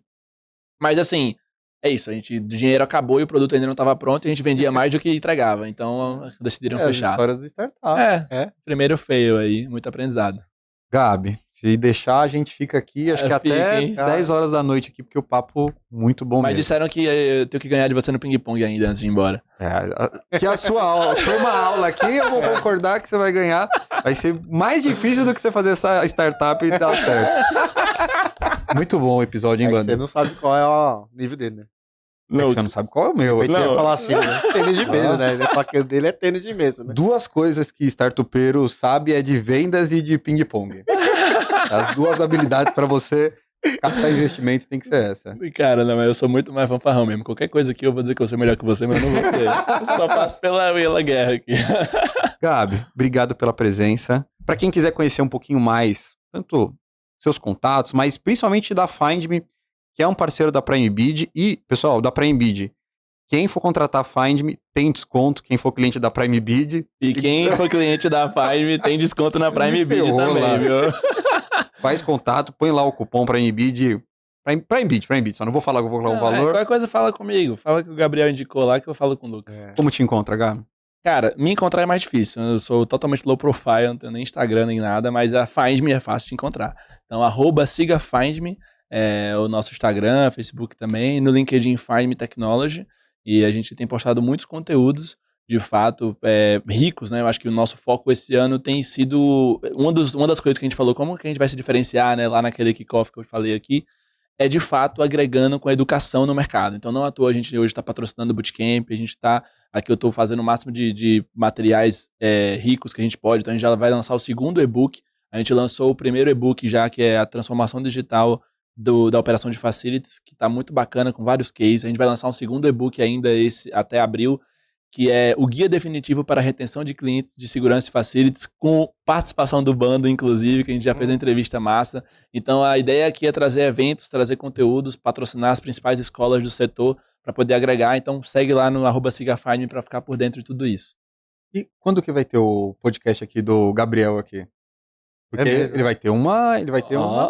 Mas assim, é isso, o dinheiro acabou e o produto ainda não estava pronto, e a gente vendia mais do que entregava, então decidiram As fechar. histórias do startup. Primeiro feio aí, muito aprendizado. Gabi, se deixar, a gente fica aqui, acho que até hein? 10 horas da noite aqui, porque o papo muito bom Mas mesmo. disseram que eu tenho que ganhar de você no ping-pong ainda antes de ir embora. Que a sua aula, foi uma aula aqui, eu vou concordar que você vai ganhar. Vai ser mais difícil do que você fazer essa startup e dar certo. Muito bom o episódio, hein, Wander? Você não sabe qual é o nível dele, né? Não, você não sabe qual é o meu. Eu ia falar assim, né? Tênis de mesa, né? A faca dele é tênis de mesa, né? Duas coisas que startupeiro sabe é de vendas e de ping-pong. As duas habilidades pra você captar investimento tem que ser essa. Cara, não, mas eu sou muito mais fanfarrão mesmo. Qualquer coisa aqui eu vou dizer que eu sou melhor que você, mas eu não vou ser. Eu só passo pela guerra aqui. Gabi, obrigado pela presença. Pra quem quiser conhecer um pouquinho mais, tanto seus contatos, mas principalmente da FindMe, que é um parceiro da Prime Bid. E, pessoal, da Prime Bid, quem for contratar a FindMe tem desconto, quem for cliente da Prime Bid. E quem for cliente da Prime tem desconto na Prime Bid também, lá, viu? Faz contato, põe lá o cupom Prime Bid. Prime Bid, só não vou falar que eu vou falar o valor. Qualquer coisa fala comigo, fala que o Gabriel indicou lá que eu falo com o Lucas. Como te encontra, Gabi? Cara, me encontrar é mais difícil. Eu sou totalmente low profile, não tenho nem Instagram nem nada, mas a FindMe é fácil de encontrar. Então, @siga FindMe, o nosso Instagram, Facebook também, no LinkedIn FindMe Technology, e a gente tem postado muitos conteúdos, de fato, ricos, né? Eu acho que o nosso foco esse ano tem sido uma das coisas que a gente falou, como que a gente vai se diferenciar, né? Lá naquele kickoff que eu falei aqui, é de fato agregando com a educação no mercado. Então, não à toa a gente hoje está patrocinando o Bootcamp, a gente está, aqui eu estou fazendo o máximo de materiais ricos que a gente pode, então a gente já vai lançar o segundo e-book, a gente lançou o primeiro e-book já, que é a transformação digital da operação de facilities, que está muito bacana, com vários cases. A gente vai lançar um segundo e-book ainda até abril, que é o guia definitivo para a retenção de clientes de segurança e facilities, com participação do bando, inclusive, que a gente já fez uma entrevista massa. Então, a ideia aqui é trazer eventos, trazer conteúdos, patrocinar as principais escolas do setor para poder agregar. Então, segue lá no @sigafindme para ficar por dentro de tudo isso. E quando que vai ter o podcast aqui do Gabriel aqui? Porque ele vai ter uma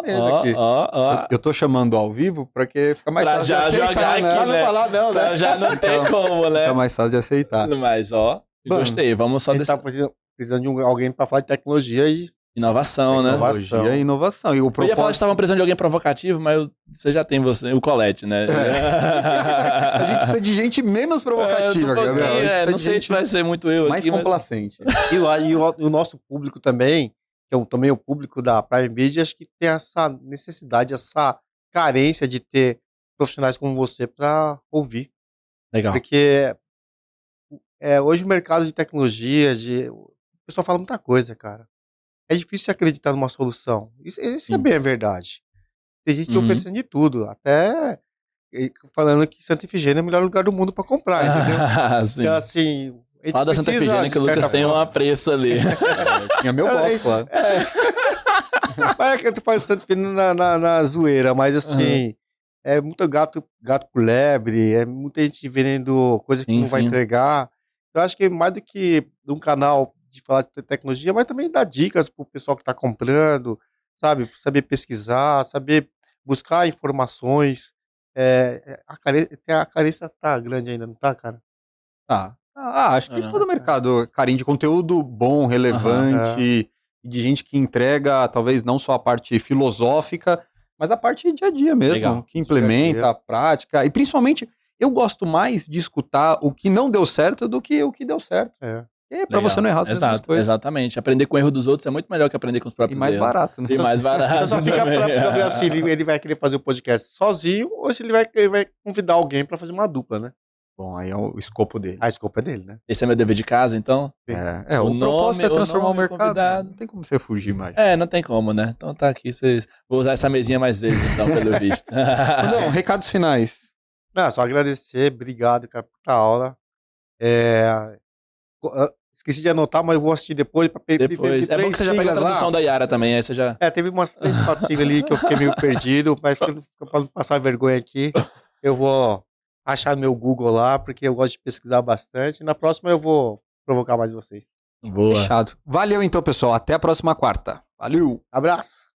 mesa aqui. Eu tô chamando ao vivo porque fica mais fácil de aceitar, jogar né? aqui, né? Não falar não, né? Já não tem como, né? Fica mais fácil de aceitar. Mas, gostei. Vamos só A gente tá precisando de alguém pra falar de tecnologia e inovação, né? Tecnologia e inovação. E o Eu ia falar que propósito... estavam precisando de alguém provocativo, mas você já tem o Colete, né? A gente precisa de gente menos provocativa, Gabriel. Não sei se vai ser muito eu mais aqui, complacente. e o nosso público também, que é também o público da Prime Bid, acho que tem essa necessidade, essa carência de ter profissionais como você para ouvir. Legal. Porque hoje o mercado de tecnologia, o pessoal fala muita coisa, cara. É difícil acreditar numa solução. Isso é bem a verdade. Tem gente oferecendo de tudo, até falando que Santa Efigênia é o melhor lugar do mundo para comprar, entendeu? Sim. Então, assim, fala da Santa Efigênia que o Lucas tem um apreço ali. Tinha meu box lá. É que eu tô falando Santa Efigênia na zoeira, mas assim, é muito gato por lebre, é muita gente vendendo coisa que não vai entregar. Eu acho que mais do que um canal de falar de tecnologia, mas também dar dicas pro pessoal que tá comprando, sabe? Saber pesquisar, saber buscar informações. A carência tá grande ainda, não tá, cara? Tá. Acho que todo mercado, carinho de conteúdo bom, relevante, de gente que entrega, talvez não só a parte filosófica, mas a parte dia a dia mesmo, Legal. que implementa a prática. E principalmente, eu gosto mais de escutar o que não deu certo do que o que deu certo. É pra você não errar as mesmas coisas. Exatamente. Aprender com o erro dos outros é muito melhor que aprender com os próprios E mais erros. barato, né? E mais barato. Eu só fica pra Gabriel assim, ele vai querer fazer o podcast sozinho ou se ele vai convidar alguém pra fazer uma dupla, né? Bom, aí é o escopo dele. A escopa é dele, né? Esse é meu dever de casa, então? O propósito é transformar o mercado. Convidado. Não tem como você fugir mais. Não tem como, né? Então tá aqui, vou usar essa mesinha mais vezes, então, pelo visto. Não, recados finais. Não, só agradecer, obrigado, cara, por essa aula. Esqueci de anotar, mas eu vou assistir depois. Depois. É bom que você já pega a tradução da Yara também, aí você já... Teve umas 3, 4 siglas ali que eu fiquei meio perdido, mas pra não passar vergonha aqui, eu vou achar meu Google lá, porque eu gosto de pesquisar bastante. Na próxima eu vou provocar mais vocês. Boa. Fechado. Valeu então, pessoal. Até a próxima quarta. Valeu. Abraço.